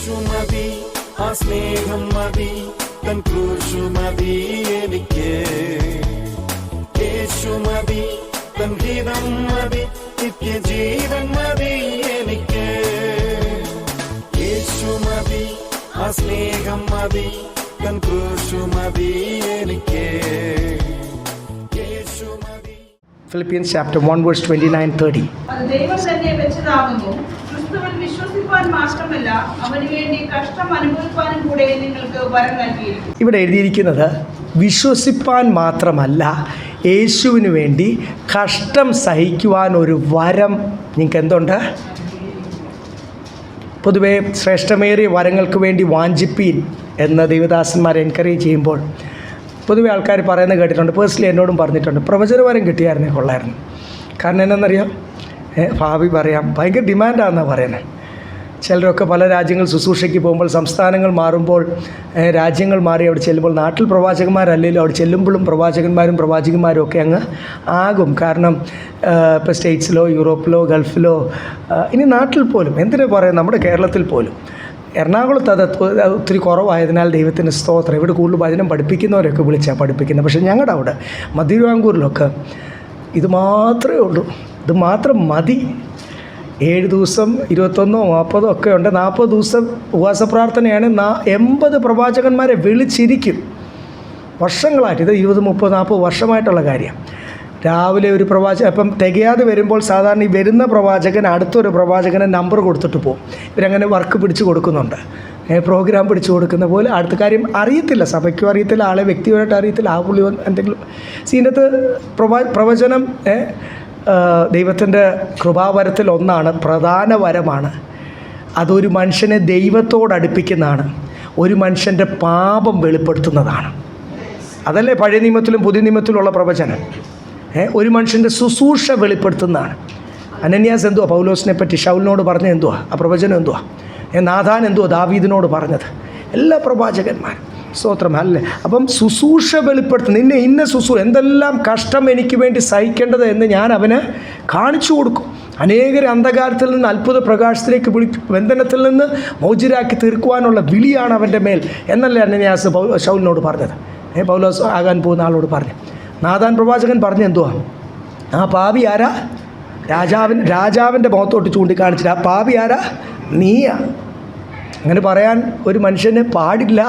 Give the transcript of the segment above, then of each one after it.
യേശു മതി, ആ സ്നേഹം മതി, തൻ ക്രൂശു മതി എനിക്ക്. യേശു മതി, തൻ ഗീതം മതി, നിത്യജീവൻ മതി എനിക്ക്. യേശു മതി, ആ സ്നേഹം മതി, തൻ ക്രൂശു മതി എനിക്ക്. യേശു മതി. Philippians chapter 1 verse 29-30. അത് ദൈവം തന്നെ വെച്ചതാകുന്നു. ക്രിസ്തുവിൽ വിശ്വസിപ്പാൻ മാത്രമല്ല, അവന് വേണ്ടി കഷ്ടം അനുഭവിപ്പാനും കൂടെ നിങ്ങൾക്ക് വരം നൽകിയിരിക്കുന്നു. ഇവിടെ എഴുതിയിരിക്കുന്നത് വിശ്വസിപ്പാൻ മാത്രമല്ല, യേശുവിന് വേണ്ടി കഷ്ടം സഹിക്കുവാൻ ഒരു വരം നിങ്ങൾക്ക് എന്തുണ്ട്? പൊതുവേ ശ്രേഷ്ഠമേറിയ വരങ്ങൾക്ക് വേണ്ടി വാഞ്ചിപ്പീൻ എന്ന് ദൈവദാസന്മാരെ എൻകറേജ് ചെയ്യുമ്പോൾ പൊതുവെ ആൾക്കാർ പറയുന്നത് കേട്ടിട്ടുണ്ട്. പേഴ്സണലി എന്നോടും പറഞ്ഞിട്ടുണ്ട്, പ്രവചനവരം കിട്ടിയായിരുന്നേ കൊള്ളായിരുന്നു. കാരണം എന്നാണെന്നറിയാം, ഭാവി പറയാം, ഭയങ്കര ഡിമാൻഡാണെന്നാണ് പറയുന്നത്. ചിലരൊക്കെ പല രാജ്യങ്ങൾ ശുശ്രൂഷയ്ക്ക് പോകുമ്പോൾ, സംസ്ഥാനങ്ങൾ മാറുമ്പോൾ, രാജ്യങ്ങൾ മാറി അവിടെ ചെല്ലുമ്പോൾ, നാട്ടിൽ പ്രവാചകന്മാരല്ലെങ്കിലും അവിടെ ചെല്ലുമ്പോഴും പ്രവാചകന്മാരും ഒക്കെ അങ്ങ് ആകും. കാരണം ഇപ്പോൾ സ്റ്റേറ്റ്സിലോ യൂറോപ്പിലോ ഗൾഫിലോ ഇനി നാട്ടിൽ പോലും, എന്തിനു പറയാം, നമ്മുടെ കേരളത്തിൽ പോലും എറണാകുളത്ത് അത് ഒത്തിരി കുറവായതിനാൽ ദൈവത്തിന് സ്തോത്രം. ഇവിടെ കൂടുതൽ വചനം പഠിപ്പിക്കുന്നവരൊക്കെ വിളിച്ചാണ് പഠിപ്പിക്കുന്നത്. പക്ഷേ ഞങ്ങളുടെ അവിടെ മധ്യതിരുവിതാംകൂറിലൊക്കെ ഇത് മാത്രമേ ഉള്ളൂ, ഇത് മാത്രം മതി. 7 ദിവസം 21 40 ഒക്കെ ഉണ്ട്. 40 ദിവസം ഉപവാസ പ്രാർത്ഥനയാണ്. 80 പ്രവാചകന്മാരെ വിളിച്ചിരിക്കും വർഷങ്ങളായിട്ട്. ഇത് 20 30 40 വർഷമായിട്ടുള്ള കാര്യം. രാവിലെ ഒരു പ്രവാചകൻ അപ്പം തികയാതെ വരുമ്പോൾ സാധാരണ ഈ വരുന്ന പ്രവാചകൻ അടുത്തൊരു പ്രവാചകനെ നമ്പർ കൊടുത്തിട്ട് പോകും. ഇവരങ്ങനെ വർക്ക് പിടിച്ച് കൊടുക്കുന്നുണ്ട്, പ്രോഗ്രാം പിടിച്ചു കൊടുക്കുന്ന പോലെ. അടുത്ത കാര്യം അറിയത്തില്ല, സഭയ്ക്കും അറിയത്തില്ല, ആളെ വ്യക്തിപരമായിട്ട് അറിയത്തില്ല. ആ പുള്ളി എന്തെങ്കിലും സീനത്ത് പ്രവചനം ദൈവത്തിൻ്റെ കൃപാവരത്തിൽ ഒന്നാണ്, പ്രധാന വരമാണ്. അതൊരു മനുഷ്യനെ ദൈവത്തോട് അടുപ്പിക്കുന്നതാണ്, ഒരു മനുഷ്യൻ്റെ പാപം വെളിപ്പെടുത്തുന്നതാണ്. അതല്ലേ പഴയ നിയമത്തിലും പുതിയ നിയമത്തിലുള്ള പ്രവചനം. ഒരു മനുഷ്യൻ്റെ ശുശ്രൂഷ വെളിപ്പെടുത്തുന്നതാണ്. അനന്യാസ് എന്തുവാ പൗലോസിനെ പറ്റി ശൗലിനോട് പറഞ്ഞത് എന്തുവാ? ആ പ്രവചനം എന്തുവാ? നാഥാൻ എന്തുവാ ദാവീദിനോട് പറഞ്ഞത്? എല്ലാ പ്രവാചകന്മാരും സ്തോത്രം അല്ലേ. അപ്പം ശുശ്രൂഷ വെളിപ്പെടുത്തും. നിന്നെ ഇന്ന ശുശ്രൂഷ എന്തെല്ലാം കഷ്ടം എനിക്ക് വേണ്ടി സഹിക്കേണ്ടത് എന്ന് ഞാൻ അവന് കാണിച്ചു കൊടുക്കും. അനേകരെ അന്ധകാരത്തിൽ നിന്ന് അത്ഭുത പ്രകാശത്തിലേക്ക് ബന്ധനത്തിൽ നിന്ന് മോചിതരാക്കി തീർക്കുവാനുള്ള വിളിയാണ് അവൻ്റെ മേൽ എന്നല്ലേ അനന്യാസ് ശൗലിനോട് പറഞ്ഞത്. പൗലോസ് ആകാൻ പോകുന്ന ആളോട് പറഞ്ഞു. നാഥാൻ പ്രവാചകൻ പറഞ്ഞു എന്തുവാ? ആ പാപി ആരാ? രാജാവിൻ്റെ മുഖത്തോട്ട് ചൂണ്ടിക്കാണിച്ചിട്ട് ആ പാപി ആരാ? നീയാ. അങ്ങനെ പറയാൻ ഒരു മനുഷ്യന് പാടില്ല.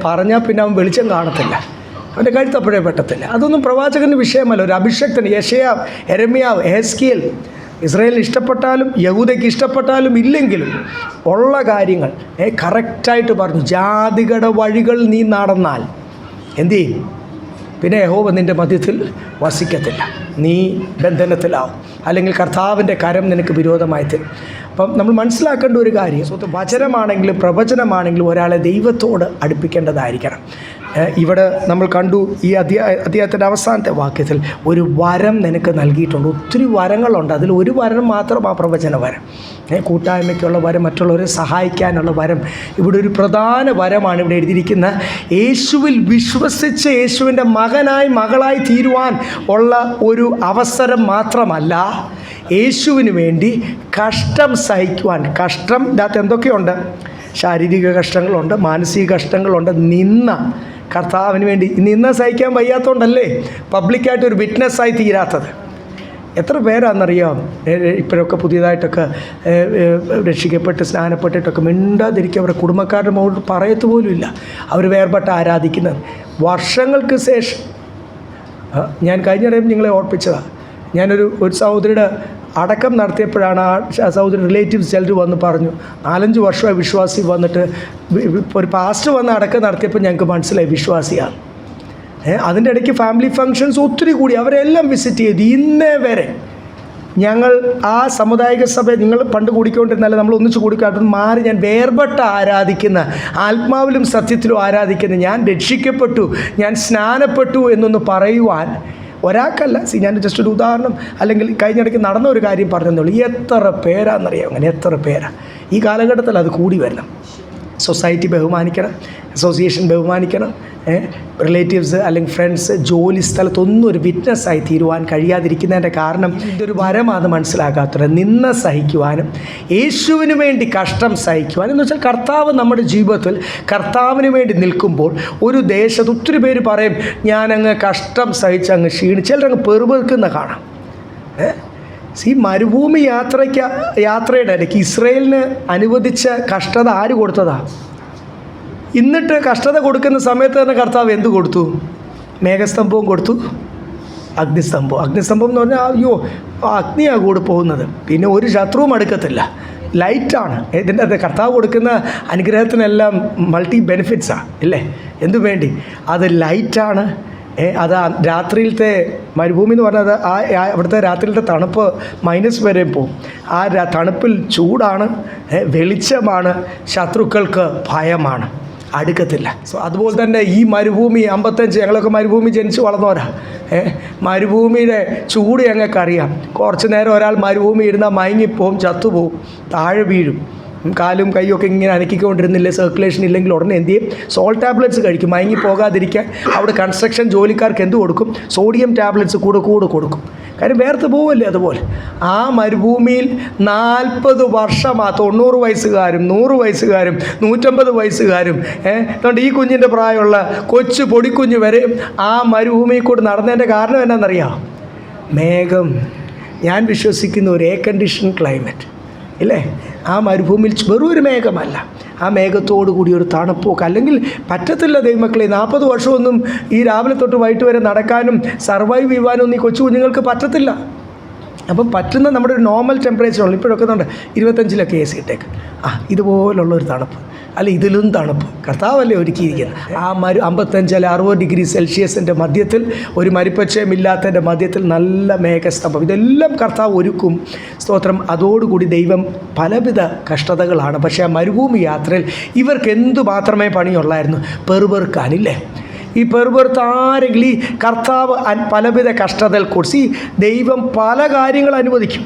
പറഞ്ഞാൽ പിന്നെ അവൻ വെളിച്ചം കാണത്തില്ല, അവൻ്റെ കഴുത്തപ്പോഴേ പെട്ടത്തില്ല. അതൊന്നും പ്രവാചകന് വിഷയമല്ല. ഒരു അഭിഷക്തൻ യെശയ്യാവ്, യെരമ്യാവ്, എഹെസ്കേൽ ഇസ്രായേലിന് ഇഷ്ടപ്പെട്ടാലും യഹൂദയ്ക്ക് ഇഷ്ടപ്പെട്ടാലും ഇല്ലെങ്കിലും ഉള്ള കാര്യങ്ങൾ കറക്റ്റായിട്ട് പറഞ്ഞു. ജാതികളുടെ വഴികൾ നീ നടന്നാൽ എന്തു ചെയ്യും? പിന്നെ യഹോവ നിൻ്റെ മധ്യത്തിൽ വസിക്കത്തില്ല, നീ ബന്ധനത്തിലാവും, അല്ലെങ്കിൽ കർത്താവിൻ്റെ കരം നിനക്ക് വിരോധമായി തരും. അപ്പം നമ്മൾ മനസ്സിലാക്കേണ്ട ഒരു കാര്യം, വചനമാണെങ്കിലും പ്രവചനമാണെങ്കിലും ഒരാളെ ദൈവത്തോട് അടുപ്പിക്കേണ്ടതായിരിക്കണം. ഇവിടെ നമ്മൾ കണ്ടു ഈ അധ്യായത്തിൻ്റെ അവസാനത്തെ വാക്യത്തിൽ ഒരു വരം നിനക്ക് നൽകിയിട്ടുണ്ട്. ഒത്തിരി വരങ്ങളുണ്ട്, അതിൽ ഒരു വരം മാത്രം ആ പ്രവചന വരം, കൂട്ടായ്മയ്ക്കുള്ള വരം, മറ്റുള്ളവരെ സഹായിക്കാനുള്ള വരം. ഇവിടെ ഒരു പ്രധാന വരമാണ് ഇവിടെ എഴുതിയിരിക്കുന്ന. യേശുവിൽ വിശ്വസിച്ച് യേശുവിൻ്റെ മകനായി മകളായി തീരുവാൻ ഉള്ള ഒരു അവസരം മാത്രമല്ല, യേശുവിന് വേണ്ടി കഷ്ടം സഹിക്കുവാൻ. കഷ്ടം ഇതിനകത്ത് എന്തൊക്കെയുണ്ട്? ശാരീരിക കഷ്ടങ്ങളുണ്ട്, മാനസിക കഷ്ടങ്ങളുണ്ട്, നിന്ന കർത്താവിന് വേണ്ടി നിന്ന സഹിക്കാൻ വയ്യാത്തതുകൊണ്ടല്ലേ പബ്ലിക്കായിട്ട് ഒരു വിറ്റ്നസ്സായി തീരാത്തത്. എത്ര പേരാണെന്നറിയാം ഇപ്പോഴൊക്കെ പുതിയതായിട്ടൊക്കെ രക്ഷിക്കപ്പെട്ട് സ്നാനപ്പെട്ടിട്ടൊക്കെ മിണ്ടാതിരിക്കുക, അവരുടെ കുടുംബക്കാരുടെ മുകളിൽ പറയത്ത് പോലുമില്ല, അവർ വേർപെട്ട് ആരാധിക്കുന്നത്. വർഷങ്ങൾക്ക് ശേഷം ഞാൻ കഴിഞ്ഞിടയും നിങ്ങളെ ഓർപ്പിച്ചതാണ്. ഞാനൊരു സഹോദരിയുടെ അടക്കം നടത്തിയപ്പോഴാണ് ആ സഹോദരി റിലേറ്റീവ്സ് ചിലർ വന്ന് പറഞ്ഞു, 4-5 വർഷമായി വിശ്വാസി വന്നിട്ട് ഒരു പാസ്റ്റർ വന്ന് അടക്കം നടത്തിയപ്പോൾ ഞങ്ങൾക്ക് മനസ്സിലായി വിശ്വാസിയാണ്. അതിൻ്റെ ഇടയ്ക്ക് ഫാമിലി ഫങ്ഷൻസ് ഒത്തിരി കൂടി, അവരെല്ലാം വിസിറ്റ് ചെയ്തു. ഇന്നേ വരെ ഞങ്ങൾ ആ സാമുദായിക സഭ നിങ്ങൾ പണ്ട് കൂടിക്കൊണ്ടിരുന്നാലും നമ്മൾ ഒന്നിച്ച് കൂടിക്കാട്ടും മാറി ഞാൻ വേർപെട്ട് ആരാധിക്കുന്ന, ആത്മാവിലും സത്യത്തിലും ആരാധിക്കുന്ന, ഞാൻ രക്ഷിക്കപ്പെട്ടു, ഞാൻ സ്നാനപ്പെട്ടു എന്നൊന്ന് പറയുവാൻ ഒരാൾക്കല്ല. ഞാൻ ജസ്റ്റ് ഒരു ഉദാഹരണം, അല്ലെങ്കിൽ കഴിഞ്ഞിടയ്ക്ക് നടന്ന ഒരു കാര്യം പറഞ്ഞെന്നുള്ളൂ. എത്ര പേരാണെന്നറിയാം, അങ്ങനെ എത്ര പേരാണ്. ഈ കാലഘട്ടത്തിൽ അത് കൂടി വരണം. സൊസൈറ്റി ബഹുമാനിക്കണം, അസോസിയേഷൻ ബഹുമാനിക്കണം, റിലേറ്റീവ്സ് അല്ലെങ്കിൽ ഫ്രണ്ട്സ് ജോലി സ്ഥലത്തൊന്നും ഒരു വിറ്റ്നസ്സായി തീരുവാൻ കഴിയാതിരിക്കുന്നതിൻ്റെ കാരണം ഇതൊരു വരമാണ് മനസ്സിലാക്കാത്തത്. നിന്ന സഹിക്കുവാനും യേശുവിന് വേണ്ടി കഷ്ടം സഹിക്കുവാനും എന്ന് വെച്ചാൽ കർത്താവ് നമ്മുടെ ജീവിതത്തിൽ കർത്താവിന് വേണ്ടി നിൽക്കുമ്പോൾ ഒരു ദേശത്ത് ഒത്തിരി പേര് പറയും ഞാനങ്ങ് കഷ്ടം സഹിച്ച് അങ്ങ് ക്ഷീണിച്ച് ചിലരങ്ങ് പെറുപെറുക്കുന്ന കാണാം. ഈ മരുഭൂമി യാത്രയുടെ ഇടയ്ക്ക് ഇസ്രയേലിന് അനുവദിച്ച കഷ്ടത ആര് കൊടുത്തതാ? എന്നിട്ട് കഷ്ടത കൊടുക്കുന്ന സമയത്ത് തന്നെ കർത്താവ് എന്ത് കൊടുത്തു? മേഘസ്തംഭവും കൊടുത്തു, അഗ്നിസ്തംഭം എന്ന് പറഞ്ഞാൽ അയ്യോ അഗ്നിയാണ് കൂടെ പോകുന്നത്, പിന്നെ ഒരു ശത്രുവും അടുക്കത്തില്ല, ലൈറ്റാണ്. ഇതിൻ്റെ അത് കർത്താവ് കൊടുക്കുന്ന അനുഗ്രഹത്തിനെല്ലാം മൾട്ടി ബെനിഫിറ്റ്സാണ് ഇല്ലേ? എന്തു വേണ്ടി? അത് ലൈറ്റാണ്. അത് രാത്രിയിലത്തെ മരുഭൂമി എന്ന് പറഞ്ഞാൽ അവിടുത്തെ രാത്രിയിലത്തെ തണുപ്പ് മൈനസ് വരെ പോകും. ആ തണുപ്പിൽ ചൂടാണ്, വെളിച്ചമാണ്, ശത്രുക്കൾക്ക് ഭയമാണ്, അടുക്കത്തില്ല. സോ അതുപോലെ തന്നെ ഈ മരുഭൂമി 55 ഞങ്ങളൊക്കെ മരുഭൂമി ജനിച്ച് വളർന്നവരാ. മരുഭൂമിയുടെ ചൂട് ഞങ്ങൾക്ക് അറിയാം. കുറച്ച് നേരം ഒരാൾ മരുഭൂമി ഇരുന്നാൽ മയങ്ങിപ്പോവും, ചത്തുപോവും, താഴെ വീഴും, കാലും കൈയൊക്കെ ഇങ്ങനെ അനക്കിക്കൊണ്ടിരുന്നില്ലേ, സർക്കുലേഷൻ ഇല്ലെങ്കിൽ ഉടനെ എന്ത് ചെയ്യും? സോൾട്ട് ടാബ്ലറ്റ്സ് കഴിക്കും മയങ്ങി പോകാതിരിക്കാൻ. അവിടെ കൺസ്ട്രക്ഷൻ ജോലിക്കാർക്ക് എന്ത് കൊടുക്കും? സോഡിയം ടാബ്ലറ്റ്സ് കൂടെ കൊടുക്കും. കാര്യം വേർത്ത് പോവല്ലേ. അതുപോലെ ആ മരുഭൂമിയിൽ 40 വർഷമാ 90 വയസ്സുകാരും 100 വയസ്സുകാരും 150 വയസ്സുകാരും അതുകൊണ്ട് ഈ കുഞ്ഞിൻ്റെ പ്രായമുള്ള കൊച്ചു പൊടിക്കുഞ്ഞ് വരെ ആ മരുഭൂമിയിൽ കൂടി നടന്നതിൻ്റെ കാരണം എന്നാണെന്നറിയാം? മേഘം. ഞാൻ വിശ്വസിക്കുന്ന ഒരു എയർ കണ്ടീഷൻ ക്ലൈമറ്റ് ഇല്ലേ? ആ മരുഭൂമിയിൽ വെറും ഒരു മേഘമല്ല, ആ മേഘത്തോടു കൂടി ഒരു തണുപ്പൊക്കെ. അല്ലെങ്കിൽ പറ്റത്തില്ല ദൈവമക്കളെ, 40 വർഷമൊന്നും ഈ രാവിലെ തൊട്ട് വൈകിട്ട് വരെ നടക്കാനും സർവൈവ് ചെയ്യുവാനും ഈ കൊച്ചു കുഞ്ഞുങ്ങൾക്ക് പറ്റത്തില്ല. അപ്പം പറ്റുന്ന നമ്മുടെ ഒരു നോർമൽ ടെമ്പറേച്ചറുള്ളൂ. ഇപ്പോഴൊക്കെ ഉണ്ട് 25-ലൊക്കെ AC ഇട്ടേക്ക്. ഇതുപോലുള്ളൊരു തണുപ്പ്, അല്ല ഇതിലും തണുപ്പ് കർത്താവല്ലേ ഒരുക്കിയിരിക്കുന്നത്. ആ 55 അല്ല 60 ഡിഗ്രി സെൽഷ്യസിൻ്റെ മധ്യത്തിൽ, ഒരു മരിപ്പച്ചയമില്ലാത്തതിൻ്റെ മധ്യത്തിൽ നല്ല മേഘസ്തംഭം, ഇതെല്ലാം കർത്താവ് ഒരുക്കും. സ്തോത്രം. അതോടുകൂടി ദൈവം പലവിധ കഷ്ടതകളാണ്. പക്ഷേ ആ മരുഭൂമി യാത്രയിൽ ഇവർക്ക് എന്തു മാത്രമേ പണിയുള്ളായിരുന്നു? പെറുപെറുക്കാനില്ലേ? ഈ പെറുപെറുത്ത് ആരെങ്കിലും ഈ കർത്താവ് പലവിധ കഷ്ടതകൾ കുറിച്ച് ദൈവം പല കാര്യങ്ങൾ അനുവദിക്കും.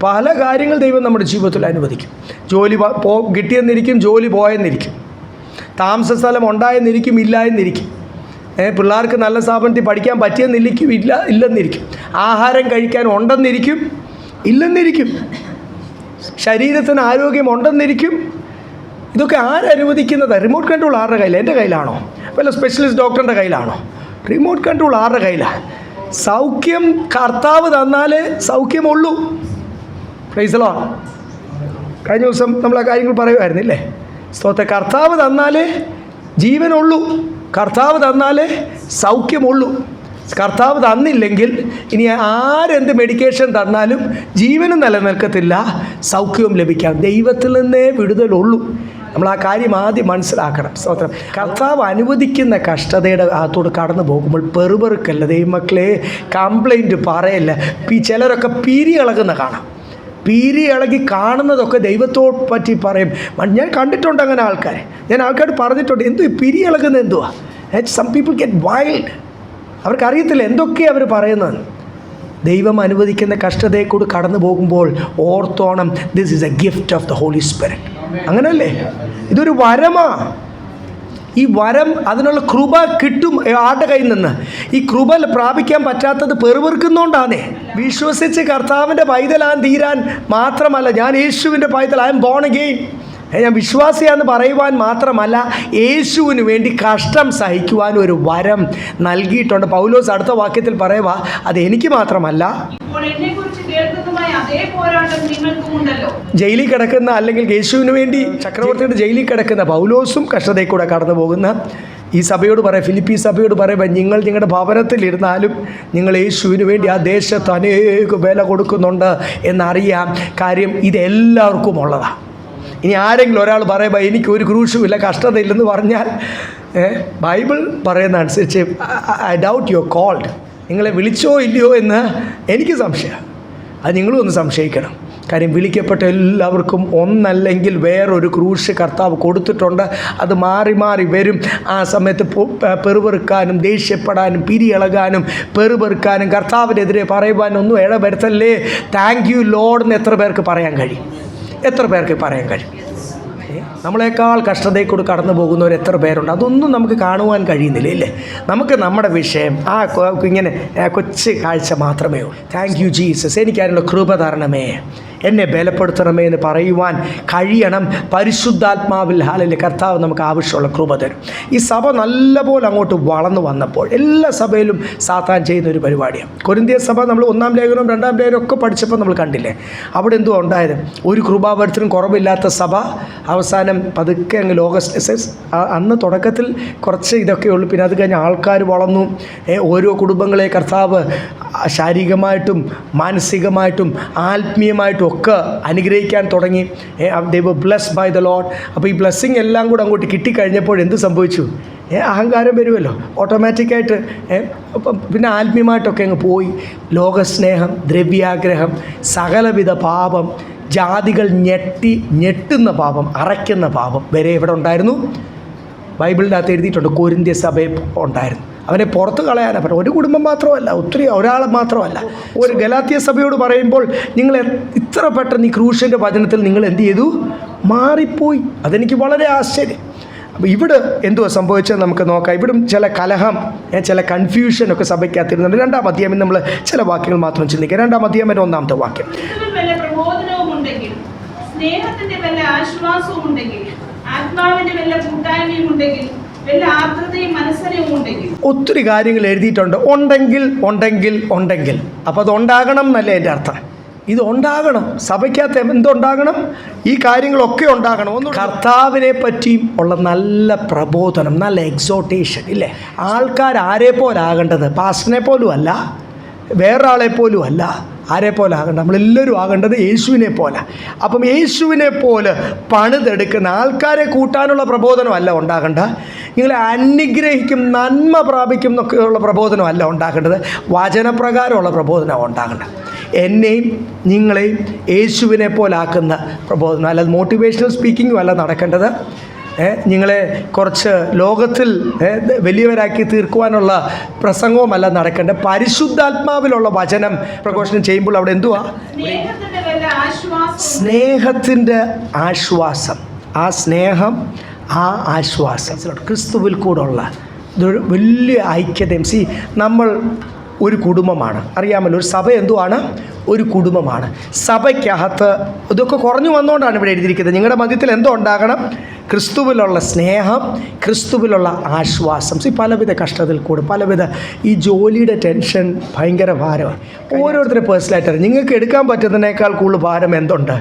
പല കാര്യങ്ങൾ ദൈവം നമ്മുടെ ജീവിതത്തിൽ അനുവദിക്കും. ജോലി കിട്ടിയെന്നിരിക്കും, ജോലി പോയെന്നിരിക്കും, താമസ സ്ഥലം ഉണ്ടായെന്നിരിക്കും, ഇല്ല എന്നിരിക്കും, പിള്ളേർക്ക് നല്ല സ്ഥാപനത്തിൽ പഠിക്കാൻ പറ്റിയെന്നിരിക്കും, ഇല്ലെന്നിരിക്കും, ആഹാരം കഴിക്കാൻ ഉണ്ടെന്നിരിക്കും, ഇല്ലെന്നിരിക്കും, ശരീരത്തിന് ആരോഗ്യം ഉണ്ടെന്നിരിക്കും. ഇതൊക്കെ ആരനുവദിക്കുന്നത്? റിമോട്ട് കൺട്രോൾ ആരുടെ കയ്യിലാണ്? എൻ്റെ കയ്യിലാണോ? വല്ല സ്പെഷ്യലിസ്റ്റ് ഡോക്ടറിൻ്റെ കയ്യിലാണോ? റിമോട്ട് കൺട്രോൾ ആരുടെ കയ്യിലാണ്? സൗഖ്യം കർത്താവ് തന്നാലേ സൗഖ്യമുള്ളൂ. Price the Lord. കഴിഞ്ഞ ദിവസം നമ്മൾ ആ കാര്യങ്ങൾ പറയുമായിരുന്നില്ലേ? സ്തോത്രം. കർത്താവ് തന്നാലേ ജീവനുള്ളൂ, കർത്താവ് തന്നാലേ സൗഖ്യമുള്ളൂ. കർത്താവ് തന്നില്ലെങ്കിൽ ഇനി ആരെന്ത് മെഡിക്കേഷൻ തന്നാലും ജീവനും നിലനിൽക്കത്തില്ല, സൗഖ്യവും ലഭിക്കാം. ദൈവത്തിൽ നിന്നേ വിടുതലുള്ളൂ. നമ്മൾ ആ കാര്യം ആദ്യം മനസ്സിലാക്കണം. സ്തോത്രം. കർത്താവ് അനുവദിക്കുന്ന കഷ്ടതയുടെ അകത്തോട് കടന്നു പോകുമ്പോൾ പെറുപെറുക്കല്ല ദൈവമക്കളെ, കംപ്ലൈൻറ്റ് പറയല്ല. ചിലരൊക്കെ പീരി ഇളകുന്ന കാണാം. പീരി ഇളകി കാണുന്നതൊക്കെ ദൈവത്തോട് പറ്റി പറയും. ഞാൻ കണ്ടിട്ടുണ്ട് അങ്ങനെ ആൾക്കാരെ, ഞാൻ ആൾക്കാർ പറഞ്ഞിട്ടുണ്ട്. എന്തോ ഈ പിരി ഇളകുന്നത് എന്തുവാ? Some people get wild. അവർക്കറിയത്തില്ല എന്തൊക്കെയാണ് അവർ പറയുന്നത്. ദൈവം അനുവദിക്കുന്ന കഷ്ടതയെക്കൂടി കടന്നു പോകുമ്പോൾ ഓർത്തോണം, this is a gift of the holy spirit. അങ്ങനല്ലേ? ഇതൊരു വരമാണ്. ഈ വരം, അതിനുള്ള കൃപ കിട്ടും ആരുടെ കയ്യിൽ നിന്ന്? ഈ കൃപ പ്രാപിക്കാൻ പറ്റാത്തത് പെറുപെറുക്കുന്നതുകൊണ്ടാണേ. വിശ്വസിച്ച് കർത്താവിൻ്റെ പൈതലാൻ തീരാൻ മാത്രമല്ല, ഞാൻ യേശുവിൻ്റെ പൈതൽ, ഐ എം ബോൺ അഗെയിൻ, ഞാൻ വിശ്വാസിയാന്ന് പറയുവാൻ മാത്രമല്ല, യേശുവിന് വേണ്ടി കഷ്ടം സഹിക്കുവാനും ഒരു വരം നൽകിയിട്ടുണ്ട്. പൗലോസ് അടുത്ത വാക്യത്തിൽ പറയുക, അത് എനിക്ക് മാത്രമല്ല, ജയിലിൽ കിടക്കുന്ന, അല്ലെങ്കിൽ യേശുവിന് വേണ്ടി ചക്രവർത്തിയുടെ ജയിലിൽ കിടക്കുന്ന പൗലോസും കഷ്ടതയിൽ കൂടെ കടന്നു പോകുന്ന ഈ സഭയോട് പറയാം, ഫിലിപ്പി സഭയോട് പറയുമ്പോൾ, നിങ്ങൾ നിങ്ങളുടെ ഭവനത്തിലിരുന്നാലും നിങ്ങൾ യേശുവിന് വേണ്ടി ആ ദേശത്ത് അനേക വില കൊടുക്കുന്നുണ്ട് എന്നറിയാം. കാര്യം ഇതെല്ലാവർക്കും ഉള്ളതാണ്. ഇനി ആരെങ്കിലും ഒരാൾ പറയുമ്പോൾ എനിക്കൊരു ക്രൂശുമില്ല, കഷ്ടതയില്ലെന്ന് പറഞ്ഞാൽ, ബൈബിൾ പറയുന്ന അനുസരിച്ച് I doubt you are called, നിങ്ങളെ വിളിച്ചോ ഇല്ലയോ എന്ന് എനിക്ക് സംശയമാണ്. അത് നിങ്ങളും ഒന്ന് സംശയിക്കണം. കാര്യം വിളിക്കപ്പെട്ട എല്ലാവർക്കും ഒന്നല്ലെങ്കിൽ വേറൊരു ക്രൂശ് കർത്താവ് കൊടുത്തിട്ടുണ്ട്. അത് മാറി മാറി വരും. ആ സമയത്ത് പെറുപെറുക്കാനും ദേഷ്യപ്പെടാനും പിരിയിളകാനും പെറുപെറുക്കാനും കർത്താവിനെതിരെ പറയുവാനും ഒന്നും ഇടവരുത്തല്ലേ. താങ്ക് യു ലോർഡ് എന്ന് എത്ര പേർക്ക് പറയാൻ കഴിയും? എത്ര പേർക്ക് പറയാൻ കഴിയും? നമ്മളെക്കാൾ കഷ്ടതയിൽ കൂടി കടന്നു പോകുന്നവർ എത്ര പേരുണ്ട്? അതൊന്നും നമുക്ക് കാണുവാൻ കഴിയുന്നില്ല, ഇല്ലേ? നമുക്ക് നമ്മുടെ വിഷയം ഇങ്ങനെ കൊച്ചു കാഴ്ച മാത്രമേ ഉള്ളൂ. താങ്ക് യു ജീസസ്, എനിക്കതിനുള്ള കൃപ തരണമേ, എന്നെ ബലപ്പെടുത്തണമേ എന്ന് പറയുവാൻ കഴിയണം. പരിശുദ്ധാത്മാവിൽ ഹാലയിലെ കർത്താവ് നമുക്ക് ആവശ്യമുള്ള കൃപ തരും. ഈ സഭ നല്ലപോലെ അങ്ങോട്ട് വളർന്നു വന്നപ്പോൾ എല്ലാ സഭയിലും സാത്താൻ ചെയ്യുന്ന ഒരു പരിപാടിയാണ്. കൊരിന്ത്യ സഭ നമ്മൾ 1-ാം ലേഖനവും 2-ാം ലേഖനവും ഒക്കെ പഠിച്ചപ്പോൾ നമ്മൾ കണ്ടില്ലേ, അവിടെ എന്തോ ഉണ്ടായത്? ഒരു കൃപാവരത്തിനും കുറവില്ലാത്ത സഭ അവസാനം പതുക്കെ അങ്ങ് അന്ന് തുടക്കത്തിൽ കുറച്ച് ഇതൊക്കെ ഉള്ളൂ. പിന്നെ അത് കഴിഞ്ഞ് ആൾക്കാർ വളർന്നു. ഓരോ കുടുംബങ്ങളെ കർത്താവ് ശാരീരികമായിട്ടും മാനസികമായിട്ടും ആത്മീയമായിട്ടും ഒക്കെ അനുഗ്രഹിക്കാൻ തുടങ്ങി. ദേ വർ ബ്ലെസ്ഡ് ബൈ ദ ലോർഡ്. അപ്പോൾ ഈ ബ്ലെസ്സിങ് എല്ലാം കൂടെ അങ്ങോട്ട് കിട്ടിക്കഴിഞ്ഞപ്പോൾ എന്ത് സംഭവിച്ചു? അഹങ്കാരം വരുമല്ലോ ഓട്ടോമാറ്റിക്കായിട്ട്. പിന്നെ ആത്മീയമായിട്ടൊക്കെ അങ്ങ് പോയി. ലോകസ്നേഹം, ദ്രവ്യാഗ്രഹം, സകലവിധ പാപം, ജാതികൾ ഞെട്ടുന്ന പാപം, അറയ്ക്കുന്ന പാപം വരെ എവിടെ ഉണ്ടായിരുന്നു? ബൈബിളിൻ്റെ അകത്ത് എഴുതിയിട്ടുണ്ട്. കൊരിന്ത്യ സഭയിൽ ഉണ്ടായിരുന്നു. അവനെ പുറത്ത് കളയാനാണ് പറഞ്ഞത്. ഒരു കുടുംബം മാത്രമല്ല, ഒരാൾ മാത്രമല്ല. ഒരു ഗലാത്യ സഭയോട് പറയുമ്പോൾ നിങ്ങൾ ഇത്ര പെട്ടെന്ന് ഈ ക്രൂശിൻ്റെ വചനത്തിൽ നിങ്ങൾ എന്ത് ചെയ്തു? മാറിപ്പോയി. അതെനിക്ക് വളരെ ആശ്ചര്യം. അപ്പോൾ ഇവിടെ എന്തുവാ സംഭവിച്ചത് നമുക്ക് നോക്കാം. ഇവിടെ ചില കലഹം, ചില കൺഫ്യൂഷനൊക്കെ സഭയ്ക്കകത്തിരുന്നുണ്ട്. 2-ാം അധ്യായം നമ്മൾ ചില വാക്യങ്ങൾ മാത്രം ചിന്തിക്കുക. 2-ാം അധ്യായം 1-ാമത്തെ വാക്യം. സ്നേഹത്തിന്റെ വല്ല ആശ്വാസവും ഉണ്ടെങ്കിൽ, ആത്മാവിന്റെ വല്ല കൂട്ടായ്മയും ഉണ്ടെങ്കിൽ, വല്ല ആർദ്രതയും മനസ്സരവും ഉണ്ടെങ്കിൽ. ഒത്തിരി കാര്യങ്ങൾ എഴുതിയിട്ടുണ്ട്. ഉണ്ടെങ്കിൽ അപ്പോൾ അത് ഉണ്ടാകണം എന്നല്ലേ എൻ്റെ അർത്ഥം. ഇത് ഉണ്ടാകണം. സഭയ്ക്കകത്ത് എന്തുണ്ടാകണം? ഈ കാര്യങ്ങളൊക്കെ ഉണ്ടാകണം. ഒന്ന് കർത്താവിനെ പറ്റിയും ഉള്ള നല്ല പ്രബോധനം, നല്ല എക്സോട്ടേഷൻ, ഇല്ലേ? ആൾക്കാർ ആരെ പോലാകേണ്ടത്? പാസ്റ്ററിനെ പോലും അല്ല, വേറൊരാളെ പോലും അല്ല. ആരെ പോലെ ആകേണ്ടത്? നമ്മളെല്ലാവരും ആകേണ്ടത് യേശുവിനെ പോലെ. അപ്പം യേശുവിനെ പോലെ പണിതെടുക്കുന്ന ആൾക്കാരെ കൂട്ടാനുള്ള പ്രബോധനമല്ല ഉണ്ടാകേണ്ട. നിങ്ങളെ അനുഗ്രഹിക്കും, നന്മ പ്രാപിക്കും എന്നൊക്കെയുള്ള പ്രബോധനമല്ല ഉണ്ടാകേണ്ടത്. വചനപ്രകാരമുള്ള പ്രബോധനമാണ് ഉണ്ടാകേണ്ടത്. എന്നെയും നിങ്ങളെയും യേശുവിനെ പോലാക്കുന്ന പ്രബോധനം, അല്ലാതെ മോട്ടിവേഷണൽ സ്പീക്കിങ്ങും അല്ല നടക്കേണ്ടത്. നിങ്ങളെ കുറച്ച് ലോകത്തിൽ വലിയവരാക്കി തീർക്കുവാനുള്ള പ്രസംഗവുമല്ല നടക്കേണ്ടത്. പരിശുദ്ധാത്മാവിലുള്ള വചനം പ്രഘോഷണം ചെയ്യുമ്പോൾ അവിടെ എന്തുവാ? സ്നേഹത്തിൻ്റെ ആശ്വാസം. ആ സ്നേഹം, ആ ആശ്വാസം ക്രിസ്തുവിൽ കൂടെയുള്ള ഇതൊരു വലിയ ഐക്യതയും. നമ്മൾ ഒരു കുടുംബമാണ്, അറിയാമല്ലോ. ഒരു സഭ എന്തുവാണ്? ഒരു കുടുംബമാണ്. സഭയ്ക്കകത്ത് ഇതൊക്കെ കുറഞ്ഞു വന്നുകൊണ്ടാണ് ഇവിടെ എഴുതിയിരിക്കുന്നത്. നിങ്ങളുടെ മധ്യത്തിൽ എന്തോ ഉണ്ടാകണം? ക്രിസ്തുവിലുള്ള സ്നേഹം, ക്രിസ്തുവിലുള്ള ആശ്വാസം. പലവിധ കഷ്ടതയിൽ കൂടെ, പലവിധ ഈ ജോലിയുടെ ടെൻഷൻ ഭയങ്കര ഭാരമാണ്. ഓരോരുത്തരും പേഴ്സണലായിട്ട് നിങ്ങൾക്ക് എടുക്കാൻ പറ്റുന്നതിനേക്കാൾ കൂടുതൽ ഭാരം എന്തുണ്ട്?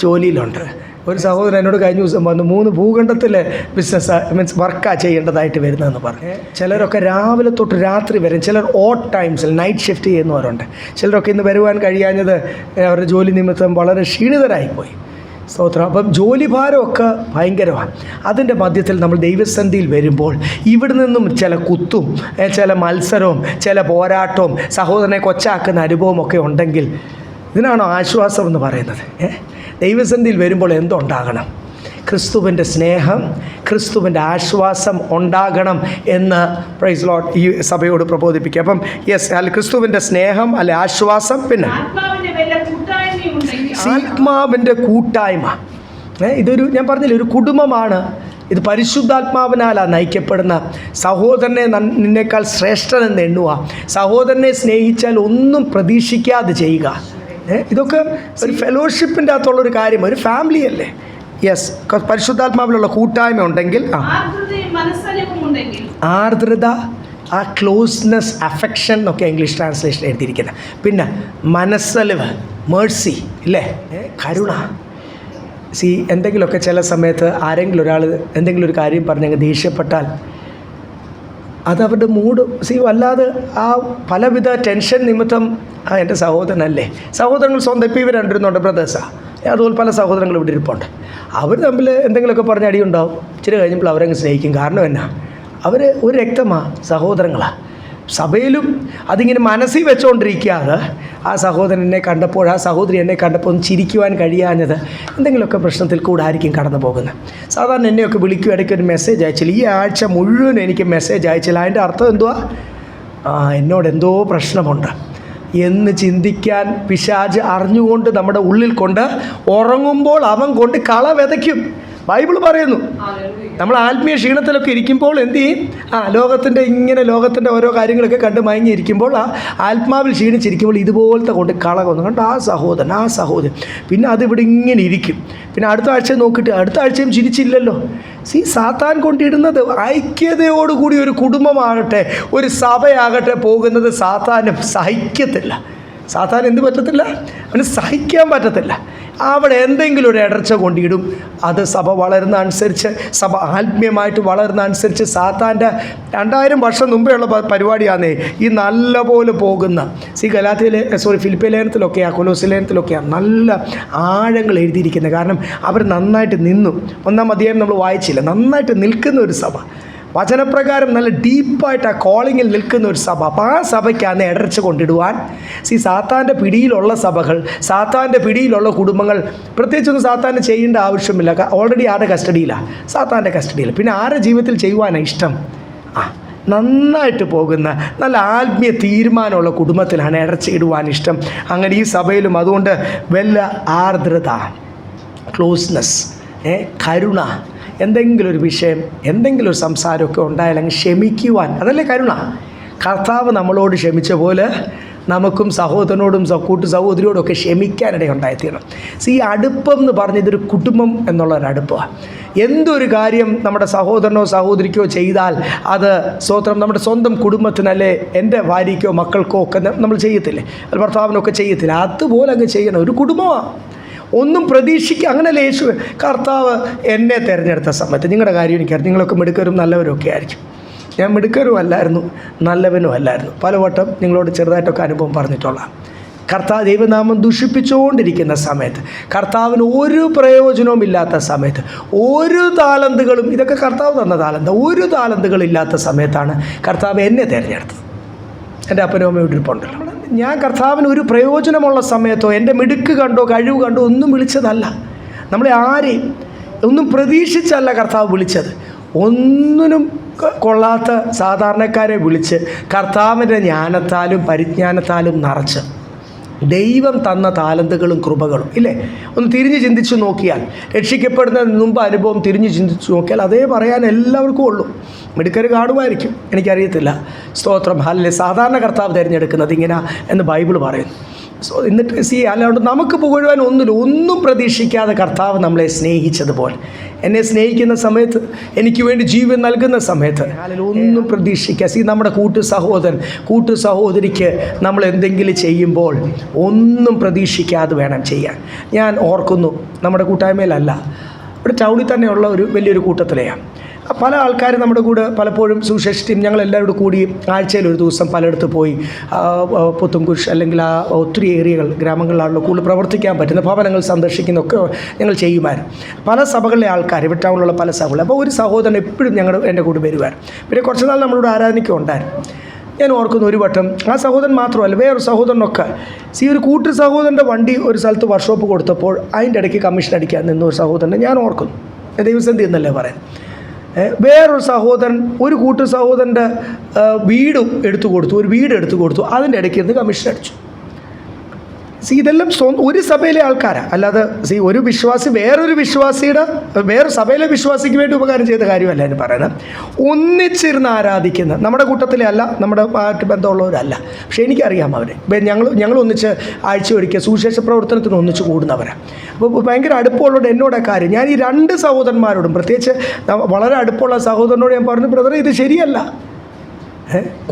ജോലിയിലുണ്ട്. ഒരു സഹോദരൻ എന്നോട് കഴിഞ്ഞ ദിവസം വന്നു, 3 ഭൂഖണ്ഡത്തിൽ ബിസിനസ് വർക്കാണ് ചെയ്യേണ്ടതായിട്ട് വരുന്നതെന്ന് പറഞ്ഞു. ചിലരൊക്കെ രാവിലെ തൊട്ട് രാത്രി വരും, ചിലർ ഓട്ട് ടൈംസിൽ നൈറ്റ് ഷിഫ്റ്റ് ചെയ്യുന്നവരുണ്ട്. ചിലരൊക്കെ ഇന്ന് വരുവാൻ കഴിയാഞ്ഞത് അവരുടെ ജോലി നിമിത്തം വളരെ ക്ഷീണിതരായിപ്പോയി. സ്തോത്രം. അപ്പം ജോലിഭാരമൊക്കെ ഭയങ്കരമാണ്. അതിൻ്റെ മധ്യത്തിൽ നമ്മൾ ദൈവസന്നിധിയിൽ വരുമ്പോൾ ഇവിടെ നിന്നും ചില കുത്തും, ചില മത്സരവും, ചില പോരാട്ടവും, സഹോദരനെ കൊച്ചാക്കുന്ന അനുഭവമൊക്കെ ഉണ്ടെങ്കിൽ ഇതിനാണോ ആശ്വാസം എന്ന് പറയുന്നത്? ദൈവസന്നിധിയിൽ വരുമ്പോൾ എന്തുണ്ടാകണം? ക്രിസ്തുവിൻ്റെ സ്നേഹം, ക്രിസ്തുവിൻ്റെ ആശ്വാസം ഉണ്ടാകണം എന്ന് പ്രൈസ് ലോർഡ് ഈ സഭയോട് പ്രബോധിപ്പിക്കുക. അപ്പം അല്ല ക്രിസ്തുവിൻ്റെ സ്നേഹം, അല്ലെ ആശ്വാസം, പിന്നെ ആത്മാവിൻ്റെ കൂട്ടായ്മ. ഇതൊരു, ഞാൻ പറഞ്ഞില്ലേ, ഒരു കുടുംബമാണ്. ഇത് പരിശുദ്ധാത്മാവിനാലാണ് നയിക്കപ്പെടുന്ന. സഹോദരനെ നിന്നേക്കാൾ ശ്രേഷ്ഠനെന്ന് എണ്ണുക, സഹോദരനെ സ്നേഹിച്ചാൽ ഒന്നും പ്രതീക്ഷിക്കാതെ ചെയ്യുക. ഇതൊക്കെ ഒരു ഫെലോഷിപ്പിൻ്റെ അകത്തുള്ളൊരു കാര്യം, ഒരു ഫാമിലി അല്ലേ? യെസ്. പരിശുദ്ധാത്മാവിലുള്ള കൂട്ടായ്മ ഉണ്ടെങ്കിൽ, ആർദ്രത, ആ ക്ലോസ്നെസ്, അഫെക്ഷൻ എന്നൊക്കെ ഇംഗ്ലീഷ് ട്രാൻസ്ലേഷൻ എഴുതിയിരിക്കുന്നത്. പിന്നെ മനസ്സലിവ്, മേഴ്സി, ഇല്ലേ? കരുണ. എന്തെങ്കിലുമൊക്കെ ചില സമയത്ത് ആരെങ്കിലും ഒരാൾ എന്തെങ്കിലും ഒരു കാര്യം പറഞ്ഞങ്ങ് ദേഷ്യപ്പെട്ടാൽ അതവരുടെ മൂഡ് വല്ലാതെ ആ പലവിധ ടെൻഷൻ നിമിത്തം എൻ്റെ സഹോദരനല്ലേ, സഹോദരങ്ങൾ സ്വന്തം. ഇപ്പോൾ ഇവർ രണ്ടിരുന്നുണ്ട്, ബ്രദേഴ്സാണ്. അതുപോലെ പല സഹോദരങ്ങൾ ഇവിടെ ഇരിപ്പുണ്ട്. അവർ തമ്മിൽ എന്തെങ്കിലുമൊക്കെ പറഞ്ഞ് അടിയുണ്ടാവും. ഇച്ചിരി കഴിഞ്ഞപ്പോൾ അവരങ്ങ് സ്നേഹിക്കും. കാരണം എന്നാ? അവർ ഒരു രക്തമാണ്, സഹോദരങ്ങളാണ്. സഭയിലും അതിങ്ങനെ മനസ്സിൽ വെച്ചുകൊണ്ടിരിക്കാതെ ആ സഹോദരൻ എന്നെ കണ്ടപ്പോൾ, ആ സഹോദരി എന്നെ കണ്ടപ്പോൾ ഒന്ന് ചിരിക്കുവാൻ കഴിയാഞ്ഞത് എന്തെങ്കിലുമൊക്കെ പ്രശ്നത്തിൽ കൂടെ ആയിരിക്കും കടന്നു പോകുന്നത്. സാധാരണ എന്നെയൊക്കെ വിളിക്കും, ഇടയ്ക്ക് ഒരു മെസ്സേജ് അയച്ചില്ല, ഈ ആഴ്ച മുഴുവൻ എനിക്ക് മെസ്സേജ് അയച്ചില്ല. അതിൻ്റെ അർത്ഥം എന്തുവാ? എന്നോട് എന്തോ പ്രശ്നമുണ്ട് എന്ന് ചിന്തിക്കാൻ പിശാച് അറിഞ്ഞുകൊണ്ട് നമ്മുടെ ഉള്ളിൽ കൊണ്ട് ഉറങ്ങുമ്പോൾ അവൻ കൊണ്ട് കള വിതയ്ക്കും. ബൈബിൾ പറയുന്നു. നമ്മൾ ആത്മീയ ക്ഷീണത്തിലൊക്കെ ഇരിക്കുമ്പോൾ എന്ത് ചെയ്യും? ലോകത്തിൻ്റെ ഓരോ കാര്യങ്ങളൊക്കെ കണ്ട് മയങ്ങിയിരിക്കുമ്പോൾ ആത്മാവിൽ ക്ഷീണിച്ചിരിക്കുമ്പോൾ ഇതുപോലത്തെ കൊണ്ട് കളകൊന്നു കണ്ട് ആ സഹോദരൻ പിന്നെ അതിവിടെ ഇങ്ങനെ ഇരിക്കും. പിന്നെ അടുത്ത ആഴ്ച നോക്കിയിട്ട് അടുത്ത ആഴ്ചയും ചിരിച്ചില്ലല്ലോ. സാത്താൻ കൊണ്ടിടുന്നത് ഐക്യതയോടുകൂടി ഒരു കുടുംബമാകട്ടെ, ഒരു സഭയാകട്ടെ പോകുന്നത് സാത്താനും സഹിക്കത്തില്ല. സാത്താൻ എന്ത് പറ്റത്തില്ല? അവന് സഹിക്കാൻ പറ്റത്തില്ല. അവിടെ എന്തെങ്കിലും ഒരു ഇടർച്ച കൊണ്ടിടും. അത് സഭ വളരുന്ന അനുസരിച്ച്, സഭ ആത്മീയമായിട്ട് വളരുന്ന അനുസരിച്ച് സാത്താൻ്റെ 2000 വർഷം മുമ്പേ ഉള്ള പരിപാടിയാണേ ഈ നല്ലപോലെ പോകുന്ന ഫിലിപ്പിയ ലേഖനത്തിലൊക്കെയാണ്, കൊലോസ്യ ലേഖനത്തിലൊക്കെയാണ് നല്ല ആഴങ്ങൾ എഴുതിയിരിക്കുന്നത്. കാരണം അവർ നന്നായിട്ട് നിന്നു. 1-ാം അധ്യായം നമ്മൾ വായിച്ചില്ല. നന്നായിട്ട് നിൽക്കുന്ന ഒരു സഭ, വചനപ്രകാരം നല്ല ഡീപ്പായിട്ട് ആ കോളിങ്ങിൽ നിൽക്കുന്ന ഒരു സഭ. അപ്പോൾ ആ സഭയ്ക്കാണ് ഇടർച്ച കൊണ്ടിടുവാൻ സാത്താൻ്റെ പിടിയിലുള്ള സഭകൾ, സാത്താൻ്റെ പിടിയിലുള്ള കുടുംബങ്ങൾ. പ്രത്യേകിച്ചൊന്നും സാത്താന് ചെയ്യേണ്ട ആവശ്യമില്ല. ഓൾറെഡി ആരുടെ കസ്റ്റഡിയിലാണ്? സാത്താൻ്റെ കസ്റ്റഡിയിൽ. പിന്നെ ആരുടെ ജീവിതത്തിൽ ചെയ്യുവാനാണ് ഇഷ്ടം? നന്നായിട്ട് പോകുന്ന നല്ല ആത്മീയ തീരുമാനമുള്ള കുടുംബത്തിലാണ് ഇടർച്ച ഇടുവാൻ ഇഷ്ടം. അങ്ങനെ ഈ സഭയിലും അതുകൊണ്ട് വല്ല ആർദ്രത, ക്ലോസ്നെസ്, കരുണ, എന്തെങ്കിലും ഒരു വിഷയം, എന്തെങ്കിലും ഒരു സംസാരമൊക്കെ ഉണ്ടായാലങ്ങ് ക്ഷമിക്കുവാൻ, അതല്ലേ കരുണ. കർത്താവ് നമ്മളോട് ക്ഷമിച്ച പോലെ നമുക്കും സഹോദരനോടും സഹോദരിയോടും ഒക്കെ ക്ഷമിക്കാനിടയുണ്ടായിത്തീരണം. ഈ അടുപ്പം എന്ന് പറഞ്ഞ ഇതൊരു കുടുംബം എന്നുള്ളൊരടുപ്പമാണ്. എന്തൊരു കാര്യം നമ്മുടെ സഹോദരനോ സഹോദരിക്കോ ചെയ്താൽ അത് നമ്മുടെ സ്വന്തം കുടുംബത്തിനല്ലേ, എൻ്റെ ഭാര്യയ്ക്കോ മക്കൾക്കോ ഒക്കെ നമ്മൾ ചെയ്യത്തില്ലേ, ഭർത്താവിനൊക്കെ ചെയ്യത്തില്ല, അതുപോലെ അങ്ങ് ചെയ്യണം. ഒരു കുടുംബമാണ്. ഒന്നും പ്രതീക്ഷിക്കുക. അങ്ങനെയല്ലേ യേശു കർത്താവ് എന്നെ തിരഞ്ഞെടുത്ത സമയത്ത്, നിങ്ങളുടെ കാര്യം എനിക്കറിയാം, നിങ്ങളൊക്കെ മിടുക്കരും നല്ലവരും ഒക്കെ ആയിരിക്കും. ഞാൻ മിടുക്കരും അല്ലായിരുന്നു, നല്ലവനും അല്ലായിരുന്നു. പലവട്ടം നിങ്ങളോട് ചെറുതായിട്ടൊക്കെ അനുഭവം പറഞ്ഞിട്ടുള്ള കർത്താവ് ദൈവനാമം ദുഷിപ്പിച്ചുകൊണ്ടിരിക്കുന്ന സമയത്ത്, കർത്താവിന് ഒരു പ്രയോജനവും ഇല്ലാത്ത സമയത്ത്, ഒരു താലന്തുകളും, ഇതൊക്കെ കർത്താവ് തന്ന താലന്ത്, ഒരു താലന്തുകളില്ലാത്ത സമയത്താണ് കർത്താവ് എന്നെ തിരഞ്ഞെടുത്തത്. എൻ്റെ അപ്പനും അമ്മയും ഇരിപ്പുണ്ടല്ലോ. ഞാൻ കർത്താവിന് ഒരു പ്രയോജനമുള്ള സമയത്തോ എൻ്റെ മിടുക്ക് കണ്ടോ കഴിവ് കണ്ടോ ഒന്നും വിളിച്ചതല്ല. നമ്മളെ ആരെയും ഒന്നും പ്രതീക്ഷിച്ചല്ല കർത്താവ് വിളിച്ചത്. ഒന്നിനും കൊള്ളാത്ത സാധാരണക്കാരെ വിളിച്ച് കർത്താവിൻ്റെ ജ്ഞാനത്താലും പരിജ്ഞാനത്താലും നിറച്ച് ദൈവം തന്ന താലന്തുകളും കൃപകളും ഇല്ലേ, ഒന്ന് തിരിഞ്ഞ് ചിന്തിച്ച് നോക്കിയാൽ, രക്ഷിക്കപ്പെടുന്നതിന് മുമ്പ് അനുഭവം തിരിഞ്ഞ് ചിന്തിച്ച് നോക്കിയാൽ അതേ പറയാൻ എല്ലാവർക്കും ഉള്ളൂ. മിടുക്കർ കാണുമായിരിക്കും, എനിക്കറിയത്തില്ല. സ്തോത്രം, അല്ലേ സാധാരണ കർത്താവ് തിരഞ്ഞെടുക്കുന്നത് ഇങ്ങനെ എന്ന് ബൈബിൾ പറയുന്നു. എന്നിട്ട് അല്ലാണ്ട് നമുക്ക് പുകഴുവാൻ ഒന്നും പ്രതീക്ഷിക്കാതെ കർത്താവ് നമ്മളെ സ്നേഹിച്ചതുപോലെ, എന്നെ സ്നേഹിക്കുന്ന സമയത്ത്, എനിക്ക് വേണ്ടി ജീവൻ നൽകുന്ന സമയത്ത് ഒന്നും പ്രതീക്ഷിക്കുക. നമ്മുടെ കൂട്ടു സഹോദരിക്ക് നമ്മൾ എന്തെങ്കിലും ചെയ്യുമ്പോൾ ഒന്നും പ്രതീക്ഷിക്കാതെ വേണം ചെയ്യാൻ. ഞാൻ ഓർക്കുന്നു, നമ്മുടെ കൂട്ടായ്മയിലല്ല, ഇവിടെ ടൗണിൽ തന്നെയുള്ള ഒരു വലിയൊരു കൂട്ടത്തിലെയാണ്. പല ആൾക്കാരും നമ്മുടെ കൂടെ പലപ്പോഴും സുവിശേഷ ടീം ഞങ്ങളെല്ലാവരും കൂടി ആഴ്ചയിൽ ഒരു ദിവസം പലയിടത്ത് പോയി പുത്തുംകുരിശ് അല്ലെങ്കിൽ ഒത്തിരി ഏരിയകൾ ഗ്രാമങ്ങളിലാണല്ലോ കൂടുതൽ പ്രവർത്തിക്കാൻ പറ്റുന്ന ഭവനങ്ങൾ സന്ദർശിക്കുന്നതൊക്കെ ഞങ്ങൾ ചെയ്യുമായിരുന്നു. പല സഭകളിലെ ആൾക്കാർ, ഇവിടെ ടൗണിലുള്ള പല സഭകൾ. അപ്പോൾ ഒരു സഹോദരൻ എപ്പോഴും എൻ്റെ കൂടെ വരുമായിരുന്നു. പിന്നെ കുറച്ച് നാൾ നമ്മളോട് ആരാധനയ്ക്കും ഉണ്ടായിരുന്നു. ഞാൻ ഓർക്കുന്നു, ഒരു വട്ടം ആ സഹോദരൻ മാത്രമല്ല വേറൊരു സഹോദരനൊക്കെ ഒരു കൂട്ടു സഹോദരൻ്റെ വണ്ടി ഒരു സ്ഥലത്ത് വർക്ക്ഷോപ്പ് കൊടുത്തപ്പോൾ അതിൻ്റെ ഇടയ്ക്ക് കമ്മീഷൻ അടിക്കാൻ നിന്ന ഒരു സഹോദരനെ ഞാൻ ഓർക്കുന്നു. ദൈവസന്ധി എന്നല്ലേ പറയാൻ. വേറൊരു സഹോദരൻ ഒരു കൂട്ടു സഹോദരൻ്റെ വീട് എടുത്തു കൊടുത്തു, അതിൻ്റെ ഇടയ്ക്ക് ഇരുന്ന് കമ്മീഷൻ അടിച്ചു. ഇതെല്ലാം ഒരു സഭയിലെ ആൾക്കാരാണ്. അല്ലാതെ ഒരു വിശ്വാസി വേറൊരു സഭയിലെ വിശ്വാസിക്ക് വേണ്ടി ഉപകാരം ചെയ്ത കാര്യമല്ല എന്ന് പറയുന്നത്. ഒന്നിച്ചിരുന്ന് ആരാധിക്കുന്ന നമ്മുടെ കൂട്ടത്തിലെ അല്ല, നമ്മുടെ ആയിട്ട് ബന്ധമുള്ളവരല്ല. പക്ഷേ എനിക്കറിയാം അവരെ. ഞങ്ങൾ ഒന്നിച്ച് ആഴ്ച ഒരിക്കൽ സുവിശേഷ പ്രവർത്തനത്തിന് ഒന്നിച്ച് കൂടുന്നവരാണ്. അപ്പോൾ ഭയങ്കര അടുപ്പമുള്ളതുകൊണ്ട് എന്നോട് കാര്യം ഞാൻ ഈ 2 സഹോദരന്മാരോടും, പ്രത്യേകിച്ച് വളരെ അടുപ്പമുള്ള സഹോദരനോട് ഞാൻ പറഞ്ഞു, ബ്രദറെ ഇത് ശരിയല്ല.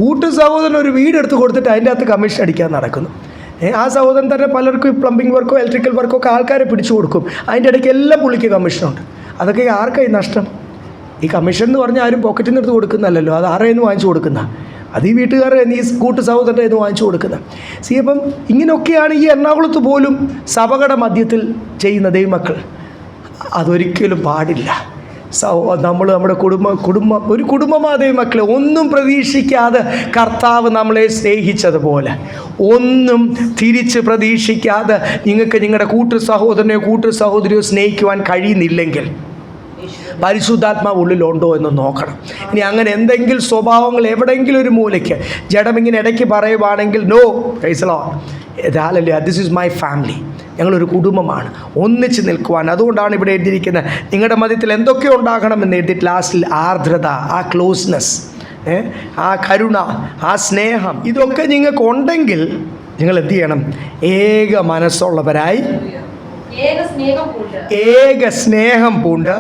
കൂട്ടു സഹോദരൻ ഒരു വീട് എടുത്ത് കൊടുത്തിട്ട് അതിൻ്റെ അകത്ത് കമ്മീഷൻ അടിക്കാൻ നടക്കുന്നു. ആ സഹോദരൻ തന്നെ പലർക്കും പ്ലംബിംഗ് വർക്കോ ഇലക്ട്രിക്കൽ വർക്കോ ഒക്കെ ആൾക്കാരെ പിടിച്ചു കൊടുക്കും. അതിൻ്റെ ഇടയ്ക്ക് എല്ലാം പുള്ളിക്ക് കമ്മീഷനുണ്ട്. അതൊക്കെ ആർക്കായി നഷ്ടം? ഈ കമ്മീഷൻ എന്ന് പറഞ്ഞാൽ ആരും പോക്കറ്റിൽ നിന്ന് എടുത്ത് കൊടുക്കുന്നതല്ലല്ലോ, അത് ആരുടെ നിന്ന് വാങ്ങിച്ചു കൊടുക്കുന്ന, അത് ഈ വീട്ടുകാരുടെ ഈ കൂട്ടു സഹോദരൻ്റെ നിന്ന് വാങ്ങിച്ചു കൊടുക്കുന്ന. അപ്പം ഇങ്ങനെയൊക്കെയാണ് ഈ എറണാകുളത്ത് പോലും സഭകളുടെ മധ്യത്തിൽ ചെയ്യുന്ന ദൈവമക്കൾ. അതൊരിക്കലും പാടില്ല. നമ്മുടെ കുടുംബം ഒരു കുടുംബമാതേ മക്കളെ, ഒന്നും പ്രതീക്ഷിക്കാതെ കർത്താവ് നമ്മളെ സ്നേഹിച്ചതുപോലെ ഒന്നും തിരിച്ച് പ്രതീക്ഷിക്കാതെ നിങ്ങൾക്ക് നിങ്ങളുടെ കൂട്ടു സഹോദരിയോ സ്നേഹിക്കുവാൻ കഴിയുന്നില്ലെങ്കിൽ പരിശുദ്ധാത്മാവ് ഉള്ളിലുണ്ടോ എന്ന് നോക്കണം. ഇനി അങ്ങനെ എന്തെങ്കിലും സ്വഭാവങ്ങൾ എവിടെയെങ്കിലും ഒരു മൂലയ്ക്ക് ജഡമിങ്ങനെ ഇടയ്ക്ക് പറയുവാണെങ്കിൽ no, praise the Lord, this is my family, ഞങ്ങളൊരു കുടുംബമാണ്, ഒന്നിച്ച് നിൽക്കുവാൻ. അതുകൊണ്ടാണ് ഇവിടെ എഴുതിയിരിക്കുന്നത്, നിങ്ങളുടെ മധ്യത്തിൽ എന്തൊക്കെ ഉണ്ടാകണമെന്ന് എഴുതിയിട്ട് ലാസ്റ്റിൽ ആർദ്രത, ആ ക്ലോസ്നെസ്, ആ കരുണ, ആ സ്നേഹം, ഇതൊക്കെ നിങ്ങൾക്ക് ഉണ്ടെങ്കിൽ നിങ്ങൾ എന്ത് ചെയ്യണം? ഏക മനസ്സുള്ളവരായി, ഏക സ്നേഹം പൂണ്ട്,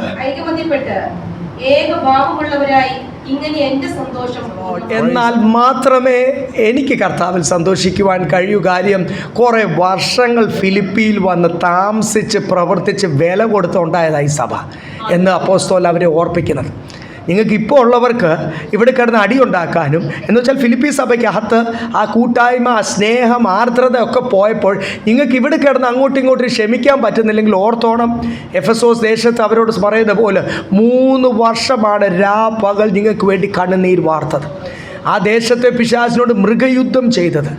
എന്നാൽ മാത്രമേ എനിക്ക് കർത്താവിൽ സന്തോഷിക്കുവാൻ കഴിയൂ. കാര്യം കുറേ വർഷങ്ങൾ ഫിലിപ്പിയിൽ വന്ന് താമസിച്ച് പ്രവർത്തിച്ച് വില കൊടുത്തുണ്ടായതായി സഭ എന്ന് അപ്പോസ്തലൻ അവരെ ഓർപ്പിക്കുന്നത്. നിങ്ങൾക്ക് ഇപ്പോൾ ഉള്ളവർക്ക് ഇവിടെ കിടന്ന് അടിയുണ്ടാക്കാനും, എന്ന് വെച്ചാൽ ഫിലിപ്പി സഭയ്ക്കകത്ത് ആ കൂട്ടായ്മ, ആ സ്നേഹം, ആർദ്രത ഒക്കെ പോയപ്പോൾ നിങ്ങൾക്ക് ഇവിടെ കിടന്ന് അങ്ങോട്ടും ഇങ്ങോട്ടും ക്ഷമിക്കാൻ പറ്റുന്നില്ലെങ്കിൽ ഓർത്തോണം, എഫെസോസ് ദേശത്ത് അവരോട് പറയുന്ന പോലെ 3 വർഷമാണ് പകൽ നിങ്ങൾക്ക് വേണ്ടി കണ്ണുനീർ വാർത്തത്. ആ ദേശത്തെ പിശാചിനോട് മൃഗയുദ്ധം ചെയ്തത്.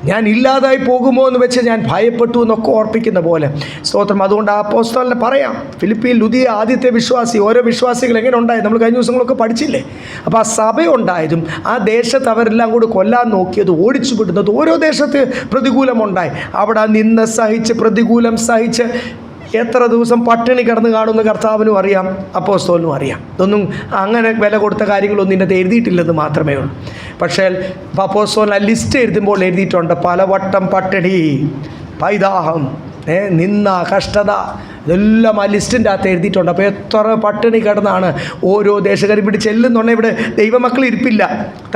ഞാൻ ഇല്ലാതായി പോകുമോ എന്ന് വെച്ച് ഞാൻ ഭയപ്പെട്ടു എന്നൊക്കെ ഓർപ്പിക്കുന്ന പോലെ. സ്തോത്രം. അതുകൊണ്ട് ആ അപ്പോസ്തലനെ പറയാം, ഫിലിപ്പിയിൽ ലുദിയ ആദ്യത്തെ വിശ്വാസി, ഓരോ വിശ്വാസികൾ എങ്ങനെ ഉണ്ടായി നമ്മൾ കഴിഞ്ഞ ദിവസങ്ങളൊക്കെ പഠിച്ചില്ലേ. അപ്പോൾ ആ സഭ ഉണ്ടായതും ആ ദേശത്ത് അവരെല്ലാം കൂടി കൊല്ലാൻ നോക്കിയത്, ഓടിച്ചു വിടുന്നത്, ഓരോ ദേശത്ത് പ്രതികൂലമുണ്ടായി. അവിടെ നിന്ന് സഹിച്ച്, പ്രതികൂലം സഹിച്ച് എത്ര ദിവസം പട്ടിണി കിടന്ന് കാണുമെന്ന് കർത്താവിനും അറിയാം, അപ്പോസ്തലനും അറിയാം. ഇതൊന്നും അങ്ങനെ വില കൊടുത്ത കാര്യങ്ങളൊന്നും ഇതിനകത്ത് എഴുതിയിട്ടില്ലെന്ന് മാത്രമേ ഉള്ളൂ. പക്ഷേ അപ്പോസ്തലൻ ആ ലിസ്റ്റ് എഴുതുമ്പോൾ എഴുതിയിട്ടുണ്ട്, പലവട്ടം പട്ടിണി, പൈതാഹം, നിന്ന, കഷ്ടത, ഇതെല്ലാം ആ ലിസ്റ്റിൻ്റെ അകത്ത് എഴുതിയിട്ടുണ്ട്. അപ്പോൾ എത്ര പട്ടിണി കിടന്നാണ് ഓരോ ദേശക്കാരും ഇവിടെ ചെല്ലുന്നുണ്ടെങ്കിൽ ഇവിടെ ദൈവമക്കൾ ഇരിപ്പില്ല,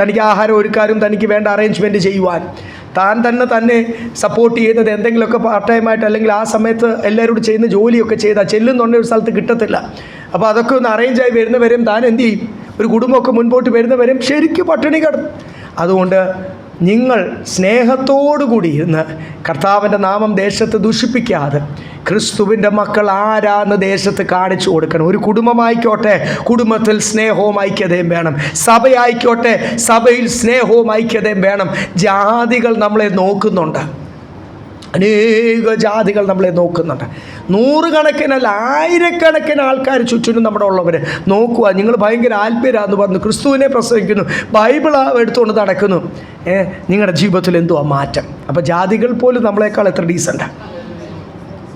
തനിക്ക് ആഹാരം ഒരുക്കാനും തനിക്ക് വേണ്ട അറേഞ്ച്മെൻറ്റ് ചെയ്യുവാൻ. താൻ തന്നെ സപ്പോർട്ട് ചെയ്യുന്നത് എന്തെങ്കിലുമൊക്കെ പാർട്ട് ടൈമായിട്ട്, അല്ലെങ്കിൽ ആ സമയത്ത് എല്ലാവരോടും ചെയ്യുന്ന ജോലിയൊക്കെ ചെയ്താൽ ചെല്ലുന്നുണ്ടെങ്കിൽ ഒരു സ്ഥലത്ത് കിട്ടത്തില്ല. അപ്പോൾ അതൊക്കെ ഒന്ന് അറേഞ്ചായി വരുന്നവരും താൻ എന്ത് ചെയ്യും? ഒരു കുടുംബമൊക്കെ മുൻപോട്ട് വരുന്നവരും ശരിക്കും പട്ടിണി കിടന്നു. അതുകൊണ്ട് നിങ്ങൾ സ്നേഹത്തോടുകൂടി ഇരുന്ന് കർത്താവിൻ്റെ നാമം ദേശത്ത് ദുഷിപ്പിക്കാതെ ക്രിസ്തുവിൻ്റെ മക്കൾ ആരാന്ന് ദേശത്ത് കാണിച്ചു കൊടുക്കണം. ഒരു കുടുംബമായിക്കോട്ടെ, കുടുംബത്തിൽ സ്നേഹവും ഐക്യതയും വേണം. സഭയായിക്കോട്ടെ, സഭയിൽ സ്നേഹവും ഐക്യതയും വേണം. ജാതികൾ നമ്മളെ നോക്കുന്നുണ്ട്, അനേക ജാതികൾ നമ്മളെ നോക്കുന്നുണ്ട്. 100 കണക്കിനല്ല 1000 ആൾക്കാർ ചുറ്റിനും നമ്മുടെ ഉള്ളവർ നോക്കുക. നിങ്ങൾ ഭയങ്കര ആത്മീയരാന്ന് പറഞ്ഞു, ക്രിസ്തുവിനെ പ്രസംഗിക്കുന്നു, ബൈബിൾ എടുത്തുകൊണ്ട് നടക്കുന്നു, നിങ്ങളുടെ ജീവിതത്തിൽ എന്തുവാ മാറ്റം? അപ്പോൾ ജാതികൾ പോലും നമ്മളെക്കാൾ എത്ര ഡീസൻ്റാണ്.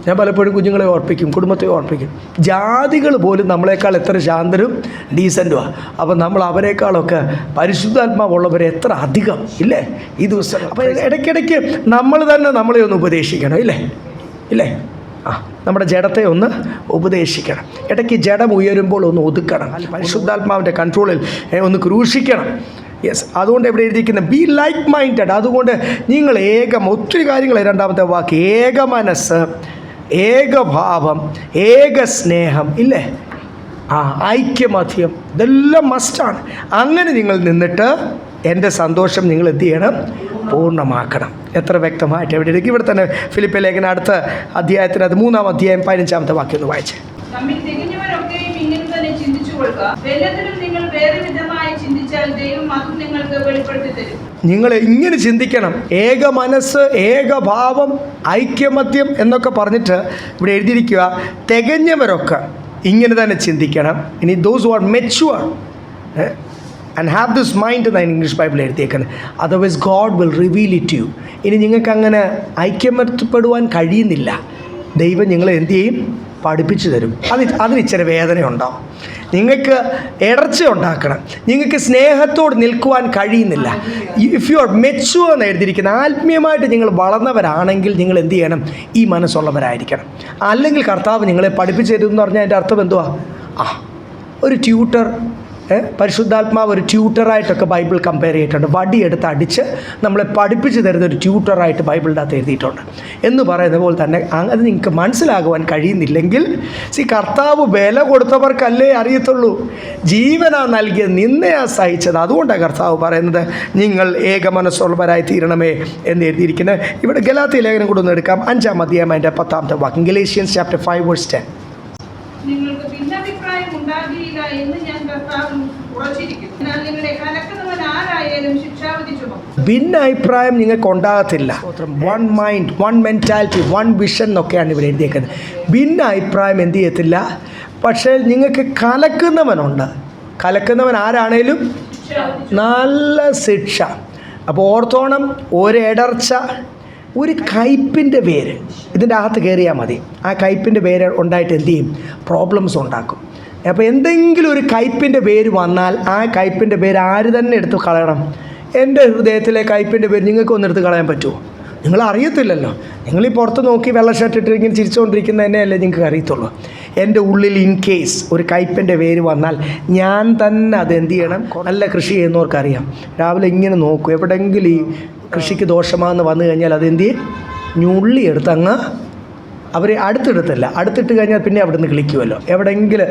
ഞാൻ പലപ്പോഴും കുഞ്ഞുങ്ങളെ ഓർപ്പിക്കും, കുടുംബത്തെ ഓർപ്പിക്കും, ജാതികൾ പോലും നമ്മളെക്കാൾ എത്ര ശാന്തരും ഡീസൻറ്റുമാണ്. അപ്പോൾ നമ്മൾ അവരെക്കാളൊക്കെ പരിശുദ്ധാത്മാവുള്ളവരെ എത്ര അധികം ഇല്ലേ ഈ ദിവസം. അപ്പോൾ ഇടയ്ക്കിടയ്ക്ക് നമ്മൾ തന്നെ നമ്മളെ ഒന്ന് ഉപദേശിക്കണം, ഇല്ലേ നമ്മുടെ ജഡത്തെ ഒന്ന് ഉപദേശിക്കണം. ഇടയ്ക്ക് ജഡം ഉയരുമ്പോൾ ഒന്ന് ഒതുക്കണം, പരിശുദ്ധാത്മാവിൻ്റെ കൺട്രോളിൽ ഒന്ന് ക്രൂശിക്കണം. യെസ്, അതുകൊണ്ട് ഇവിടെ എഴുതിയിരിക്കുന്നത് ബി ലൈക്ക് മൈൻഡഡ്. അതുകൊണ്ട് നിങ്ങൾ ഒത്തിരി കാര്യങ്ങൾ, രണ്ടാമത്തെ വാക്ക് ഏക മനസ്സ്, ഏകഭാവം, ഏക സ്നേഹം, ഇല്ലേ, ഐക്യമത്യം, ഇതെല്ലാം മസ്റ്റാണ്. അങ്ങനെ നിങ്ങൾ നിന്നിട്ട് എൻ്റെ സന്തോഷം നിങ്ങൾ എന്ത് ചെയ്യണം? പൂർണ്ണമാക്കണം. എത്ര വ്യക്തമായിട്ട് എവിടെ ഇരിക്കും. ഇവിടെ തന്നെ ഫിലിപ്പി ലേഖനം അടുത്ത അധ്യായത്തിനകത്ത് 3-ാം അധ്യായം 15-ാമത്തെ വാക്യം ഒന്ന് വായിച്ചേ. നിങ്ങൾ ഇങ്ങനെ ചിന്തിക്കണം, ഏക മനസ്സ്, ഏകഭാവം, ഐക്യമത്യം എന്നൊക്കെ പറഞ്ഞിട്ട് ഇവിടെ എഴുതിയിരിക്കുക, തികഞ്ഞവരൊക്കെ ഇങ്ങനെ തന്നെ ചിന്തിക്കണം. ഇനി those who are mature and have this mind എന്നാണ് ഇംഗ്ലീഷ് ബൈബിൾ എഴുതിയേക്കുന്നത്. Otherwise God will reveal it you. ഇനി നിങ്ങൾക്ക് അങ്ങനെ ഐക്യമെത്തപ്പെടുവാൻ കഴിയുന്നില്ല, ദൈവം നിങ്ങളെ എന്ത് ചെയ്യും? പഠിപ്പിച്ചു തരും. അതിന് ഇച്ചിരി വേദനയുണ്ടാവും. നിങ്ങൾക്ക് ഇടർച്ച ഉണ്ടാക്കണം. നിങ്ങൾക്ക് സ്നേഹത്തോട് നിൽക്കുവാൻ കഴിയുന്നില്ല. ഇഫ് യു ആർ മെച്യൂർ എന്ന് എഴുതിയിരിക്കുന്നത്, ആത്മീയമായിട്ട് നിങ്ങൾ വളർന്നവരാണെങ്കിൽ നിങ്ങൾ എന്ത് ചെയ്യണം? ഈ മനസ്സുള്ളവരായിരിക്കണം. അല്ലെങ്കിൽ കർത്താവ് നിങ്ങളെ പഠിപ്പിച്ചു തരും എന്ന് പറഞ്ഞാൽ അതിൻ്റെ അർത്ഥം എന്തുവാ? ഒരു ട്യൂട്ടർ, പരിശുദ്ധാത്മാവ് ഒരു ട്യൂട്ടറായിട്ടൊക്കെ ബൈബിൾ കമ്പയർ ചെയ്തിട്ടുണ്ട്. വടിയെടുത്ത് അടിച്ച് നമ്മളെ പഠിപ്പിച്ച് തരുന്ന ഒരു ട്യൂട്ടറായിട്ട് ബൈബിളിൻ്റെ അകത്ത് എഴുതിയിട്ടുണ്ട് എന്ന് പറയുന്ന പോലെ തന്നെ. അത് നിങ്ങൾക്ക് മനസ്സിലാകുവാൻ കഴിയുന്നില്ലെങ്കിൽ, കർത്താവ് വില കൊടുത്തവർക്കല്ലേ അറിയത്തുള്ളൂ, ജീവനാ നൽകിയത്, നിന്നെയാ സഹിച്ചത്. അതുകൊണ്ടാണ് കർത്താവ് പറയുന്നത് നിങ്ങൾ ഏക മനസ്സുള്ളവരായി തീരണമേ എന്ന് എഴുതിയിരിക്കുന്നത്. ഇവിടെ ഗലാത്യ ലേഖനം കൂടെ ഒന്ന് എടുക്കാം, 5-ാം അധ്യായം അതിൻ്റെ 10-ാമത്തെ വാക്യം. Galatians chapter 5:10. നിങ്ങൾക്ക് ഭിന്നാഭിപ്രായം ഉണ്ടാകില്ല എന്ന് ഞാൻ കർത്താവിൽ ഉറച്ചിരിക്കുന്നു. എന്നാൽ നിങ്ങളെ കലക്കുന്നവൻ ആരായാലും ശിക്ഷാവിധി ചുമക്കും. ഭിന്നാഭിപ്രായം നിങ്ങൾക്ക് ഉണ്ടാകത്തില്ല. 1 മൈൻഡ്, 1 മെൻറ്റാലിറ്റി, 1 വിഷൻ എന്നൊക്കെയാണ് ഇവിടെ എഴുതിയേക്കുന്നത്. ഭിന്നാഭിപ്രായം എന്ത് ചെയ്യത്തില്ല. പക്ഷേ നിങ്ങൾക്ക് കലക്കുന്നവനുണ്ട്. കലക്കുന്നവൻ ആരാണേലും നല്ല ശിക്ഷ. അപ്പോൾ ഓർത്തോണം, ഒരിടർച്ച ഒരു കയ്പിൻ്റെ വേര് ഇതിൻ്റെ അകത്ത് കയറിയാൽ മതി. ആ കയ്പിൻ്റെ വേര് ഉണ്ടായിട്ട് എന്ത് ചെയ്യും? പ്രോബ്ലംസ് ഉണ്ടാക്കും. അപ്പോൾ എന്തെങ്കിലും ഒരു കയ്പിൻ്റെ വേര് വന്നാൽ ആ കയ്പിൻ്റെ വേര് ആര് തന്നെ എടുത്ത് കളയണം? എൻ്റെ ഹൃദയത്തിലെ കയ്പിൻ്റെ വേര് നിങ്ങൾക്കൊന്നും എടുത്ത് കളയാൻ പറ്റുമോ? നിങ്ങൾ അറിയത്തില്ലല്ലോ. നിങ്ങൾ ഈ പുറത്ത് നോക്കി വെള്ള ഷർട്ട് ഇട്ട് ഇങ്ങനെ ചിരിച്ചുകൊണ്ടിരിക്കുന്ന തന്നെയല്ലേ നിങ്ങൾക്ക് അറിയത്തുള്ളൂ. എൻ്റെ ഉള്ളിൽ ഇൻ കേസ് ഒരു കയ്പിൻ്റെ വേര് വന്നാൽ ഞാൻ തന്നെ അതെന്ത് ചെയ്യണം? നല്ല കൃഷി ചെയ്യുന്നവർക്കറിയാം. രാവിലെ ഇങ്ങനെ നോക്കും, എവിടെയെങ്കിലും ഈ കൃഷിക്ക് ദോഷമാണെന്ന് വന്നു കഴിഞ്ഞാൽ അതെന്ത് ചെയ്യും? ഞുള്ളി എടുത്ത് അങ്ങ് അവർ അടുത്തിട്ട് കഴിഞ്ഞാൽ പിന്നെ അവിടെ നിന്ന് കിളിക്കുമല്ലോ. എവിടെയെങ്കിലും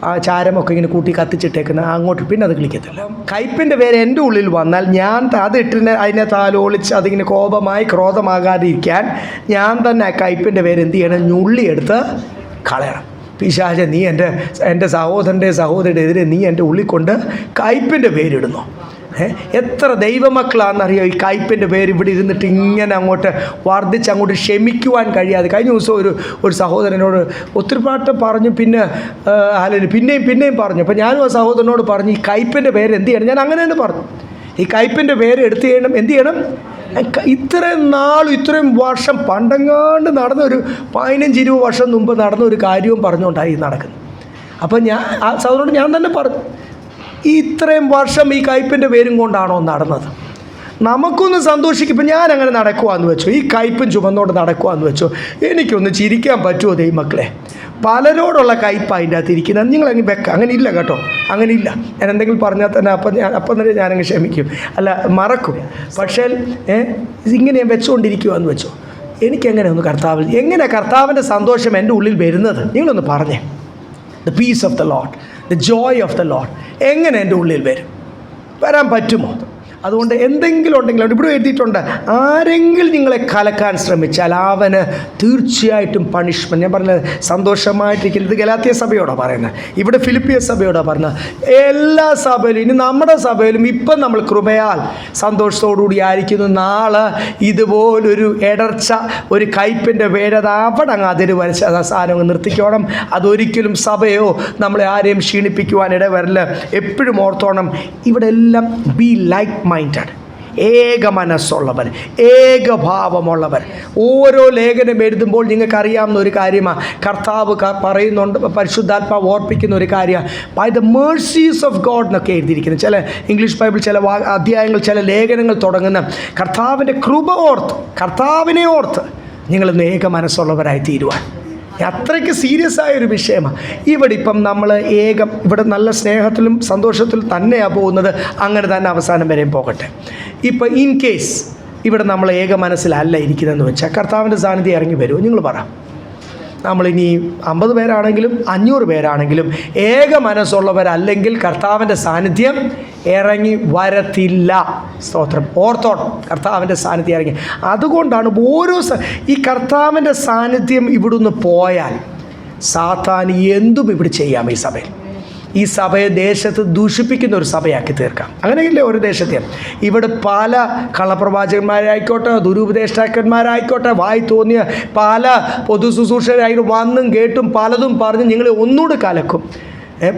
ആ ചാരമൊക്കെ ഇങ്ങനെ കൂട്ടി കത്തിച്ചിട്ടേക്കുന്ന അങ്ങോട്ട് പിന്നെ അത് കിളിക്കത്തില്ല. കയ്പിൻ്റെ വേര് എൻ്റെ ഉള്ളിൽ വന്നാൽ ഞാൻ അതിട്ടിന് അതിനെ താലോളിച്ച് അതിങ്ങനെ ക്രോധമാകാതെ ഇരിക്കാൻ ഞാൻ തന്നെ ആ കയ്പിൻ്റെ വേര് എന്ത് ചെയ്യണം? ഞുള്ളി എടുത്ത് കളയണം. പിശാചേ, നീ എൻ്റെ സഹോദരൻ്റെ എതിരെ നീ എൻ്റെ ഉള്ളിൽ കൊണ്ട് കയ്പിൻ്റെ വേരിടുന്നു. എത്ര ദൈവമക്കളാണെന്നറിയോ ഈ കയ്പിൻ്റെ പേര് ഇവിടെ ഇരുന്നിട്ട് ഇങ്ങനെ അങ്ങോട്ട് വർദ്ധിച്ച് അങ്ങോട്ട് ക്ഷമിക്കുവാൻ കഴിയാതെ. കഴിഞ്ഞ ദിവസം ഒരു സഹോദരനോട് ഒത്തിരി പാട്ട് പറഞ്ഞു, പിന്നെയും പറഞ്ഞു. അപ്പോൾ ഞാനും ആ സഹോദരനോട് പറഞ്ഞു, ഈ കയ്പിൻ്റെ പേര് എന്ത് ചെയ്യണം? ഞാൻ അങ്ങനെ തന്നെ പറഞ്ഞു, ഈ കയ്പിൻ്റെ പേര് എടുത്തു ചെയ്യണം. എന്ത് ചെയ്യണം? ഇത്രയും വർഷം പണ്ടെങ്ങാണ്ട് നടന്നൊരു 15-20 വർഷം മുമ്പ് നടന്ന ഒരു കാര്യവും പറഞ്ഞുകൊണ്ടായി നടക്കുന്നത്. അപ്പോൾ ആ സഹോദരനോട് ഞാൻ തന്നെ പറഞ്ഞു, ഇത്രയും വർഷം ഈ കയ്പിൻ്റെ പേരും കൊണ്ടാണോ നടന്നത്? നമുക്കൊന്ന് സന്തോഷിക്കും. ഇപ്പം ഞാൻ അങ്ങനെ നടക്കുവാന്ന് വെച്ചോ, ഈ കയ്പും ചുമന്നോട് നടക്കുവാന്ന് വെച്ചോ, എനിക്കൊന്ന് ചിരിക്കാൻ പറ്റുമോ ദൈവമക്കളെ? പലരോടുള്ള കയ്പ് അതിൻ്റെ അകത്ത് ഇരിക്കുന്നത്. നിങ്ങളങ്ങ് അങ്ങനെ ഇല്ല കേട്ടോ, അങ്ങനെ ഇല്ല. ഞാൻ എന്തെങ്കിലും പറഞ്ഞാൽ തന്നെ അപ്പം തന്നെ ഞാനങ്ങ് ക്ഷമിക്കും, അല്ല മറക്കും. പക്ഷേ ഇങ്ങനെ ഞാൻ വെച്ചുകൊണ്ടിരിക്കുവാന്ന് വെച്ചോ, എനിക്കെങ്ങനെ ഒന്ന് എങ്ങനെ കർത്താവിൻ്റെ സന്തോഷം എൻ്റെ ഉള്ളിൽ വരുന്നത്? നിങ്ങളൊന്ന് പറഞ്ഞേ. The peace of the Lord, the joy of the Lord എങ്ങനെ എൻ്റെ ഉള്ളിൽ വരാൻ പറ്റുമോ? അതുകൊണ്ട് എന്തെങ്കിലും ഉണ്ടെങ്കിലും ഇവിടെ എഴുതിയിട്ടുണ്ട്, ആരെങ്കിലും നിങ്ങളെ കലക്കാൻ ശ്രമിച്ചാൽ അവന് തീർച്ചയായിട്ടും പണിഷ്മെൻറ്റ്. ഞാൻ പറഞ്ഞത് സന്തോഷമായിട്ടിരിക്കുന്നത് ഇത് ഗലാത്യ സഭയോടാണ് പറയുന്നത്, ഇവിടെ ഫിലിപ്പിയ സഭയോടാണ് പറയുന്നത്. എല്ലാ സഭയിലും, ഇനി നമ്മുടെ സഭയിലും ഇപ്പം നമ്മൾ കൃപയാൽ സന്തോഷത്തോടുകൂടി ആയിരിക്കുന്നു. നാളെ ഇതുപോലൊരു ഇടർച്ച, ഒരു കയ്പിൻ്റെ വേരത അവിടെ അങ്ങ് അതിര് വരച്ച് ആ സാധനം നിർത്തിക്കോണം. അതൊരിക്കലും സഭയോ നമ്മളെ ആരെയും ക്ഷീണിപ്പിക്കുവാൻ ഇടവരില്ല. എപ്പോഴും ഓർത്തോണം, ഇവിടെ എല്ലാം ബി ലൈക്ക് മൈൻഡഡ്, ഏക മനസ്സുള്ളവർ, ഏകഭാവമുള്ളവർ. ഓരോ ലേഖനം എഴുതുമ്പോൾ നിങ്ങൾക്കറിയാവുന്ന ഒരു കാര്യമാണ്, കർത്താവ് പറയുന്നുണ്ട്, പരിശുദ്ധാത്മാവ് ഓർപ്പിക്കുന്ന ഒരു കാര്യമാണ്, by the mercies of God എന്നൊക്കെ എഴുതിയിരിക്കുന്നത്. ചില ഇംഗ്ലീഷ് ബൈബിൾ ചില അധ്യായങ്ങൾ, ചില ലേഖനങ്ങൾ തുടങ്ങുന്ന കർത്താവിൻ്റെ കൃപ ഓർത്ത്, കർത്താവിനെ ഓർത്ത് നിങ്ങളൊന്ന് ഏക മനസ്സുള്ളവരായി തീരുവാൻ. അത്രയ്ക്ക് സീരിയസ് ആയൊരു വിഷയമാണ്. ഇവിടെ ഇപ്പം നമ്മൾ ഇവിടെ നല്ല സ്നേഹത്തിലും സന്തോഷത്തിലും തന്നെയാണ് പോകുന്നത്. അങ്ങനെ തന്നെ അവസാനം വരെയും പോകട്ടെ. ഇപ്പം ഇൻ കേസ് ഇവിടെ നമ്മൾ ഏക മനസ്സിലല്ല ഇരിക്കുന്നതെന്ന് വെച്ചാൽ കർത്താവിൻ്റെ സാന്നിധ്യം ഇറങ്ങി വരുമോ? നിങ്ങൾ പറ. നമ്മളിനി 50 പേരാണെങ്കിലും 500 പേരാണെങ്കിലും ഏക മനസ്സുള്ളവരല്ലെങ്കിൽ കർത്താവിൻ്റെ സാന്നിധ്യം ഇറങ്ങി വരത്തില്ല. സ്തോത്രം. ഓർത്തോണം, കർത്താവിൻ്റെ സാന്നിധ്യം ഇറങ്ങി. അതുകൊണ്ടാണ് ഈ കർത്താവിൻ്റെ സാന്നിധ്യം ഇവിടുന്ന് പോയാൽ സാത്താൻ എന്തും ഇവിടെ ചെയ്യാം. ഈ സഭയെ ദേശത്ത് ദൂഷിപ്പിക്കുന്ന ഒരു സഭയാക്കി തീർക്കാം. അങ്ങനെയല്ലേ ഒരു ദേശത്തെ? ഇവിടെ പല കള്ളപ്രവാചകന്മാരായിക്കോട്ടെ, ദുരുപദേഷ്ടാക്കന്മാരായിക്കോട്ടെ, വായി തോന്നിയ പല പൊതു ശുശ്രൂഷകരായിട്ട് വന്നും കേട്ടും പലതും പറഞ്ഞ് നിങ്ങളെ ഒന്നുകൂടെ കലക്കും.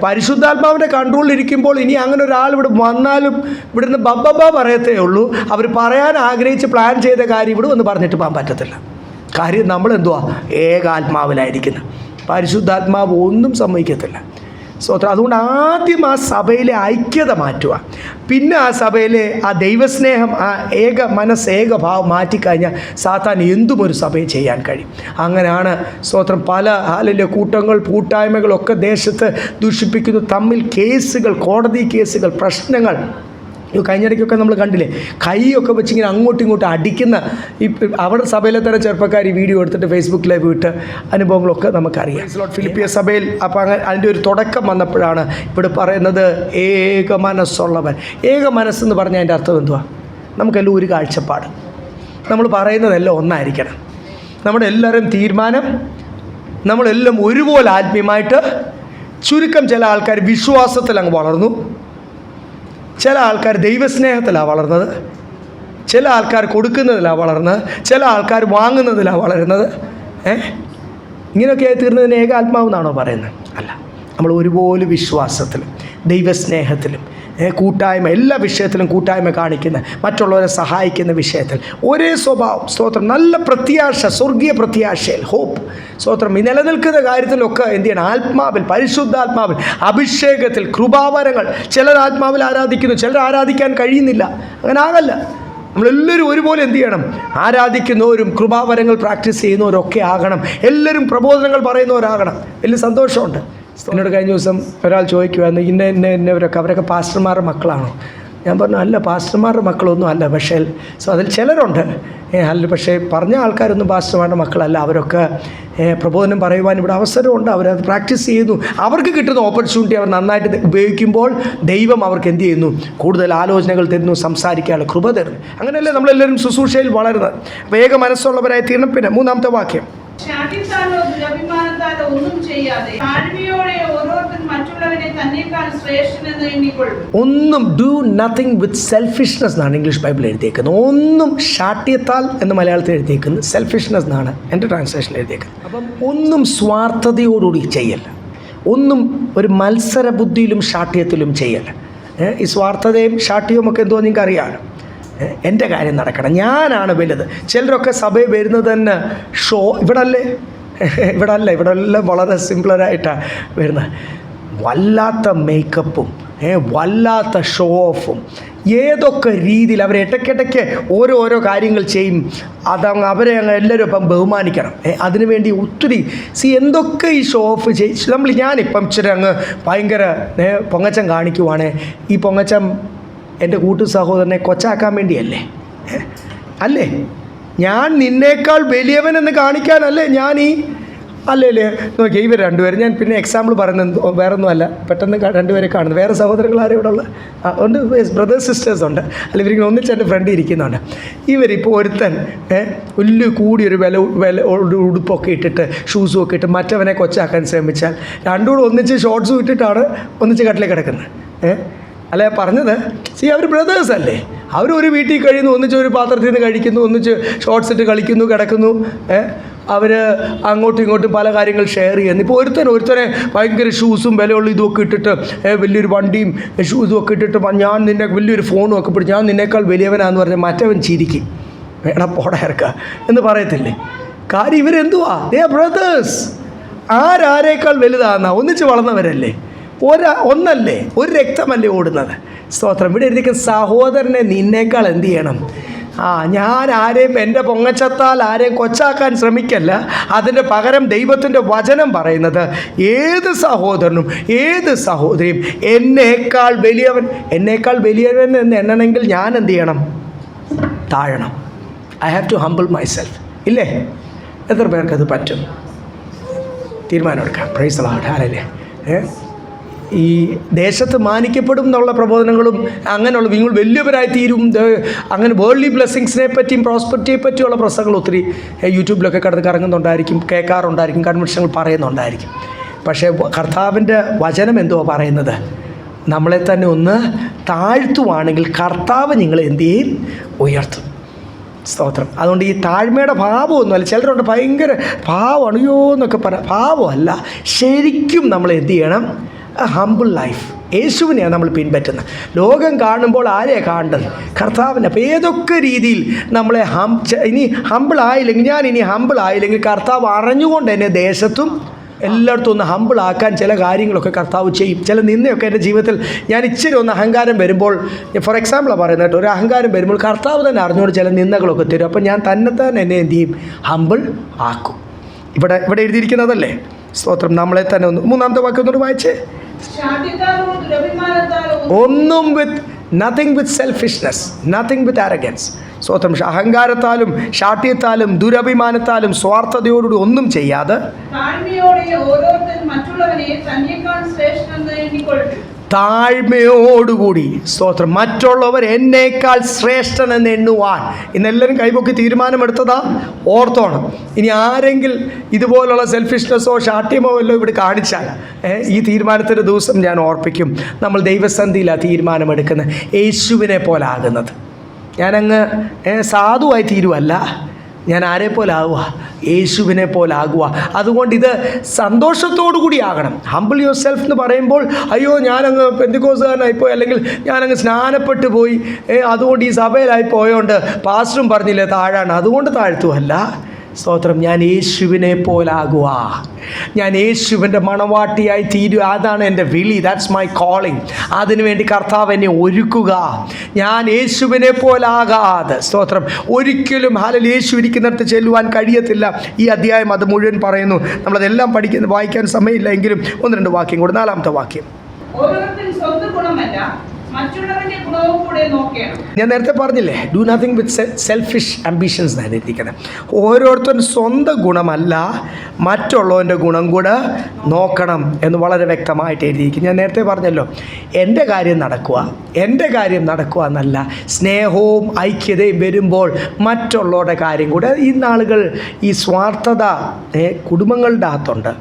പരിശുദ്ധാത്മാവിൻ്റെ കൺട്രോളിലിരിക്കുമ്പോൾ ഇനി അങ്ങനെ ഒരാൾ ഇവിടെ വന്നാലും ഇവിടുന്ന് ബബ്ബ പറയത്തേ ഉള്ളൂ. അവർ പറയാൻ ആഗ്രഹിച്ച് പ്ലാൻ ചെയ്ത കാര്യം ഇവിടെ ഒന്ന് പറഞ്ഞിട്ട് പോകാൻ പറ്റത്തില്ല. കാര്യം നമ്മളെന്തുവാ? ഏകാത്മാവിലായിരിക്കുന്നത്. പരിശുദ്ധാത്മാവ് ഒന്നും സമ്മതിക്കത്തില്ല. സ്തോത്രം. അതുകൊണ്ട് ആദ്യം ആ സഭയിലെ ഐക്യത മാറ്റുക, പിന്നെ ആ സഭയിലെ ആ ദൈവസ്നേഹം, ആ ഏക മനസ്സ്, ഏകഭാവം മാറ്റിക്കഴിഞ്ഞാൽ സാത്താൻ എന്തും ഒരു സഭയെ ചെയ്യാൻ കഴിയും. അങ്ങനെയാണ് സ്തോത്രം പല കൂട്ടായ്മകളൊക്കെ ദേശത്ത് ദൂഷിപ്പിക്കുന്നു. തമ്മിൽ കേസുകൾ, കോടതി കേസുകൾ, പ്രശ്നങ്ങൾ. കഴിഞ്ഞിടയ്ക്കൊക്കെ നമ്മൾ കണ്ടില്ലേ, കൈയൊക്കെ വെച്ചിങ്ങനെ അങ്ങോട്ടും ഇങ്ങോട്ടും അടിക്കുന്ന അവിടെ സഭയിലെ തന്നെ ചെറുപ്പക്കാർ വീഡിയോ എടുത്തിട്ട് ഫേസ്ബുക്ക് ലൈവ് ഇട്ട് അനുഭവങ്ങളൊക്കെ നമുക്കറിയാം. ഫിലിപ്പിയ സഭയിൽ അപ്പോൾ അങ്ങനെ അതിൻ്റെ ഒരു തുടക്കം വന്നപ്പോഴാണ് ഇവിടെ പറയുന്നത് ഏക മനസ്സുള്ളവൻ. ഏക മനസ്സെന്ന് പറഞ്ഞാൽ അതിൻ്റെ അർത്ഥം എന്തുവാ? നമുക്കെല്ലാം ഒരു കാഴ്ചപ്പാട്, നമ്മൾ പറയുന്നതെല്ലാം ഒന്നായിരിക്കണം. നമ്മുടെ എല്ലാവരും തീരുമാനം, നമ്മളെല്ലാം ഒരുപോലെ ആത്മീയമായിട്ട്. ചുരുക്കം ചില ആൾക്കാർ വിശ്വാസത്തിൽ അങ്ങ് വളർന്നു, ചില ആൾക്കാർ ദൈവസ്നേഹത്തിലാണ് വളർന്നത്, ചില ആൾക്കാർ കൊടുക്കുന്നതിലാണ് വളർന്നത്, ചില ആൾക്കാർ വാങ്ങുന്നതിലാണ് വളരുന്നത്. ഇങ്ങനെയൊക്കെയായി തീർന്നതിന് ഏകാത്മാവെന്നാണോ പറയുന്നത്? അല്ല, നമ്മൾ ഒരുപോലെ വിശ്വാസത്തിലും ദൈവസ്നേഹത്തിലും കൂട്ടായ്മ, എല്ലാ വിഷയത്തിലും കൂട്ടായ്മ കാണിക്കുന്ന, മറ്റുള്ളവരെ സഹായിക്കുന്ന വിഷയത്തിൽ ഒരേ സ്വഭാവം. സ്തോത്രം. നല്ല പ്രത്യാശ, സ്വർഗീയ പ്രത്യാശയിൽ ഹോപ്പ്. സ്തോത്രം. ഈ നിലനിൽക്കുന്ന കാര്യത്തിലൊക്കെ എന്ത് ചെയ്യണം? ആത്മാവിൽ, പരിശുദ്ധാത്മാവിൽ, അഭിഷേകത്തിൽ, കൃപാവരങ്ങൾ. ചിലർ ആത്മാവിൽ ആരാധിക്കുന്നു, ചിലർ ആരാധിക്കാൻ കഴിയുന്നില്ല. അങ്ങനെ ആകല്ല. നമ്മളെല്ലാവരും ഒരുപോലെ എന്ത് ചെയ്യണം? ആരാധിക്കുന്നവരും കൃപാവരങ്ങൾ പ്രാക്ടീസ് ചെയ്യുന്നവരൊക്കെ ആകണം. എല്ലാവരും പ്രബോധനങ്ങൾ പറയുന്നവരാകണം. വലിയ സന്തോഷമുണ്ട്. എന്നോട് കഴിഞ്ഞ ദിവസം ഒരാൾ ചോദിക്കുമായിരുന്നു, ഇന്നവരൊക്കെ അവരൊക്കെ പാസ്റ്റർമാരുടെ മക്കളാണോ? ഞാൻ പറഞ്ഞു അല്ല, പാസ്റ്റർമാരുടെ മക്കളൊന്നും അല്ല. പക്ഷേ അതിൽ ചിലരുണ്ട് അല്ല, പക്ഷേ പറഞ്ഞ ആൾക്കാരൊന്നും പാസ്റ്റർമാരുടെ മക്കളല്ല. അവരൊക്കെ പ്രബോധനം പറയുവാൻ ഇവിടെ അവസരമുണ്ട്. അവരത് പ്രാക്ടീസ് ചെയ്യുന്നു. അവർക്ക് കിട്ടുന്ന ഓപ്പർച്യൂണിറ്റി അവർ നന്നായിട്ട് ഉപയോഗിക്കുമ്പോൾ ദൈവം അവർക്ക് എന്ത് ചെയ്യുന്നു? കൂടുതൽ ആലോചനകൾ തരുന്നു, സംസാരിക്കാനുള്ള കൃപ തരുന്നു. അങ്ങനെയല്ലേ നമ്മളെല്ലാവരും ശുശ്രൂഷയിൽ വളരുന്നത്. വേഗ മനസ്സുള്ളവരായി തീരണം. പിന്നെ 3-ാമത്തെ വാക്യം, ശാഠ്യത്താലോ ദുരഭിമാനത്താലോ ഒന്നും ചെയ്യാതെ താഴ്മയോടെ ഓരോരുത്തർ മറ്റുള്ളവരെ തന്നെക്കാൾ ശ്രേഷ്ഠനെന്ന് എണ്ണിക്കൊള്ളും. ഒന്നും ഡു നത്തിങ് വിത്ത് സെൽഫിഷ്നെസ് എന്നാണ് ഇംഗ്ലീഷ് ബൈബിൾ എഴുതിയേക്കുന്നത്. ഒന്നും ശാഠ്യത്താൽ എന്ന് മലയാളത്തിൽ എഴുതിയേക്കുന്നത്, സെൽഫിഷ്നെസ് എന്നാണ് എൻ്റെ ട്രാൻസ്ലേഷനിൽ എഴുതിയേക്കുന്നത്. അപ്പം ഒന്നും സ്വാർത്ഥതയോടുകൂടി ചെയ്യല്ല, ഒന്നും ഒരു മത്സര ബുദ്ധിയിലും ശാഠ്യത്തിലും ചെയ്യല്ല. ഈ സ്വാർത്ഥതയും ശാഠ്യവും ഒക്കെ എന്തോ നിങ്ങൾക്ക് അറിയാമല്ലോ. എൻ്റെ കാര്യം നടക്കണം, ഞാനാണ് വലുത്. ചിലരൊക്കെ സഭയിൽ വരുന്നത് തന്നെ ഷോ. ഇവിടെ എല്ലാം വളരെ സിംപിളറായിട്ടാണ് വരുന്നത്. വല്ലാത്ത മേക്കപ്പും വല്ലാത്ത ഷോ ഓഫും, ഏതൊക്കെ രീതിയിൽ അവർ ഇടയ്ക്കിടയ്ക്ക് ഓരോ കാര്യങ്ങൾ ചെയ്യും. അവരെ എല്ലാവരും ഇപ്പം ബഹുമാനിക്കണം. അതിനുവേണ്ടി ഒത്തിരി എന്തൊക്കെ ഈ ഷോ ഓഫ് ഞാനിപ്പം ഇച്ചിരി അങ്ങ് ഭയങ്കര പൊങ്ങച്ചം കാണിക്കുവാണ്. ഈ പൊങ്ങച്ചം എൻ്റെ കൂട്ടു സഹോദരനെ കൊച്ചാക്കാൻ വേണ്ടിയല്ലേ? അല്ലേ? ഞാൻ നിന്നേക്കാൾ വലിയവനെന്ന് കാണിക്കാനല്ലേ ഞാൻ അല്ലേ? നോക്കി ഇവർ രണ്ടുപേരും, ഞാൻ പിന്നെ എക്സാമ്പിൾ പറയുന്നത് വേറൊന്നും അല്ല, പെട്ടെന്ന് രണ്ടുപേരെ കാണുന്നത്. വേറെ സഹോദരങ്ങൾ ആരും ഇവിടെ ഉള്ള ഉണ്ട്, ബ്രദേഴ്സ് സിസ്റ്റേഴ്സ് ഉണ്ട്. അല്ല, ഇവരിങ്ങനെ ഒന്നിച്ച് എൻ്റെ ഫ്രണ്ട് ഇരിക്കുന്നുണ്ട്. ഇവരിപ്പോൾ ഒരുത്തൻ വലിയ കൂടിയൊരു വില ഉടുപ്പൊക്കെ ഇട്ടിട്ട് ഷൂസും ഒക്കെ ഇട്ട് മറ്റവനെ കൊച്ചാക്കാൻ ശ്രമിച്ചാൽ രണ്ടുകൂടെ ഒന്നിച്ച് ഷോർട്ട്സും ഇട്ടിട്ടാണ് ഒന്നിച്ച് കട്ടിലേക്ക് കിടക്കുന്നത്. അല്ല പറഞ്ഞത്, അവർ ബ്രദേഴ്സ് അല്ലേ? അവരൊരു വീട്ടിൽ കഴിയുന്നു, ഒന്നിച്ച് ഒരു പാത്രത്തിൽ നിന്ന് കഴിക്കുന്നു, ഒന്നിച്ച് ഷോർട്ട്സ് ഇട്ട് കളിക്കുന്നു, കിടക്കുന്നു. അവർ അങ്ങോട്ടും ഇങ്ങോട്ടും പല കാര്യങ്ങൾ ഷെയർ ചെയ്യുന്നു. ഇപ്പോൾ ഒരുത്തനെ ഭയങ്കര ഷൂസും വിലയുള്ള ഇതുമൊക്കെ ഇട്ടിട്ട് വലിയൊരു വണ്ടിയും ഷൂസും ഒക്കെ ഇട്ടിട്ട് ഞാൻ നിന്നെ വലിയൊരു ഫോണും ഒക്കെ പിടിച്ച് ഞാൻ നിന്നേക്കാൾ വലിയവനാന്ന് പറഞ്ഞാൽ മറ്റവൻ ചിരിക്കും. വേണം പോടാ ഇറക്കുക എന്ന് പറയത്തില്ലേ? കാര്യം ഇവരെന്തുവാ? They are brothers. ആരേക്കാൾ വലുതാണെന്നാ? ഒന്നിച്ച് വളർന്നവരല്ലേ? ഒന്നല്ലേ? ഒരു രക്തമല്ലേ ഓടുന്നത്? സ്തോത്രം. ഇവിടെ എഴുതിയിരിക്കുന്ന സഹോദരനെ നിന്നേക്കാൾ എന്ത് ചെയ്യണം? ഞാൻ ആരെയും എൻ്റെ പൊങ്ങച്ചത്താൽ ആരെയും കൊച്ചാക്കാൻ ശ്രമിക്കല്ല. അതിൻ്റെ പകരം ദൈവത്തിൻ്റെ വചനം പറയുന്നത് ഏത് സഹോദരനും ഏത് സഹോദരിയും എന്നേക്കാൾ വലിയവൻ എന്ന് എണ്ണണമെങ്കിൽ ഞാൻ എന്ത് ചെയ്യണം? താഴണം. I have to humble myself. ഇല്ലേ? എത്ര പേർക്കത് പറ്റും? തീരുമാനമെടുക്കാം. Praise the Lord. ഹല്ലേലൂയ. ഈ ദേശത്ത് മാനിക്കപ്പെടും എന്നുള്ള പ്രബോധനങ്ങളും അങ്ങനെയുള്ള നിങ്ങൾ വലിയവരായി തീരും, അങ്ങനെ വേൾഡ്ലി ബ്ലെസ്സിങ്സിനെ പറ്റിയും പ്രോസ്പെരിറ്റിയെ പറ്റിയുള്ള പ്രസംഗങ്ങൾ ഒത്തിരി യൂട്യൂബിലൊക്കെ കടന്ന് കറങ്ങുന്നുണ്ടായിരിക്കും, കേൾക്കാറുണ്ടായിരിക്കും, കൺവെൻഷനുകൾ പറയുന്നുണ്ടായിരിക്കും. പക്ഷേ കർത്താവിൻ്റെ വചനം എന്തോ പറയുന്നത്? നമ്മളെ തന്നെ ഒന്ന് താഴ്ത്തുവാണെങ്കിൽ കർത്താവ് നിങ്ങളെ എന്ത് ചെയ്യും? ഉയർത്തും. സ്തോത്രം. അതുകൊണ്ട് ഈ താഴ്മയുടെ ഭാവമൊന്നുമല്ല. ചിലരുണ്ട് ഭയങ്കര ഭാവമാണ്, അയ്യോ എന്നൊക്കെ ഭാവമല്ല. ശരിക്കും നമ്മൾ എന്ത് ചെയ്യണം? Humble life. യേശുവിനെയാണ് നമ്മൾ പിൻപറ്റുന്നത്. ലോകം കാണുമ്പോൾ ആരെയാണ് കാണേണ്ടത്? കർത്താവിനെ. അപ്പോൾ ഏതൊക്കെ രീതിയിൽ നമ്മളെ ഇനി ഹംബിൾ ആയില്ലെങ്കിൽ കർത്താവ് അറിഞ്ഞുകൊണ്ട് എന്നെ ദേശത്തും എല്ലായിടത്തും ഒന്ന് ഹംബിളാക്കാൻ ചില കാര്യങ്ങളൊക്കെ കർത്താവ് ചെയ്യും. ചില നിന്നയൊക്കെ എൻ്റെ ജീവിതത്തിൽ ഞാൻ ഇച്ചിരി ഒന്ന് അഹങ്കാരം വരുമ്പോൾ, ഫോർ എക്സാമ്പിളാണ് പറയുന്നത് കേട്ടോ, ഒരു അഹങ്കാരം വരുമ്പോൾ കർത്താവ് തന്നെ അറിഞ്ഞുകൊണ്ട് ചില നിന്ദകളൊക്കെ തരും. അപ്പം ഞാൻ തന്നെത്താൻ എന്നെ എന്ത് ചെയ്യും? ഹംബിൾ ആക്കും. ഇവിടെ എഴുതിയിരിക്കുന്നതല്ലേ? സ്തോത്രം. നമ്മളെ തന്നെ ഒന്ന് 3-ാമത്തെ വാക്യം ഒന്നുകൂടി വായിച്ചേ. ഒന്നും നത്തിങ് വിത്ത് സെൽഫിഷ്നെസ്, നത്തിങ് വിത്ത് ആരഗൻസ്. സ്തോത്രം. അഹങ്കാരത്താലും ശാഠ്യത്താലും ദുരഭിമാനത്താലും സ്വാർത്ഥതയോടുകൂടി ഒന്നും ചെയ്യാതെ താഴ്മയോടുകൂടി, സ്തോത്രം, മറ്റുള്ളവർ എന്നേക്കാൾ ശ്രേഷ്ഠനെന്ന് എണ്ണുവാൻ. ഇന്നെല്ലാവരും കൈപൊക്കി തീരുമാനമെടുത്തതാ, ഓർത്തോണം. ഇനി ആരെങ്കിലും ഇതുപോലുള്ള സെൽഫിഷ്നെസ്സോ ശാഠ്യമോ വല്ലോ ഇവിടെ കാണിച്ചാൽ ഈ തീരുമാനത്തിൻ്റെ ദിവസം ഞാൻ ഓർപ്പിക്കും. നമ്മൾ ദൈവസന്ധിയിലാണ് തീരുമാനമെടുക്കുന്നത്, യേശുവിനെ പോലെ ആകുന്നത്. ഞാനങ്ങ് സാധുവായി തീരുവല്ല, ഞാൻ ആരെ പോലെ ആകുക? യേശുവിനെ പോലെ ആകുക. അതുകൊണ്ട് ഇത് സന്തോഷത്തോടു കൂടി ആകണം. ഹംബിൾ യുവർ സെൽഫ് എന്ന് പറയുമ്പോൾ അയ്യോ ഞാനങ്ങ് പെന്തിക്കോസുകാരനായിപ്പോയി, അല്ലെങ്കിൽ ഞാനങ്ങ് സ്നാനപ്പെട്ടു പോയി, അതുകൊണ്ട് ഈ സഭയിലായി പോയോണ്ട് പാസ്റ്ററും പറഞ്ഞില്ലേ താഴാണ്, അതുകൊണ്ട് താഴ്ത്തുമല്ല. സ്തോത്രം. ഞാൻ യേശുവിനെ പോലാകുക, ഞാൻ യേശുവിൻ്റെ മണവാട്ടിയായി തീരുക. അതാണ് എൻ്റെ വിളി. That's my calling. അതിനുവേണ്ടി കർത്താവ് എന്നെ ഒരുക്കുക. ഞാൻ യേശുവിനെ പോലാകാതെ, സ്തോത്രം, ഒരിക്കലും യേശു ഇരിക്കുന്നിടത്ത് ചെല്ലുവാൻ കഴിയത്തില്ല. ഈ അധ്യായം അത് മുഴുവൻ പറയുന്നു. നമ്മളതെല്ലാം വായിക്കാൻ സമയമില്ല, എങ്കിലും 1-2 വാക്യം കൂടെ. 4-ാമത്തെ വാക്യം. ഓരോരുത്തരും സ്വന്തം ഗുണമല്ല മറ്റുള്ളവരുടെ ഗുണവും കൂടെ നോക്കണം. ഞാൻ നേരത്തെ പറഞ്ഞില്ലേ, do nothing with selfish ambitions എന്നാണ് എഴുതിയിരിക്കുന്നത്. ഓരോരുത്തരും സ്വന്തം ഗുണമല്ല മറ്റുള്ളവൻ്റെ ഗുണം കൂടെ നോക്കണം എന്ന് വളരെ വ്യക്തമായിട്ട് എഴുതിയിരിക്കും. ഞാൻ നേരത്തെ പറഞ്ഞല്ലോ, എൻ്റെ കാര്യം നടക്കുക എന്നല്ല, സ്നേഹവും ഐക്യതയും വരുമ്പോൾ മറ്റുള്ളവരുടെ കാര്യം കൂടെ. ഈ നാളുകൾ ഈ സ്വാർത്ഥത കുടുംബങ്ങളുടെ അകത്തുണ്ട്.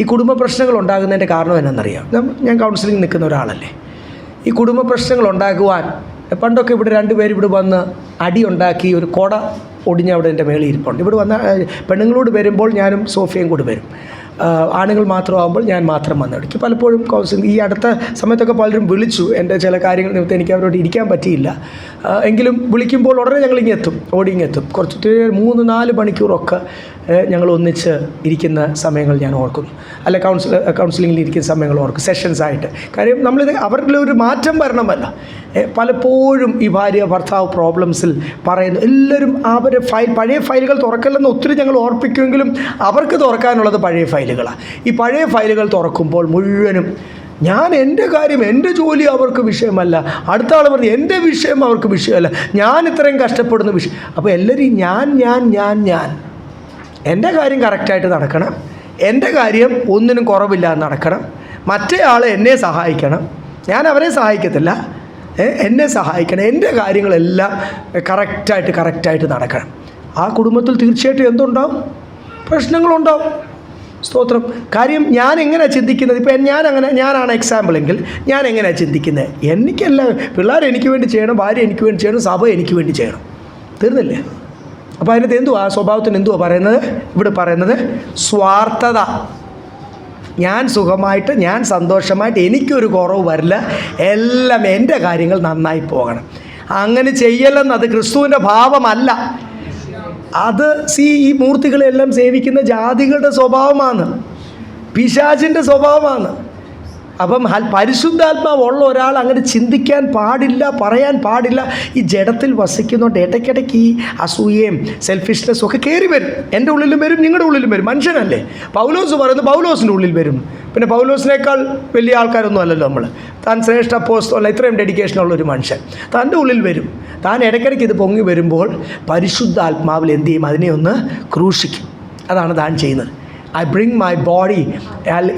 ഈ കുടുംബ പ്രശ്നങ്ങൾ ഉണ്ടാകുന്നതിൻ്റെ കാരണം എന്നാണെന്നറിയാം. ഞാൻ കൗൺസിലിംഗ് നിൽക്കുന്ന ഒരാളല്ലേ. ഈ കുടുംബ പ്രശ്നങ്ങൾ ഉണ്ടാക്കുവാൻ പണ്ടൊക്കെ ഇവിടെ 2 പേര് ഇവിടെ വന്ന് അടി ഉണ്ടാക്കി ഒരു കൊട ഒടിഞ്ഞ് അവിടെ എൻ്റെ മേളിൽ ഇരിപ്പുണ്ട്. ഇവിടെ വന്ന പെണ്ണുങ്ങളോട് വരുമ്പോൾ ഞാനും സോഫിയയും കൂടി വരും. ആണുങ്ങൾ മാത്രമാകുമ്പോൾ ഞാൻ മാത്രം വന്നെടുക്കും. പലപ്പോഴും കൗൺസിലിംഗ് ഈ അടുത്ത സമയത്തൊക്കെ പലരും വിളിച്ചു. എൻ്റെ ചില കാര്യങ്ങൾ നിമിത്തം എനിക്ക് അവരോട് ഇരിക്കാൻ പറ്റിയില്ല. എങ്കിലും വിളിക്കുമ്പോൾ ഉടനെ ഞങ്ങളിങ്ങെത്തും, ഓടിങ്ങെത്തും. കുറച്ച് 3-4 മണിക്കൂറൊക്കെ ഞങ്ങൾ ഒന്നിച്ച് ഇരിക്കുന്ന സമയങ്ങൾ ഞാൻ ഓർക്കുന്നു. അല്ല, കൗൺസിലിങ്ങിൽ ഇരിക്കുന്ന സമയങ്ങൾ ഓർക്കും, സെഷൻസായിട്ട്. കാര്യം നമ്മളിത് അവരുടെ ഒരു മാറ്റം വരണമല്ല. പലപ്പോഴും ഈ ഭാര്യ ഭർത്താവ് പ്രോബ്ലംസിൽ പറയുന്നു. എല്ലാവരും അവരെ പഴയ ഫയലുകൾ തുറക്കല്ലെന്ന് ഒത്തിരി ഞങ്ങൾ ഓർപ്പിക്കുമെങ്കിലും അവർക്ക് തുറക്കാനുള്ളത് പഴയ ഫയലുകളാണ്. ഈ പഴയ ഫയലുകൾ തുറക്കുമ്പോൾ മുഴുവനും എൻ്റെ കാര്യം, എൻ്റെ ജോലി അവർക്ക് വിഷയമല്ല. അടുത്ത ആൾ പറഞ്ഞു എൻ്റെ വിഷയം അവർക്ക് വിഷയമല്ല, ഞാൻ ഇത്രയും കഷ്ടപ്പെടുന്ന വിഷയം. അപ്പോൾ എല്ലാവരും ഞാൻ എൻ്റെ കാര്യം കറക്റ്റായിട്ട് നടക്കണം, എൻ്റെ കാര്യം ഒന്നിനും കുറവില്ലാതെ നടക്കണം, മറ്റേ ആൾ എന്നെ സഹായിക്കണം, ഞാൻ അവരെ സഹായിക്കത്തില്ല, എന്നെ സഹായിക്കണം, എൻ്റെ കാര്യങ്ങളെല്ലാം കറക്റ്റായിട്ട് നടക്കണം. ആ കുടുംബത്തിൽ തീർച്ചയായിട്ടും എന്തുണ്ടാവും? പ്രശ്നങ്ങളുണ്ടാവും. സ്തോത്രം. കാര്യം ഞാൻ എങ്ങനെയാണ് ചിന്തിക്കുന്നത്? ഇപ്പം ഞാനാണ് എക്സാമ്പിളെങ്കിൽ ഞാൻ എങ്ങനെയാണ് ചിന്തിക്കുന്നത്? എനിക്കല്ല, പിള്ളേർ എനിക്ക് വേണ്ടി ചെയ്യണം, ഭാര്യ എനിക്ക് വേണ്ടി ചെയ്യണം, സഭ എനിക്ക് വേണ്ടി ചെയ്യണം. തീർന്നില്ലേ? അപ്പോൾ അതിനകത്ത് എന്തുവാ? സ്വഭാവത്തിന് എന്തുവാ പറയുന്നത്? ഇവിടെ പറയുന്നത് സ്വാർത്ഥത. ഞാൻ സുഖമായിട്ട്, ഞാൻ സന്തോഷമായിട്ട്, എനിക്കൊരു കുറവ് വരില്ല, എല്ലാം എൻ്റെ കാര്യങ്ങൾ നന്നായി പോകണം. അങ്ങനെ ചെയ്യലെന്ന് അത് ക്രിസ്തുവിൻ്റെ ഭാവമല്ല. അത് ഈ മൂർത്തികളെല്ലാം സേവിക്കുന്ന ജാതികളുടെ സ്വഭാവമാണ്, പിശാചിൻ്റെ സ്വഭാവമാണ്. അപ്പം പരിശുദ്ധാത്മാവ് ഉള്ള ഒരാൾ അങ്ങനെ ചിന്തിക്കാൻ പാടില്ല, പറയാൻ പാടില്ല. ഈ ജഡത്തിൽ വസിക്കുന്നതുകൊണ്ട് ഇടയ്ക്കിടയ്ക്ക് ഈ അസൂയയും സെൽഫിഷ്നെസ്സും ഒക്കെ കയറി വരും. എൻ്റെ ഉള്ളിലും വരും, നിങ്ങളുടെ ഉള്ളിലും വരും. മനുഷ്യനല്ലേ. പൗലോസ് പറയുന്നത് പൗലോസിൻ്റെ ഉള്ളിൽ വരും. പിന്നെ പൗലോസിനേക്കാൾ വലിയ ആൾക്കാരൊന്നും അല്ലല്ലോ നമ്മൾ. താൻ ശ്രേഷ്ഠ അപ്പോസ്തലൻ, ഇത്രയും ഡെഡിക്കേഷനുള്ളൊരു മനുഷ്യൻ, തൻ്റെ ഉള്ളിൽ വരും. താൻ ഇടയ്ക്കിടയ്ക്ക് ഇത് പൊങ്ങി വരുമ്പോൾ പരിശുദ്ധാത്മാവിൽ എന്ത് ചെയ്യും? അതിനെ ഒന്ന് ക്രൂശിക്കും. അതാണ് താൻ ചെയ്യുന്നത്. I bring my body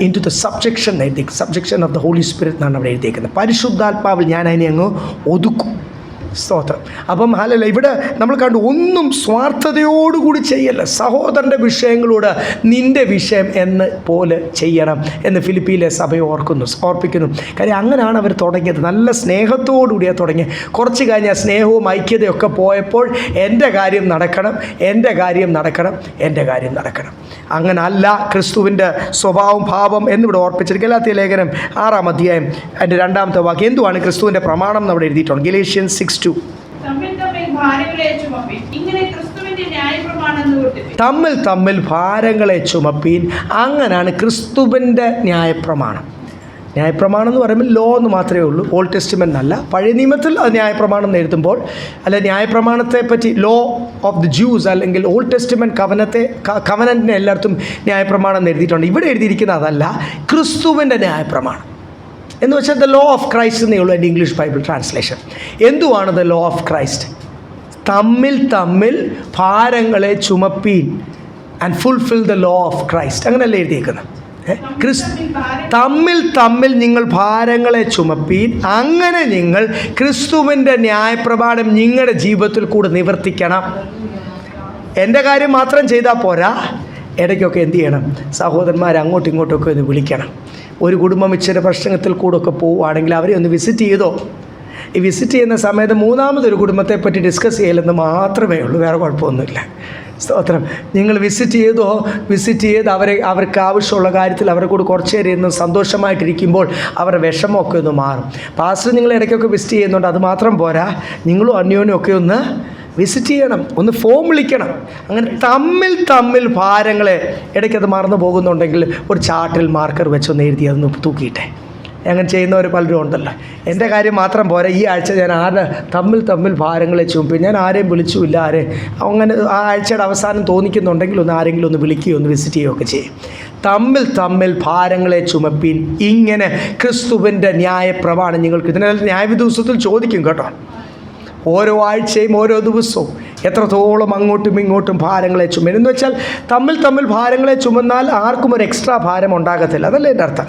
into the subjection of the Holy Spirit എന്നാണ് അവിടെ എഴുതിയിരിക്കുന്നത്. പരിശുദ്ധാത്മാവിൽ ഞാൻ അതിനെ അങ്ങ് ഒതുക്കും. സ്തോത്രം. അപ്പം ഇവിടെ നമ്മൾ കണ്ടു, ഒന്നും സ്വാർത്ഥതയോടുകൂടി ചെയ്യല്ല. സഹോദരൻ്റെ വിഷയങ്ങളോട് നിൻ്റെ വിഷയം എന്ന് പോലെ ചെയ്യണം എന്ന് ഫിലിപ്പിയിലെ സഭയെ ഓർപ്പിക്കുന്നു. കാര്യം അങ്ങനെയാണ് അവർ തുടങ്ങിയത്. നല്ല സ്നേഹത്തോടുകൂടിയാണ് തുടങ്ങിയത്. കുറച്ച് കഴിഞ്ഞ് ആ സ്നേഹവും ഐക്യതയൊക്കെ പോയപ്പോൾ എൻ്റെ കാര്യം നടക്കണം. അങ്ങനല്ല ക്രിസ്തുവിൻ്റെ സ്വഭാവം, ഭാവം എന്നിവിടെ ഓർപ്പിച്ചിരിക്കും. ഗലാത്യ ലേഖനം 6-ാം അധ്യായം അതിൻ്റെ 2-ാമത്തെ വാക്യം. എന്തുവാണ് ക്രിസ്തുവിൻ്റെ പ്രമാണം എന്ന് അവിടെ എഴുതിയിട്ടുണ്ട്. ഗലേഷ്യൻസ് 6:2. തമ്മിൽ ഭാരങ്ങളെ ചുമപ്പീൻ. അങ്ങനെയാണ് ക്രിസ്തുവിൻ്റെ ന്യായപ്രമാണം. ന്യായപ്രമാണം എന്ന് പറയുമ്പോൾ ലോ എന്ന് മാത്രമേ ഉള്ളൂ, ഓൾഡ് ടെസ്റ്റ്മെൻ്റ് അല്ല. പഴയ നിയമത്തിൽ അത് ന്യായപ്രമാണം എന്ന് എഴുതുമ്പോൾ, അല്ല ന്യായപ്രമാണത്തെ പറ്റി ലോ ഓഫ് ദി ജ്യൂസ് അല്ലെങ്കിൽ ഓൾഡ് ടെസ്റ്റ്മെൻറ്റ് കവനൻറ്റിനെ എല്ലായിടത്തും ന്യായപ്രമാണം എന്ന് എഴുതിയിട്ടുണ്ട്. ഇവിടെ എഴുതിയിരിക്കുന്നത് അതല്ല, ക്രിസ്തുവിൻ്റെ ന്യായപ്രമാണം എന്ന് വെച്ചാൽ ദ ലോ ഓഫ് ക്രൈസ്റ്റ് എന്നേ ഉള്ളൂ എൻ്റെ ഇംഗ്ലീഷ് ബൈബിൾ ട്രാൻസ്ലേഷൻ. എന്തുവാണ് ദ ലോ ഓഫ് ക്രൈസ്റ്റ്? തമ്മിൽ ഭാരങ്ങളെ ചുമപ്പീൻ and fulfil the law of Christ. അങ്ങനെയല്ലേ എഴുതിയിരിക്കുന്നത്? തമ്മിൽ നിങ്ങൾ ഭാരങ്ങളെ ചുമപ്പീൻ, അങ്ങനെ നിങ്ങൾ ക്രിസ്തുവിൻ്റെ ന്യായപ്രമാണം നിങ്ങളുടെ ജീവിതത്തിൽ കൂടെ നിവർത്തിക്കണം. എൻ്റെ കാര്യം മാത്രം ചെയ്താൽ പോരാ, ഇടയ്ക്കൊക്കെ എന്ത് ചെയ്യണം? സഹോദരന്മാർ അങ്ങോട്ടും ഇങ്ങോട്ടൊക്കെ ഒന്ന് വിളിക്കണം. ഒരു കുടുംബം ഇച്ചിരി പ്രശ്നത്തിൽ കൂടെ ഒക്കെ പോവുകയാണെങ്കിൽ അവരെ ഒന്ന് വിസിറ്റ് ചെയ്തോ. ഈ വിസിറ്റ് ചെയ്യുന്ന സമയത്ത് മൂന്നാമതൊരു കുടുംബത്തെ പറ്റി ഡിസ്കസ് ചെയ്യലെന്ന് മാത്രമേ ഉള്ളൂ, വേറെ കുഴപ്പമൊന്നുമില്ല. സ്തോത്രം. നിങ്ങൾ വിസിറ്റ് ചെയ്ത് അവർക്ക് ആവശ്യമുള്ള കാര്യത്തിൽ അവരെ കൂടി കുറച്ച് നേരം ഇരുന്ന് സന്തോഷമായിട്ടിരിക്കുമ്പോൾ അവരുടെ വിഷമമൊക്കെ ഒന്ന് മാറും. പാസ്റ്റർ നിങ്ങൾ ഇടയ്ക്കൊക്കെ വിസിറ്റ് ചെയ്യുന്നുണ്ട്, അത് മാത്രം പോരാ, നിങ്ങളും അന്യോന്യമൊക്കെ ഒന്ന് വിസിറ്റ് ചെയ്യണം, ഒന്ന് ഫോം വിളിക്കണം. അങ്ങനെ തമ്മിൽ ഭാരങ്ങളെ ഇടയ്ക്കത് മറന്നു പോകുന്നുണ്ടെങ്കിൽ ഒരു ചാർട്ടിൽ മാർക്കർ വെച്ചൊന്ന് എഴുതി അതൊന്ന് തൂക്കിയിട്ടെ. അങ്ങനെ ചെയ്യുന്നവർ പലരും ഉണ്ടല്ലോ. എൻ്റെ കാര്യം മാത്രം പോരാ, ഈ ആഴ്ച ഞാൻ തമ്മിൽ ഭാരങ്ങളെ ചുമപ്പി, ഞാൻ ആരെയും വിളിച്ചുമില്ല, അങ്ങനെ ആ ആഴ്ചയുടെ അവസാനം തോന്നിക്കുന്നുണ്ടെങ്കിൽ ആരെങ്കിലും ഒന്ന് വിളിക്കുകയോ ഒന്ന് വിസിറ്റ് ചെയ്യുകയൊക്കെ ചെയ്യും. തമ്മിൽ ഭാരങ്ങളെ ചുമപ്പീൻ. ഇങ്ങനെ ക്രിസ്തുവിൻ്റെ ന്യായപ്രമാണം നിങ്ങൾക്ക് ഇതിനെല്ലാം ന്യായവിധി ദിവസത്തിൽ ചോദിക്കും കേട്ടോ. ഓരോ ആഴ്ചയും ഓരോ ദിവസവും എത്രത്തോളം അങ്ങോട്ടും ഇങ്ങോട്ടും ഭാരങ്ങളെ ചുമരും എന്ന് വെച്ചാൽ തമ്മിൽ ഭാരങ്ങളെ ചുമന്നാൽ ആർക്കും ഒരു എക്സ്ട്രാ ഭാരം ഉണ്ടാകത്തില്ല. അതല്ലേ എൻ്റെ അർത്ഥം.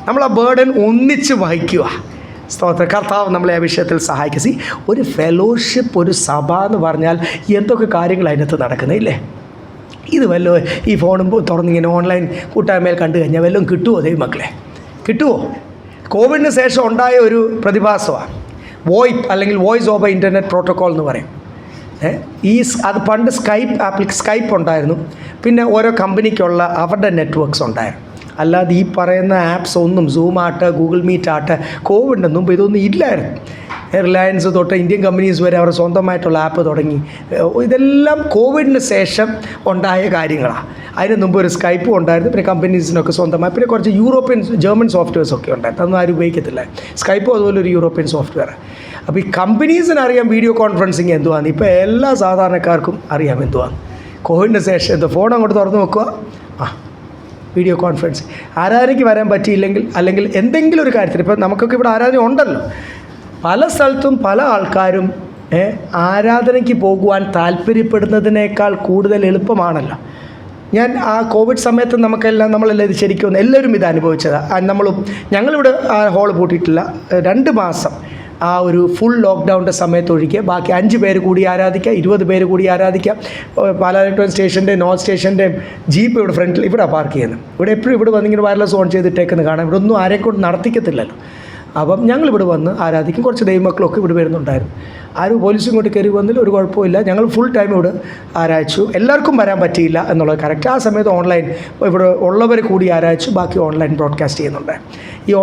നമ്മൾ ആ ബേർഡൻ ഒന്നിച്ച് വഹിക്കുക. സ്തോത്ര. കർത്താവ് നമ്മളെ ആ വിഷയത്തിൽ സഹായിക്കുക. ഒരു ഫെലോഷിപ്പ്, ഒരു സഭ എന്ന് പറഞ്ഞാൽ എന്തൊക്കെ കാര്യങ്ങൾ അതിനകത്ത് നടക്കുന്നില്ലേ? ഇത് വല്ലോ ഈ ഫോണും തുറന്നിങ്ങനെ ഓൺലൈൻ കൂട്ടായ്മയിൽ കണ്ടു കഴിഞ്ഞാൽ വല്ലതും കിട്ടുമോ ദൈവമക്കളെ? കിട്ടുമോ? കോവിഡിന് ശേഷം ഉണ്ടായ ഒരു പ്രതിഭാസമാണ് വോയിപ്പ് അല്ലെങ്കിൽ വോയിസ് ഓവർ ഇൻ്റർനെറ്റ് പ്രോട്ടോക്കോൾ എന്ന് പറയും. അത് പണ്ട് സ്കൈപ്പ് ഉണ്ടായിരുന്നു, പിന്നെ ഓരോ കമ്പനിക്കുള്ള അവരുടെ നെറ്റ്വർക്ക്സ് ഉണ്ടായിരുന്നു. അല്ലാതെ ഈ പറയുന്ന ആപ്സ് ഒന്നും, സൂം ആട്ടെ, ഗൂഗിൾ മീറ്റ് ആട്ടെ, കോവിഡിന് മുമ്പ് ഇതൊന്നും ഇല്ലായിരുന്നു. റിലയൻസ് തൊട്ട് ഇന്ത്യൻ കമ്പനീസ് വരെ അവർ സ്വന്തമായിട്ടുള്ള ആപ്പ് തുടങ്ങി. ഇതെല്ലാം കോവിഡിന് ശേഷം ഉണ്ടായ കാര്യങ്ങളാണ്. അതിന് മുമ്പ് ഒരു സ്കൈപ്പും ഉണ്ടായിരുന്നു, പിന്നെ കമ്പനീസിനൊക്കെ സ്വന്തമായി, പിന്നെ കുറച്ച് ജർമ്മൻ സോഫ്റ്റ്വെയർസൊക്കെ ഉണ്ടായിരുന്നു. അതൊന്നും ആരും ഉപയോഗിക്കത്തില്ല. സ്കൈപ്പും അതുപോലെ ഒരു യൂറോപ്യൻ സോഫ്റ്റ്വെയർ. അപ്പോൾ ഈ കമ്പനീസിന് അറിയാം വീഡിയോ കോൺഫറൻസിങ് എന്തുവാണ്. ഇപ്പോൾ എല്ലാ സാധാരണക്കാർക്കും അറിയാം എന്തുവാണ്. കോവിഡിന് ശേഷം ഫോൺ അങ്ങോട്ട് തുറന്നു വെക്കുക, വീഡിയോ കോൺഫറൻസ്. ആരാധനയ്ക്ക് വരാൻ പറ്റിയില്ലെങ്കിൽ അല്ലെങ്കിൽ എന്തെങ്കിലും ഒരു കാര്യത്തിൽ, ഇപ്പോൾ നമുക്കൊക്കെ ഇവിടെ ആരാധന ഉണ്ടല്ലോ, പല സ്ഥലത്തും പല ആൾക്കാരും ആരാധനയ്ക്ക് പോകുവാൻ താല്പര്യപ്പെടുന്നതിനേക്കാൾ കൂടുതൽ എളുപ്പമാണല്ലോ. ഞാൻ ആ കോവിഡ് സമയത്ത് നമ്മളെല്ലാം ഇത് ശരിക്കും എല്ലാവരും ഇത് അനുഭവിച്ചതാണ്. ഞങ്ങളിവിടെ ആ ഹോൾ പൂട്ടിയിട്ടില്ല. 2 മാസം ആ ഒരു ഫുൾ ലോക്ക്ഡൗണിൻ്റെ സമയത്ത് ഒഴികെ ബാക്കി 5 പേര് കൂടി ആരാധിക്കാം, 20 പേര് കൂടി ആരാധിക്കാം. പാലാരിവട്ടം സ്റ്റേഷൻ്റെയും നോർത്ത് സ്റ്റേഷൻ്റെയും ജീപ്പ് ഇവിടെ ഫ്രണ്ടിൽ ഇവിടെ പാർക്ക് ചെയ്യുന്നത്. ഇവിടെ എപ്പോഴും ഇവിടെ വന്നിങ്ങനെ വയർലെസ് ഓൺ ചെയ്തിട്ടേക്കുന്നത് കാണാം. ഇവിടെ ഒന്നും ആരെയും കൊണ്ട് നടത്തിക്കത്തില്ലല്ലോ. അപ്പം ഞങ്ങളിവിടെ വന്ന് ആരാധിക്കും. കുറച്ച് ദൈവമക്കളൊക്കെ ഇവിടെ വരുന്നുണ്ടായിരുന്നു. ആരും പോലീസും ഇങ്ങോട്ട് കയറി വന്നില്ല, ഒരു കുഴപ്പമില്ല. ഞങ്ങൾ ഫുൾ ടൈം ഇവിടെ ആരാധിച്ചു. എല്ലാവർക്കും വരാൻ പറ്റിയില്ല എന്നുള്ളത് കറക്റ്റ്. ആ സമയത്ത് ഓൺലൈൻ ഇവിടെ ഉള്ളവർ കൂടി ആരാധിച്ചു, ബാക്കി ഓൺലൈൻ ബ്രോഡ്കാസ്റ്റ് ചെയ്യുന്നുണ്ട്. ഈ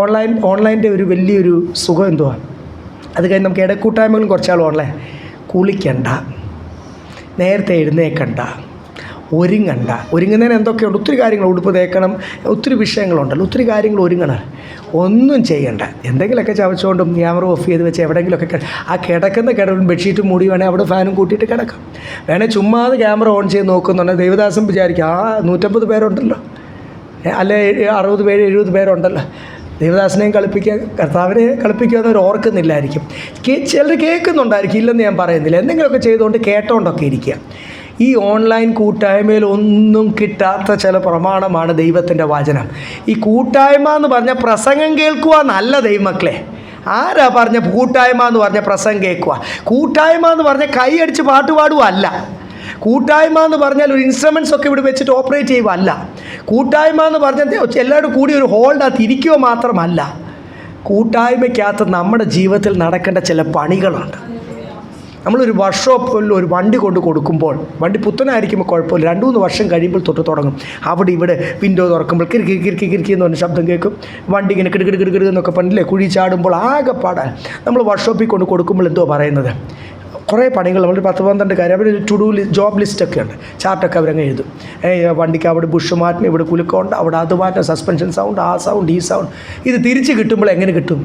ഓൺലൈൻ്റെ ഒരു വലിയൊരു സുഖം എന്തുവാ, അത് കഴിഞ്ഞ് നമുക്ക് ഇടക്കൂട്ടായ്മകളും കുറച്ചാൾ ഓൺലൈൻ. കുളിക്കണ്ട, നേരത്തെ എഴുന്നേക്കണ്ട, ഒരുങ്ങുന്നതിന് എന്തൊക്കെയുണ്ട്, ഒത്തിരി കാര്യങ്ങൾ, ഉടുപ്പ് തേക്കണം, ഒത്തിരി വിഷയങ്ങളുണ്ടല്ലോ, ഒത്തിരി കാര്യങ്ങൾ ഒരുങ്ങണം. ഒന്നും ചെയ്യണ്ട, എന്തെങ്കിലുമൊക്കെ ചവച്ചുകൊണ്ടും ക്യാമറ ഓഫ് ചെയ്ത് വെച്ച് എവിടെയെങ്കിലുമൊക്കെ ആ കിടക്കുന്ന ബെഡ്ഷീറ്റ് മൂടി വേണേൽ അവിടെ ഫാനും കൂട്ടിയിട്ട് കിടക്കാം. വേണേൽ ചുമ്മാതെ ക്യാമറ ഓൺ ചെയ്ത് നോക്കുന്നുണ്ടെങ്കിൽ ദൈവദാസൻ വിചാരിക്കും 150 പേരുണ്ടല്ലോ, അല്ലെ 60 പേര് 70 പേരുണ്ടല്ലോ, ദൈവദാസനെയും കളിപ്പിക്കുക, കർത്താവിനെ കളിപ്പിക്കുക എന്നവർ ഓർക്കുന്നില്ലായിരിക്കും. ചിലർ കേൾക്കുന്നുണ്ടായിരിക്കും, ഇല്ലെന്ന് ഞാൻ പറയുന്നില്ല. എന്തെങ്കിലുമൊക്കെ ചെയ്തുകൊണ്ട് കേട്ടോണ്ടൊക്കെ ഇരിക്കുക. ഈ ഓൺലൈൻ കൂട്ടായ്മയിൽ ഒന്നും കിട്ടാത്ത ചില പ്രമാണമാണ് ദൈവത്തിൻ്റെ വചനം. ഈ കൂട്ടായ്മ എന്ന് പറഞ്ഞാൽ പ്രസംഗം കേൾക്കുക എന്നല്ല ദൈവമക്കളെ. ആരാ പറഞ്ഞ കൂട്ടായ്മ എന്ന് പറഞ്ഞ പ്രസംഗം കേൾക്കുക? കൂട്ടായ്മ എന്ന് പറഞ്ഞാൽ കൈയടിച്ച് പാട്ടുപാടുക അല്ല. കൂട്ടായ്മ എന്ന് പറഞ്ഞാൽ ഒരു ഇൻസ്ട്രുമെൻറ്റ്സ് ഒക്കെ ഇവിടെ വെച്ചിട്ട് ഓപ്പറേറ്റ് ചെയ്യുക അല്ല. കൂട്ടായ്മ എന്ന് പറഞ്ഞാൽ എല്ലാവരും കൂടി ഒരു ഹോളിനകത്ത് ഇരിക്കുക മാത്രമല്ല. കൂട്ടായ്മയ്ക്കകത്ത് നമ്മുടെ ജീവിതത്തിൽ നടക്കേണ്ട ചില പണികളുണ്ട്. നമ്മളൊരു വർക്ക്ഷോപ്പിൽ ഒരു വണ്ടി കൊണ്ട് കൊടുക്കുമ്പോൾ, വണ്ടി പുത്തനായിരിക്കുമ്പോൾ കുഴപ്പമില്ല, 2-3 വർഷം കഴിയുമ്പോൾ തൊട്ട് തുടങ്ങും. അവിടെ ഇവിടെ വിൻഡോ തുറക്കുമ്പോൾ കിറുക്കി എന്ന് പറഞ്ഞ ശബ്ദം കേൾക്കും. വണ്ടി ഇങ്ങനെ കിടുകിടുകിടുകിടു എന്നൊക്കെ പണ്ടില്ലേ, കുഴി ചാടുമ്പോൾ ആകെപ്പാടാൻ. നമ്മൾ വർക്ക്ഷോപ്പിൽ കൊണ്ട് കൊടുക്കുമ്പോൾ എന്തോ പറയുന്നത്, കുറേ പണികൾ, നമ്മൾ 10-12 കാര്യം, അവർ ജോബ് ലിസ്റ്റൊക്കെ ഉണ്ട്, ചാർട്ടൊക്കെ അവരങ്ങ് എഴുതും. വണ്ടിക്ക് അവിടെ ബുഷ് മാറ്റണം, ഇവിടെ കുലുക്കമുണ്ട്, അവിടെ അത് മാറ്റം, സസ്പെൻഷൻ സൗണ്ട്, ആ സൗണ്ട്, ഈ സൗണ്ട്. ഇത് തിരിച്ച് കിട്ടുമ്പോൾ എങ്ങനെ കിട്ടും?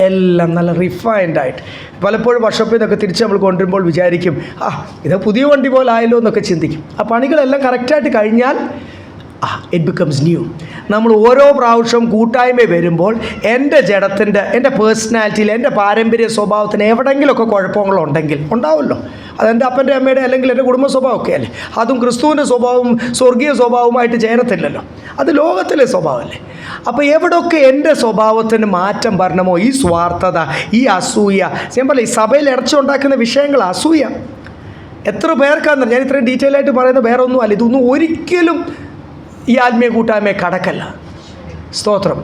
എല്ലാം നല്ല റിഫൈൻഡായിട്ട്. പലപ്പോഴും വർക്ക്ഷോപ്പിൽ നിന്നൊക്കെ തിരിച്ച് നമ്മൾ കൊണ്ടുവരുമ്പോൾ വിചാരിക്കും, ഇത് പുതിയ വണ്ടി പോലെ ആയല്ലോ എന്നൊക്കെ ചിന്തിക്കും. ആ പണികളെല്ലാം കറക്റ്റായിട്ട് കഴിഞ്ഞാൽ ഇറ്റ് ബിക്കംസ് ന്യൂ. നമ്മൾ ഓരോ പ്രാവശ്യവും കൂട്ടായ്മ വരുമ്പോൾ എൻ്റെ ജഡത്തിൻ്റെ, എൻ്റെ പേഴ്സണാലിറ്റിയിൽ, എൻ്റെ പാരമ്പര്യ സ്വഭാവത്തിന് എവിടെയെങ്കിലുമൊക്കെ കുഴപ്പങ്ങളുണ്ടെങ്കിൽ ഉണ്ടാവുമല്ലോ. അതെൻ്റെ അപ്പൻ്റെ അമ്മയുടെ അല്ലെങ്കിൽ എൻ്റെ കുടുംബ സ്വഭാവമൊക്കെ അല്ലേ. അതും ക്രിസ്തുവിൻ്റെ സ്വഭാവവും സ്വർഗീയ സ്വഭാവവുമായിട്ട് ചേരത്തില്ലല്ലോ, അത് ലോകത്തിലെ സ്വഭാവമല്ലേ. അപ്പോൾ എവിടെയൊക്കെ എൻ്റെ സ്വഭാവത്തിന് മാറ്റം വരണമോ, ഈ സ്വാർത്ഥത, ഈ അസൂയ, ഞാൻ പറയില്ല, ഈ സഭയിൽ ഇടച്ചുണ്ടാക്കുന്ന വിഷയങ്ങൾ അസൂയ എത്ര പേർക്കാന്ന് ഞാൻ ഇത്രയും ഡീറ്റെയിൽ ആയിട്ട് പറയുന്നത് വേറെ ഒന്നും അല്ല. ഇതൊന്നും ഒരിക്കലും ഈ ആത്മീയ കൂട്ടായ്മയെ കടക്കല്ല. സ്തോത്രം.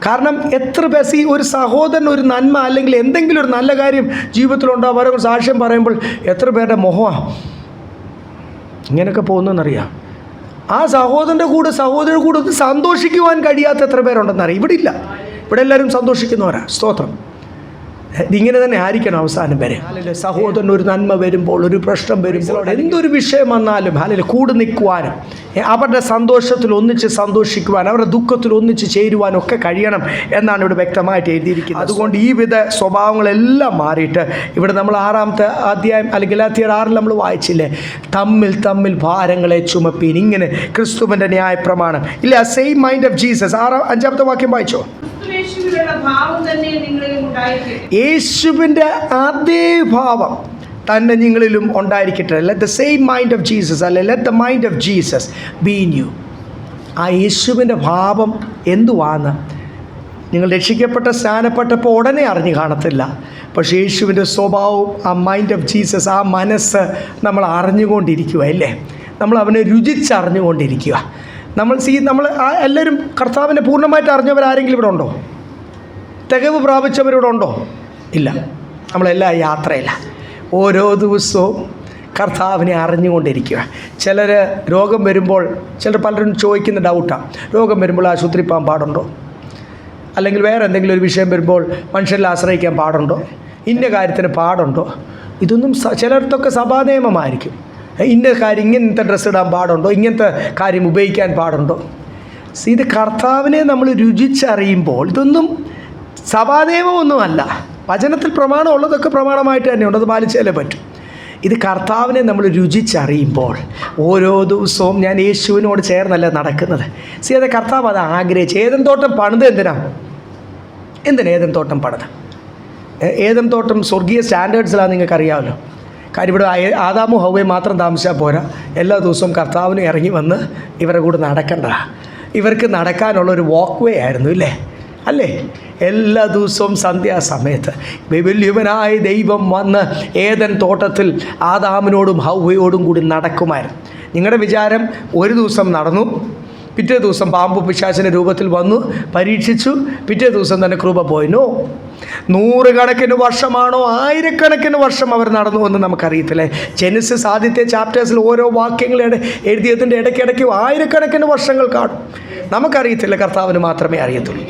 കാരണം എത്ര പേർ ഒരു സഹോദരൻ ഒരു നന്മ അല്ലെങ്കിൽ എന്തെങ്കിലും ഒരു നല്ല കാര്യം ജീവിതത്തിലുണ്ടോ അവരെ സാക്ഷ്യം പറയുമ്പോൾ എത്ര പേരുടെ മുഖമാണ്. ഇങ്ങനെയൊക്കെ പോകുന്നതെന്നറിയാം. ആ സഹോദരൻ്റെ കൂടെ ഒന്ന് സന്തോഷിക്കുവാൻ കഴിയാത്ത എത്ര പേരുണ്ടെന്നറിയാം. ഇവിടെ ഇല്ല, ഇവിടെ എല്ലാവരും സന്തോഷിക്കുന്നവരാ. സ്തോത്രം. ഇതിങ്ങനെ തന്നെ ആയിരിക്കണം അവസാനം വരെ. അല്ലെങ്കിൽ സഹോദരൻ ഒരു നന്മ വരുമ്പോൾ, ഒരു പ്രശ്നം വരുമ്പോൾ, എന്തൊരു വിഷയം വന്നാലും അല്ലെങ്കിൽ കൂടെ നിൽക്കുവാനും അവരുടെ സന്തോഷത്തിൽ ഒന്നിച്ച് സന്തോഷിക്കുവാൻ, അവരുടെ ദുഃഖത്തിൽ ഒന്നിച്ച് ചേരുവാനും ഒക്കെ കഴിയണം എന്നാണ് ഇവിടെ വ്യക്തമായിട്ട് എഴുതിയിരിക്കുന്നത്. അതുകൊണ്ട് ഈ വിധ സ്വഭാവങ്ങളെല്ലാം മാറിയിട്ട് ഇവിടെ നമ്മൾ 6-ാമത്തെ അധ്യായം അല്ലെങ്കിൽ ഗലാത്യർ 6 നമ്മൾ വായിച്ചില്ലേ, തമ്മിൽ ഭാരങ്ങളെ ചുമപ്പീൻ, ഇങ്ങനെ ക്രിസ്തുവിൻ്റെ ന്യായപ്രമാണം ഇല്ല. Same mind of Jesus. 5-ാമത്തെ വാക്യം വായിച്ചോ. യേശുവിൻ്റെ അതേ ഭാവം തന്നെ നിങ്ങളിലും ഉണ്ടായിരിക്കട്ടെ. Let the same mind of Jesus, അല്ലെ let the mind of Jesus be in you. ആ യേശുവിൻ്റെ ഭാവം എന്തുവാന്ന് നിങ്ങൾ രക്ഷിക്കപ്പെട്ട സ്നാനപ്പെട്ടപ്പോൾ ഉടനെ അറിഞ്ഞു കാണത്തില്ല. പക്ഷേ യേശുവിൻ്റെ സ്വഭാവവും ആ മൈൻഡ് ഓഫ് ജീസസ്, ആ മനസ്സ് നമ്മൾ അറിഞ്ഞുകൊണ്ടിരിക്കുക അല്ലേ. നമ്മൾ അവനെ രുചിച്ചറിഞ്ഞുകൊണ്ടിരിക്കുക. നമ്മൾ എല്ലാവരും കർത്താവിനെ പൂർണ്ണമായിട്ട് അറിഞ്ഞവരാരെങ്കിലും ഇവിടെ ഉണ്ടോ? തികവ് പ്രാപിച്ചവരിവിടെ ഉണ്ടോ? ഇല്ല. നമ്മളെല്ലാം യാത്രയില്ല. ഓരോ ദിവസവും കർത്താവിനെ അറിഞ്ഞുകൊണ്ടിരിക്കുക. ചിലർ രോഗം വരുമ്പോൾ, പലരും ചോദിക്കുന്ന ഡൗട്ടാണ്, രോഗം വരുമ്പോൾ ആശുപത്രി പോകാൻ പാടുണ്ടോ? അല്ലെങ്കിൽ വേറെ എന്തെങ്കിലും ഒരു വിഷയം വരുമ്പോൾ മനുഷ്യരിൽ ആശ്രയിക്കാൻ പാടുണ്ടോ? ഇന്ന കാര്യത്തിന് പാടുണ്ടോ? ഇതൊന്നും ചിലർക്കൊക്കെ സഭാനിയമമായിരിക്കും. ഇന്ന കാര്യം, ഇങ്ങനത്തെ ഡ്രസ്സ് ഇടാൻ പാടുണ്ടോ? ഇങ്ങനത്തെ കാര്യം ഉപയോഗിക്കാൻ പാടുണ്ടോ? ഇത് കർത്താവിനെ നമ്മൾ രുചിച്ചറിയുമ്പോൾ ഇതൊന്നും സഭാനിയമമൊന്നുമല്ല. വചനത്തിൽ പ്രമാണം ഉള്ളതൊക്കെ പ്രമാണമായിട്ട് തന്നെയുണ്ട്, അത് പാലിച്ചാലേ പറ്റും. ഇത് കർത്താവിനെ നമ്മൾ രുചിച്ചറിയുമ്പോൾ ഓരോ ദിവസവും ഞാൻ യേശുവിനോട് ചേർന്നല്ല നടക്കുന്നത്. അത് കർത്താവ് അത് ആഗ്രഹിച്ച്. ഏദൻ തോട്ടം പണിത് എന്തിനാ ഏദൻ തോട്ടം പണിത്? ഏദൻ തോട്ടം സ്വർഗീയ സ്റ്റാൻഡേർഡ്സിലാണ്, നിങ്ങൾക്കറിയാമല്ലോ. കാര്യം ഇവിടെ ആദാമും ഹവ്വയും മാത്രം താമസിച്ചാൽ പോരാ, എല്ലാ ദിവസവും കർത്താവിന് ഇറങ്ങി വന്ന് ഇവരുടെ കൂടെ നടക്കണ്ട. ഇവർക്ക് നടക്കാനുള്ളൊരു വാക്ക് വേ ആയിരുന്നു അല്ലേ? എല്ലാ ദിവസവും സന്ധ്യാസമയത്ത് വലിയവനായ ദൈവം വന്ന് ഏദൻ തോട്ടത്തിൽ ആദാമിനോടും ഹവ്വയോടും കൂടി നടക്കുമായിരുന്നു. നിങ്ങളുടെ വിചാരം ഒരു ദിവസം നടന്നു, പിറ്റേ ദിവസം പാമ്പ് പിശാചിൻ്റെ രൂപത്തിൽ വന്നു പരീക്ഷിച്ചു, പിറ്റേ ദിവസം തന്നെ കൃപ പോയിനോ? 100 കണക്കിന് വർഷമാണോ 1000 വർഷം അവർ നടന്നു എന്ന് നമുക്കറിയത്തില്ലേ. ജെനസിസ് ആദ്യത്തെ ചാപ്റ്റേഴ്സിൽ ഓരോ വാക്യങ്ങൾ എഴുതിയതിൻ്റെ ഇടയ്ക്കിടയ്ക്ക് 1000 വർഷങ്ങൾ കാണും. നമുക്കറിയത്തില്ല, കർത്താവിന് മാത്രമേ അറിയത്തുള്ളൂ.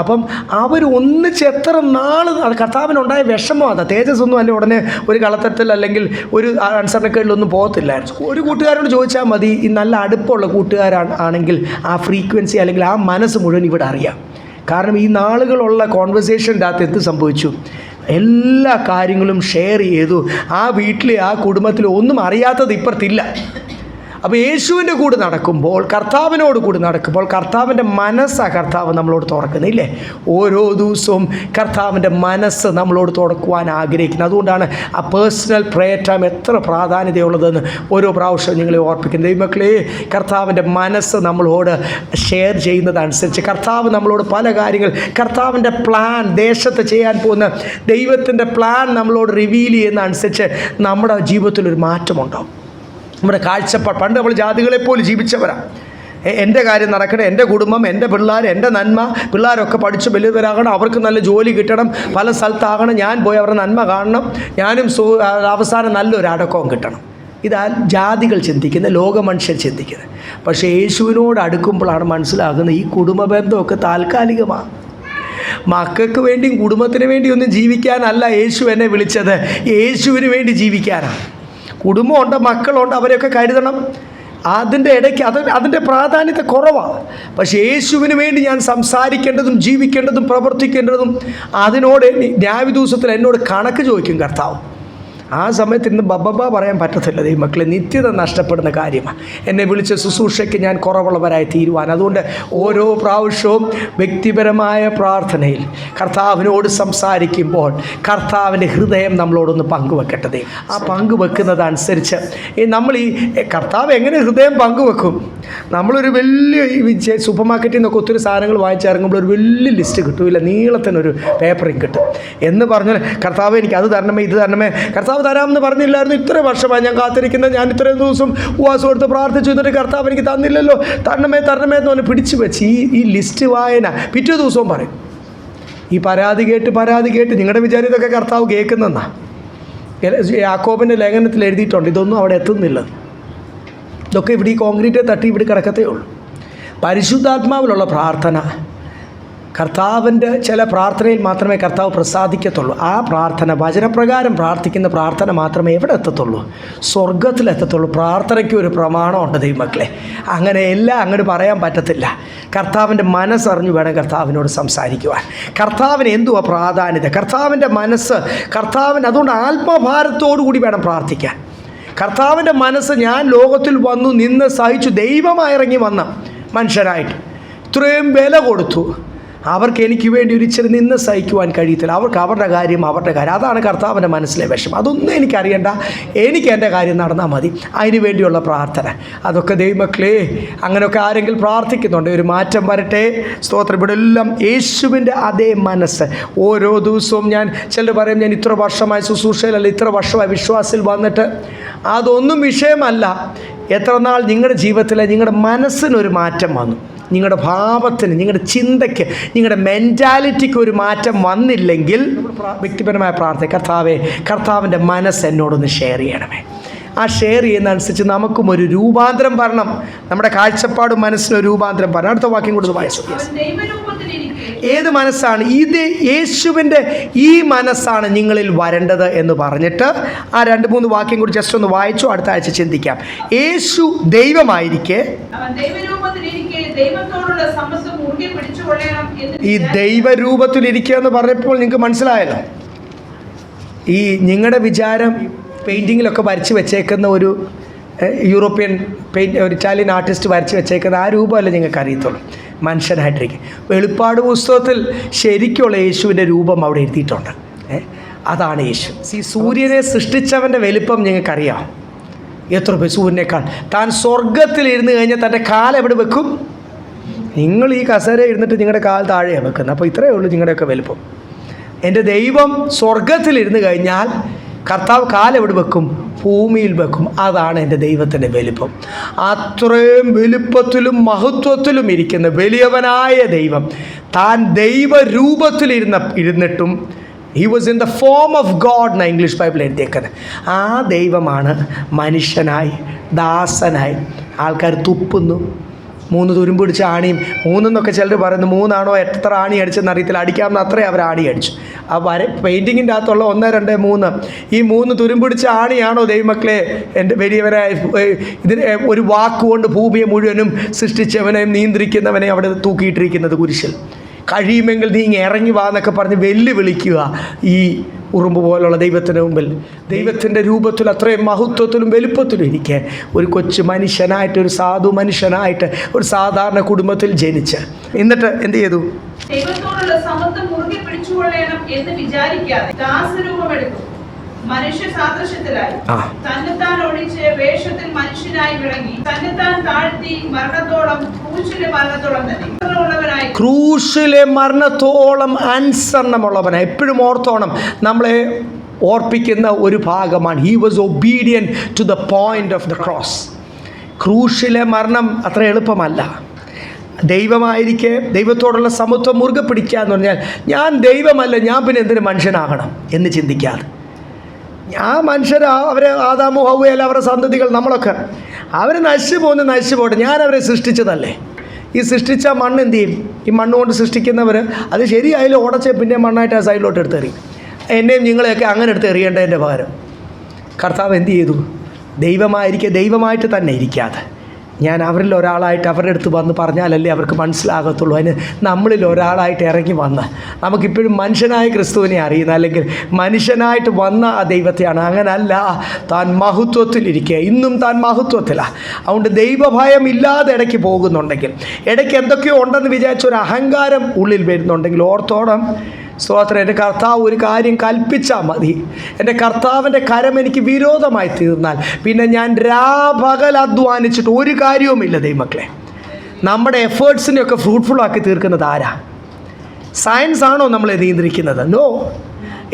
അപ്പം അവർ ഒന്നിച്ച് എത്ര നാൾ, കർത്താവിനുണ്ടായ വിഷമം അതാ. തേജസ് ഒന്നും അല്ല ഉടനെ ഒരു കളത്തരത്തിൽ അല്ലെങ്കിൽ ഒരു അനുസരണക്കേടിലൊന്നും പോകത്തില്ലായിരുന്നു. ഒരു കൂട്ടുകാരോട് ചോദിച്ചാൽ മതി, ഈ നല്ല അടുപ്പമുള്ള കൂട്ടുകാരാണെങ്കിൽ ആ ഫ്രീക്വൻസി അല്ലെങ്കിൽ ആ മനസ്സ് മുഴുവൻ ഇവിടെ അറിയാം. കാരണം ഈ നാളുകളുള്ള കോൺവെർസേഷൻ്റെ അകത്ത് എന്ത് സംഭവിച്ചു? എല്ലാ കാര്യങ്ങളും ഷെയർ ചെയ്തു. ആ വീട്ടിൽ, ആ കുടുംബത്തിൽ ഒന്നും അറിയാത്തത് ഇപ്പുറത്തില്ല. അപ്പോൾ യേശുവിൻ്റെ കൂടെ നടക്കുമ്പോൾ, കർത്താവിനോട് കൂടി നടക്കുമ്പോൾ കർത്താവിൻ്റെ മനസ്സാണ് കർത്താവ് നമ്മളോട് തുറക്കുന്നില്ലേ. ഓരോ ദിവസവും കർത്താവിൻ്റെ മനസ്സ് നമ്മളോട് തുറക്കുവാൻ ആഗ്രഹിക്കുന്നത്. അതുകൊണ്ടാണ് ആ പേഴ്സണൽ പ്രേയർ ടൈം എത്ര പ്രാധാന്യതയുള്ളതെന്ന് ഓരോ പ്രാവശ്യവും നിങ്ങളെ ഓർപ്പിക്കുന്നത്. ദൈവമക്കളെ, കർത്താവിൻ്റെ മനസ്സ് നമ്മളോട് ഷെയർ ചെയ്യുന്നതനുസരിച്ച് കർത്താവ് നമ്മളോട് പല കാര്യങ്ങൾ, കർത്താവിൻ്റെ പ്ലാൻ, ദേശത്ത് ചെയ്യാൻ പോകുന്ന ദൈവത്തിൻ്റെ പ്ലാൻ നമ്മളോട് റിവീൽ ചെയ്യുന്നതനുസരിച്ച് നമ്മുടെ ജീവിതത്തിലൊരു മാറ്റമുണ്ടാവും. നമ്മുടെ കാഴ്ചപ്പാട്, പണ്ട് നമ്മൾ ജാതികളെപ്പോലെ ജീവിച്ചവരാണ്. എൻ്റെ കാര്യം നടക്കണം, എൻ്റെ കുടുംബം, എൻ്റെ പിള്ളേർ, എൻ്റെ നന്മ, പിള്ളേരൊക്കെ പഠിച്ച് വലിയവരാകണം, അവർക്ക് നല്ല ജോലി കിട്ടണം, പല സ്ഥലത്താകണം, ഞാൻ പോയി അവരുടെ നന്മ കാണണം, ഞാനും അവസാനം നല്ലൊരു അടക്കവും കിട്ടണം. ഇതാ ജാതികൾ ചിന്തിക്കുന്നത്, ലോകമനുഷ്യർ ചിന്തിക്കുന്നത്. പക്ഷേ യേശുവിനോട് അടുക്കുമ്പോഴാണ് മനസ്സിലാകുന്നത് ഈ കുടുംബ ബന്ധമൊക്കെ താൽക്കാലികമാണ്. മക്കൾക്ക് വേണ്ടിയും കുടുംബത്തിന് വേണ്ടിയൊന്നും ജീവിക്കാനല്ല യേശു എന്നെ വിളിച്ചത്, യേശുവിന് വേണ്ടി ജീവിക്കാനാണ്. കുടുംബമുണ്ട്, മക്കളുണ്ട്, അവരെയൊക്കെ കരുതണം. അതിൻ്റെ ഇടയ്ക്ക് അതിൻ്റെ പ്രാധാന്യത കുറവാണ്. പക്ഷേ യേശുവിന് വേണ്ടി ഞാൻ സംസാരിക്കേണ്ടതും ജീവിക്കേണ്ടതും പ്രവർത്തിക്കേണ്ടതും അതിനോട് ന്യായവിധൂസത്തിൽ എന്നോട് കണക്ക് ചോദിക്കും കർത്താവ്. ആ സമയത്ത് ഇന്ന് ബബ്ബ പറയാൻ പറ്റത്തില്ല. ദൈവമക്കളെ, നിത്യത നഷ്ടപ്പെടുന്ന കാര്യമാണ്. എന്നെ വിളിച്ച ശുശ്രൂഷയ്ക്ക് ഞാൻ കുറവുള്ളവരായി തീരുവാൻ. അതുകൊണ്ട് ഓരോ പ്രാവശ്യവും വ്യക്തിപരമായ പ്രാർത്ഥനയിൽ കർത്താവിനോട് സംസാരിക്കുമ്പോൾ കർത്താവിൻ്റെ ഹൃദയം നമ്മളോടൊന്ന് പങ്കുവെക്കട്ടെ. ആ പങ്കുവെക്കുന്നതനുസരിച്ച് നമ്മൾ ഈ കർത്താവ് എങ്ങനെ ഹൃദയം പങ്കുവെക്കും? നമ്മളൊരു വലിയ സൂപ്പർ മാർക്കറ്റിൽ നിന്നൊക്കെ ഒത്തിരി സാധനങ്ങൾ വാങ്ങിച്ചിറങ്ങുമ്പോൾ ഒരു വലിയ ലിസ്റ്റ് കിട്ടുമില്ല, നീളത്തിനൊരു പേപ്പറിങ് കിട്ടും. എന്ന് പറഞ്ഞാൽ കർത്താവ് എനിക്ക് അത് തരണമേ, ഇത് തരണമേ. കർത്താവ് തരാമെന്ന് പറഞ്ഞില്ലായിരുന്നു. ഇത്ര വർഷമായി ഞാൻ കാത്തിരിക്കുന്നത്, ഞാൻ ഇത്രയും ദിവസം ഉപവാസം എടുത്ത് പ്രാർത്ഥിച്ചു, എന്നിട്ട് കർത്താവ് എനിക്ക് തന്നില്ലല്ലോ, തരണമേ എന്ന് പറഞ്ഞ് പിടിച്ചു വെച്ച് ഈ ലിസ്റ്റ് വായന പിറ്റേ ദിവസവും പറയും. ഈ പരാതി കേട്ട് നിങ്ങളുടെ വിചാരം ഇതൊക്കെ കർത്താവ് കേൾക്കുന്നെന്നാ. യാക്കോബിൻ്റെ ലേഖനത്തിൽ എഴുതിയിട്ടുണ്ട്, ഇതൊന്നും അവിടെ എത്തുന്നില്ല. ഇതൊക്കെ ഇവിടെ ഈ കോൺക്രീറ്റ് തട്ടി ഇവിടെ കിടക്കത്തേ ഉള്ളൂ. പരിശുദ്ധാത്മാവിലുള്ള പ്രാർത്ഥന, കർത്താവിൻ്റെ ചില പ്രാർത്ഥനയിൽ മാത്രമേ കർത്താവ് പ്രസാദിക്കത്തുള്ളൂ. ആ പ്രാർത്ഥന, വചനപ്രകാരം പ്രാർത്ഥിക്കുന്ന പ്രാർത്ഥന മാത്രമേ എവിടെ എത്തത്തുള്ളൂ? സ്വർഗത്തിലെത്തത്തുള്ളൂ. പ്രാർത്ഥനയ്ക്ക് ഒരു പ്രമാണമുണ്ട് ദൈവമക്കളെ. അങ്ങനെ എല്ലാം അങ്ങോട്ട് പറയാൻ പറ്റത്തില്ല. കർത്താവിൻ്റെ മനസ്സറിഞ്ഞു വേണം കർത്താവിനോട് സംസാരിക്കുവാൻ. കർത്താവിന് എന്തുവാ പ്രാധാന്യത? കർത്താവിൻ്റെ മനസ്സ്, കർത്താവിന് അതുകൊണ്ട് ആത്മഭാരത്തോടു കൂടി വേണം പ്രാർത്ഥിക്കാൻ. കർത്താവിൻ്റെ മനസ്സ്, ഞാൻ ലോകത്തിൽ വന്നു നിന്ന് സഹിച്ചു, ദൈവമായിറങ്ങി വന്ന മനുഷ്യരായിട്ട് ഇത്രയും വില കൊടുത്തു, അവർക്ക് എനിക്ക് വേണ്ടി ഒരു ഇച്ചിരി നിന്ന് സഹിക്കുവാൻ കഴിയത്തില്ല. അവർക്ക് അവരുടെ കാര്യം. അതാണ് കർത്താവിൻ്റെ മനസ്സിലെ വിഷമം. അതൊന്നും എനിക്കറിയണ്ട, എനിക്ക് എൻ്റെ കാര്യം നടന്നാൽ മതി. അതിന് വേണ്ടിയുള്ള പ്രാർത്ഥന. അതൊക്കെ ദൈവമക്കളെ, അങ്ങനെയൊക്കെ ആരെങ്കിലും പ്രാർത്ഥിക്കുന്നുണ്ട്, ഒരു മാറ്റം വരട്ടെ. സ്തോത്രം. ഇവിടെ എല്ലാം യേശുവിൻ്റെ അതേ മനസ്സ്. ഓരോ ദിവസവും ചിലർ പറയും, ഞാൻ ഇത്ര വർഷമായി ശുശ്രൂഷയിലല്ല, ഇത്ര വർഷമായി വിശ്വാസത്തിൽ വന്നിട്ട്. അതൊന്നും വിഷയമല്ല. എത്ര നാൾ നിങ്ങളുടെ ജീവിതത്തിൽ നിങ്ങളുടെ മനസ്സിനൊരു മാറ്റം വന്നു, നിങ്ങളുടെ ഭാവത്തിന്, നിങ്ങളുടെ ചിന്തയ്ക്ക്, നിങ്ങളുടെ മെൻറ്റാലിറ്റിക്ക് ഒരു മാറ്റം വന്നില്ലെങ്കിൽ വ്യക്തിപരമായ പ്രാർത്ഥന, കർത്താവേ, കർത്താവിൻ്റെ മനസ്സ് എന്നോടൊന്ന് ഷെയർ ചെയ്യണമേ. ആ ഷെയർ ചെയ്യുന്നതനുസരിച്ച് നമുക്കും ഒരു രൂപാന്തരം വരണം. നമ്മുടെ കാഴ്ചപ്പാടും മനസ്സിനൊരു രൂപാന്തരം വരണം. അടുത്ത വാക്യം കൂടി വായിച്ചു. ഏത് മനസ്സാണ് ഇത്? യേശുവിൻ്റെ ഈ മനസ്സാണ് നിങ്ങളിൽ വരേണ്ടത് എന്ന് പറഞ്ഞിട്ട് ആ 2-3 വാക്യം കൂടി ജസ്റ്റ് ഒന്ന് വായിച്ചു. അടുത്ത ആഴ്ച ചിന്തിക്കാം. യേശു ദൈവമായിരിക്കെ ഈ ദൈവരൂപത്തിലിരിക്കുക എന്ന് പറഞ്ഞപ്പോൾ നിങ്ങൾക്ക് മനസ്സിലായല്ലോ. ഈ നിങ്ങളുടെ വിചാരം പെയിൻറ്റിങ്ങിലൊക്കെ വരച്ച് വെച്ചേക്കുന്ന ഒരു യൂറോപ്യൻ ഒരു ഇറ്റാലിയൻ ആർട്ടിസ്റ്റ് വരച്ച് വെച്ചേക്കുന്ന ആ രൂപമല്ല നിങ്ങൾക്ക് അറിയത്തുള്ളൂ. മനുഷ്യനായിട്ടിരിക്കും. വെളിപ്പാട് പുസ്തകത്തിൽ ശരിക്കുള്ള യേശുവിൻ്റെ രൂപം അവിടെ എഴുതിയിട്ടുണ്ട്. അതാണ് യേശു. ഈ സൂര്യനെ സൃഷ്ടിച്ചവൻ്റെ വലിപ്പം നിങ്ങൾക്കറിയാം. എത്ര സൂര്യനേക്കാൾ. താൻ സ്വർഗത്തിലിരുന്ന് കഴിഞ്ഞാൽ തൻ്റെ കാലെവിടെ വെക്കും? നിങ്ങൾ ഈ കസേര ഇരുന്നിട്ട് നിങ്ങളുടെ കാൽ താഴെയാണ് വെക്കുന്നത്. അപ്പോൾ ഇത്രയേ ഉള്ളൂ നിങ്ങളുടെയൊക്കെ വലിപ്പം. എൻ്റെ ദൈവം സ്വർഗത്തിലിരുന്ന് കഴിഞ്ഞാൽ കർത്താവ് കാലെവിടെ വെക്കും? ഭൂമിയിൽ വെക്കും. അതാണ് എൻ്റെ ദൈവത്തിൻ്റെ വലിപ്പം. അത്രയും വലിപ്പത്തിലും മഹത്വത്തിലും ഇരിക്കുന്ന വലിയവനായ ദൈവം താൻ ദൈവരൂപത്തിലിരുന്നിട്ടും he was in the form of God എന്ന ഇംഗ്ലീഷ് ബൈബിൾ എഴുതിയേക്കുന്നത്. ആ ദൈവമാണ് മനുഷ്യനായി, ദാസനായി. ആൾക്കാർ തുപ്പുന്നു, 3 തുരുമ്പ് പിടിച്ച ആണിയും, 3 എന്നൊക്കെ ചിലർ പറയുന്നു. 3 ആണോ എത്ര ആണി അടിച്ചെന്ന് അറിയത്തില്ല. അടിക്കാവുന്ന അത്രയും അവർ ആണി അടിച്ചു. ആ പെയിൻറ്റിങ്ങിൻ്റെ അകത്തുള്ള 1, 2, 3 ഈ 3 തുരുമ്പ് പിടിച്ച ആണിയാണോ ദൈവമക്കളെ എൻ്റെ വലിയവനായ ഇതിന് ഒരു വാക്കുകൊണ്ട് ഭൂമിയെ മുഴുവനും സൃഷ്ടിച്ചവനെയും നിയന്ത്രിക്കുന്നവനെയും അവിടെ തൂക്കിയിട്ടിരിക്കുന്നത് കുരിശിൽ? കഴിയുമെങ്കിൽ നീ ഇറങ്ങി വാ എന്നൊക്കെ പറഞ്ഞ് വെല്ലുവിളിക്കുക ഈ ഉറുമ്പ് പോലുള്ള ദൈവത്തിൻ്റെ മുമ്പിൽ. ദൈവത്തിൻ്റെ രൂപത്തിൽ അത്രയും മഹത്വത്തിലും വലുപ്പത്തിലും ഇരിക്കെ ഒരു കൊച്ചു മനുഷ്യനായിട്ട്, ഒരു സാധു മനുഷ്യനായിട്ട്, ഒരു സാധാരണ കുടുംബത്തിൽ ജനിച്ച് എന്നിട്ട് എന്ത് ചെയ്തു? ദൈവത്തോടുള്ള സമത്വം മുറുകെ പിടിച്ചുകൊള്ളണം എന്ന് വിചാരിക്കാതെ ദാസരൂപമെടുത്തു, മനുഷ്യ സാദൃശ്യത്തിലായി. തന്നെത്താൻ ഒഴിച്ച് വേഷത്തിൽ മനുഷ്യനായി വിളങ്ങി, തന്നെത്താൻ താഴ്ത്തി മരണത്തോളം, ക്രൂശിലെ മരണത്തോളം തന്നെ ക്രൂശിലെ മരണത്തോളം അനുസരണമുള്ളവനായി. എപ്പോഴും ഓർത്തോണം, നമ്മളെ ഓർപ്പിക്കുന്ന ഒരു ഭാഗമാണ്. He was obedient to the point of the cross. ക്രൂശിലെ മരണം അത്ര എളുപ്പമല്ല. ദൈവമായിരിക്കെ ദൈവത്തോടുള്ള സമത്വം മുറുകെ പിടിക്കുക എന്ന് പറഞ്ഞാൽ, ഞാൻ ദൈവമല്ല, ഞാൻ പിന്നെ എന്തിനു മനുഷ്യനാകണം എന്ന് ചിന്തിക്കാതെ, ആ മനുഷ്യർ അവരെ ആദാമു ഹവ്വയല്ല അവരുടെ സന്തതികൾ നമ്മളൊക്കെ അവർ നശിച്ചു പോട്ടെ, ഞാൻ അവരെ സൃഷ്ടിച്ചതല്ലേ. ഈ സൃഷ്ടിച്ച മണ്ണ് എന്ത് ചെയ്യും? ഈ മണ്ണ് കൊണ്ട് സൃഷ്ടിക്കുന്നവർ അത് ശരിയായാലും ഉടച്ച് പിന്നെ മണ്ണായിട്ട് ആ സൈഡിലോട്ട് എടുത്തെറിയും. എന്നെയും നിങ്ങളെയൊക്കെ അങ്ങനെ എടുത്ത് എറിയേണ്ടതിൻ്റെ പകരം കർത്താവ് എന്ത് ചെയ്തു? ദൈവമായിരിക്കെ ദൈവമായിട്ട് തന്നെ ഇരിക്കാതെ, ഞാൻ അവരിൽ ഒരാളായിട്ട് അവരുടെ അടുത്ത് വന്ന് പറഞ്ഞാലല്ലേ അവർക്ക് മനസ്സിലാകത്തുള്ളൂ. അതിന് നമ്മളിൽ ഒരാളായിട്ട് ഇറങ്ങി വന്ന് നമുക്കിപ്പോഴും മനുഷ്യനായ ക്രിസ്തുവിനെ അറിയുന്ന, അല്ലെങ്കിൽ മനുഷ്യനായിട്ട് വന്ന ആ ദൈവത്തെയാണ്. അങ്ങനല്ല, താൻ മഹത്വത്തിലിരിക്കുക. ഇന്നും താൻ മഹത്വത്തിലാണ്. അതുകൊണ്ട് ദൈവഭയം ഇല്ലാതെ ഇടയ്ക്ക് പോകുന്നുണ്ടെങ്കിൽ, ഇടയ്ക്ക് എന്തൊക്കെയോ ഉണ്ടെന്ന് വിചാരിച്ചൊരു അഹങ്കാരം ഉള്ളിൽ വരുന്നുണ്ടെങ്കിൽ ഓർത്തോണം, സ്തോത്രം, എൻ്റെ കർത്താവ് ഒരു കാര്യം കൽപ്പിച്ചാൽ മതി. എൻ്റെ കർത്താവിൻ്റെ കരം എനിക്ക് വിരോധമായി തീർന്നാൽ പിന്നെ ഞാൻ രാപകൽ അധ്വാനിച്ചിട്ട് ഒരു കാര്യവുമില്ല. ദൈവമക്കളെ, നമ്മുടെ എഫേർട്സിനെയൊക്കെ ഫ്രൂട്ട്ഫുള്ളാക്കി തീർക്കുന്നത് ആരാ? സയൻസ് ആണോ നമ്മളെ നിയന്ത്രിക്കുന്നത്? No,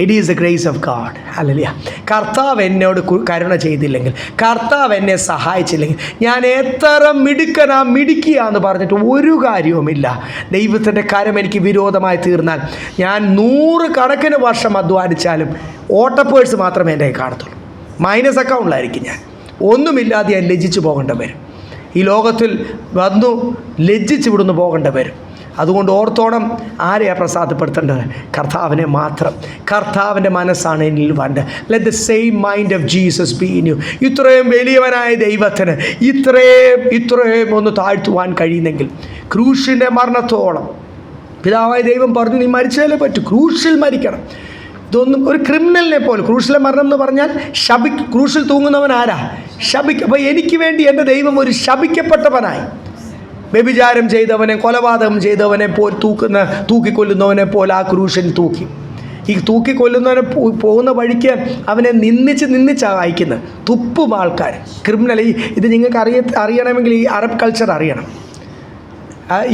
it is the grace of God. ഹല്ലേലൂയ. കർത്താവ് എന്നോട് കരുണ ചെയ്തില്ലെങ്കിൽ, കർത്താവ് എന്നെ സഹായിച്ചില്ലെങ്കിൽ, ഞാൻ എത്ര മിടുക്കിയ എന്ന് പറഞ്ഞിട്ട് ഒരു കാര്യവുമില്ല. ദൈവത്തിൻ്റെ കരം എനിക്ക് വിരോധമായി തീർന്നാൽ ഞാൻ 100 കണക്കിന് വർഷം അധ്വാനിച്ചാലും ഓട്ടപ്പേഴ്സ് മാത്രമേ എൻ്റെ കാണത്തുള്ളൂ. മൈനസ് അക്കൗണ്ടിലായിരിക്കും ഞാൻ. ഒന്നുമില്ലാതെ ഞാൻ ലജ്ജിച്ചു പോകേണ്ടി വരും. ഈ ലോകത്തിൽ വന്നു ലജ്ജിച്ച് വിടുന്നു പോകേണ്ടി വരും. അതുകൊണ്ട് ഓർത്തോണം, ആരെയാണ് പ്രസാദപ്പെടുത്തേണ്ടത്? കർത്താവിനെ മാത്രം. കർത്താവിൻ്റെ മനസ്സാണ് എന്നിൽ വേണ്ടത്. Let the same mind of Jesus be in you. ഇത്രയും വലിയവനായ ദൈവത്തിന് ഇത്രയും ഒന്ന് താഴ്ത്തുവാൻ കഴിയുന്നെങ്കിൽ, ക്രൂശിൻ്റെ മരണത്തോളം പിതാവായ ദൈവം പറഞ്ഞു, നീ മരിച്ചാലേ പറ്റൂ, ക്രൂശിൽ മരിക്കണം. ഇതൊന്നും ഒരു ക്രിമിനലിനെ പോലെ, ക്രൂശിലെ മരണം എന്ന് പറഞ്ഞാൽ ക്രൂശിൽ തൂങ്ങുന്നവൻ ആരാ? അപ്പോൾ എനിക്ക് വേണ്ടി എൻ്റെ ദൈവം ഒരു ശപിക്കപ്പെട്ടവനായി, വ്യഭിചാരം ചെയ്തവനെ, കൊലപാതകം ചെയ്തവനെ തൂക്കിക്കൊല്ലുന്നവനെ പോലെ ആ ക്രൂശിൽ തൂക്കി. ഈ തൂക്കിക്കൊല്ലുന്നവനെ പോകുന്ന വഴിക്ക് അവനെ നിന്ദിച്ചാണ് അയക്കുന്നത്. തുപ്പും ആൾക്കാർ, ക്രിമിനൽ. ഇത് നിങ്ങൾക്ക് അറിയണമെങ്കിൽ ഈ അറബ് കൾച്ചർ അറിയണം.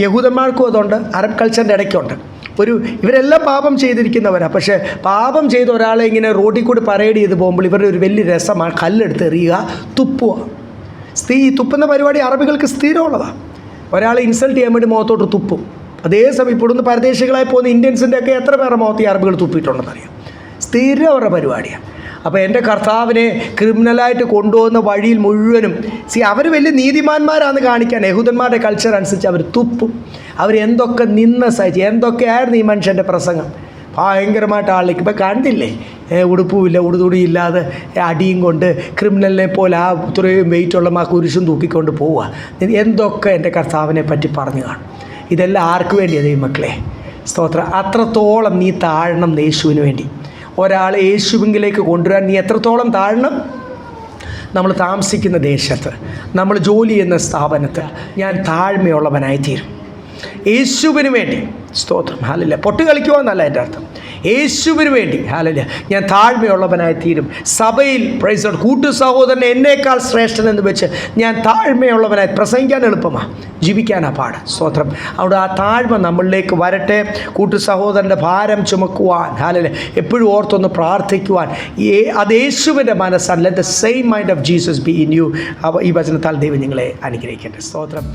യഹൂദന്മാർക്കും അതുണ്ട്, അറബ് കൾച്ചറിൻ്റെ ഇടയ്ക്കുണ്ട്. ഇവരെല്ലാം പാപം ചെയ്തിരിക്കുന്നവരാണ്. പക്ഷേ പാപം ചെയ്ത ഒരാളെ ഇങ്ങനെ റോഡിൽ കൂടി പരേഡ് ചെയ്ത് പോകുമ്പോൾ ഇവരുടെ ഒരു വലിയ രസമാണ് കല്ലെടുത്ത് എറിയുക, തുപ്പുക. തുപ്പുന്ന പരിപാടി അറബികൾക്ക് സ്ഥിരമുള്ളതാണ്. ഒരാളെ ഇൻസൾട്ട് ചെയ്യാൻ വേണ്ടി മുഖത്തോട്ട് തുപ്പും. അതേസമയം ഇവിടുന്ന് പരദേശികളായി പോകുന്ന ഇന്ത്യൻസിൻ്റെ ഒക്കെ എത്ര പേരുടെ മുഖത്ത് ഈ അറബികൾ തുപ്പിയിട്ടുണ്ടെന്നറിയാം. സ്ഥിരം അവരുടെ പരിപാടിയാണ്. അപ്പോൾ എൻ്റെ കർത്താവിനെ ക്രിമിനലായിട്ട് കൊണ്ടുപോകുന്ന വഴിയിൽ മുഴുവനും അവർ വലിയ നീതിമാന്മാരാണെന്ന് കാണിക്കാൻ യഹൂദന്മാരുടെ കൾച്ചർ അനുസരിച്ച് അവർ തുപ്പും. അവരെന്തൊക്കെ സഹിച്ച്, എന്തൊക്കെയായിരുന്നു ഈ മനുഷ്യൻ്റെ പ്രസംഗം. ഭയങ്കരമായിട്ട് ആളിലേക്ക് ഇപ്പം കണ്ടില്ലേ, ഉടുപ്പുമില്ല, ഉടുതുടിയില്ലാതെ അടിയും കൊണ്ട് ക്രിമിനലിനെ പോലെ ആ ഇത്രയും വെയിറ്റുള്ള ആ കുരിശും തൂക്കിക്കൊണ്ട് പോവുക. എന്തൊക്കെ എൻ്റെ കർത്താവിനെ പറ്റി പറഞ്ഞു കാണും. ഇതെല്ലാം ആർക്ക് വേണ്ടിയാണ് ദൈവമക്കളെ? സ്തോത്രം. അത്രത്തോളം നീ താഴണം യേശുവിന് വേണ്ടി. ഒരാളെ യേശുവിലേക്ക് കൊണ്ടുവരാൻ നീ എത്രത്തോളം താഴണം? നമ്മൾ താമസിക്കുന്ന ദേശത്ത്, നമ്മൾ ജോലി ചെയ്യുന്ന സ്ഥാപനത്തിൽ ഞാൻ താഴ്മയുള്ളവനായിത്തീരും യേശുവിന് വേണ്ടി. സ്തോത്രം. ഹല്ലേലൂയ. പൊട്ട് കളിക്കുവാന്നല്ല എൻ്റെ അർത്ഥം. യേശുവിന് വേണ്ടി ഹല്ലേലൂയ ഞാൻ താഴ്മയുള്ളവനായിത്തീരും. സഭയിൽ പ്രൈസ് ദി ലോർഡ്, കൂട്ടു സഹോദരൻ എന്നേക്കാൾ ശ്രേഷ്ഠൻ എന്ന് വെച്ച് ഞാൻ താഴ്മയുള്ളവനായി. പ്രസംഗിക്കാൻ എളുപ്പമാണ്, ജീവിക്കാനാണ് പാട്. സ്തോത്രം. അവിടെ ആ താഴ്മ നമ്മളിലേക്ക് വരട്ടെ. കൂട്ടു സഹോദരൻ്റെ ഭാരം ചുമക്കുവാൻ ഹല്ലേലൂയ എപ്പോഴും ഓർത്തൊന്ന് പ്രാർത്ഥിക്കുവാൻ അത് യേശുവിൻ്റെ മനസ്സാണ്. Let the same mind of Jesus be in you. ഈ വചനത്താൽ ദൈവം നിങ്ങളെ അനുഗ്രഹിക്കട്ടെ. സ്തോത്രം.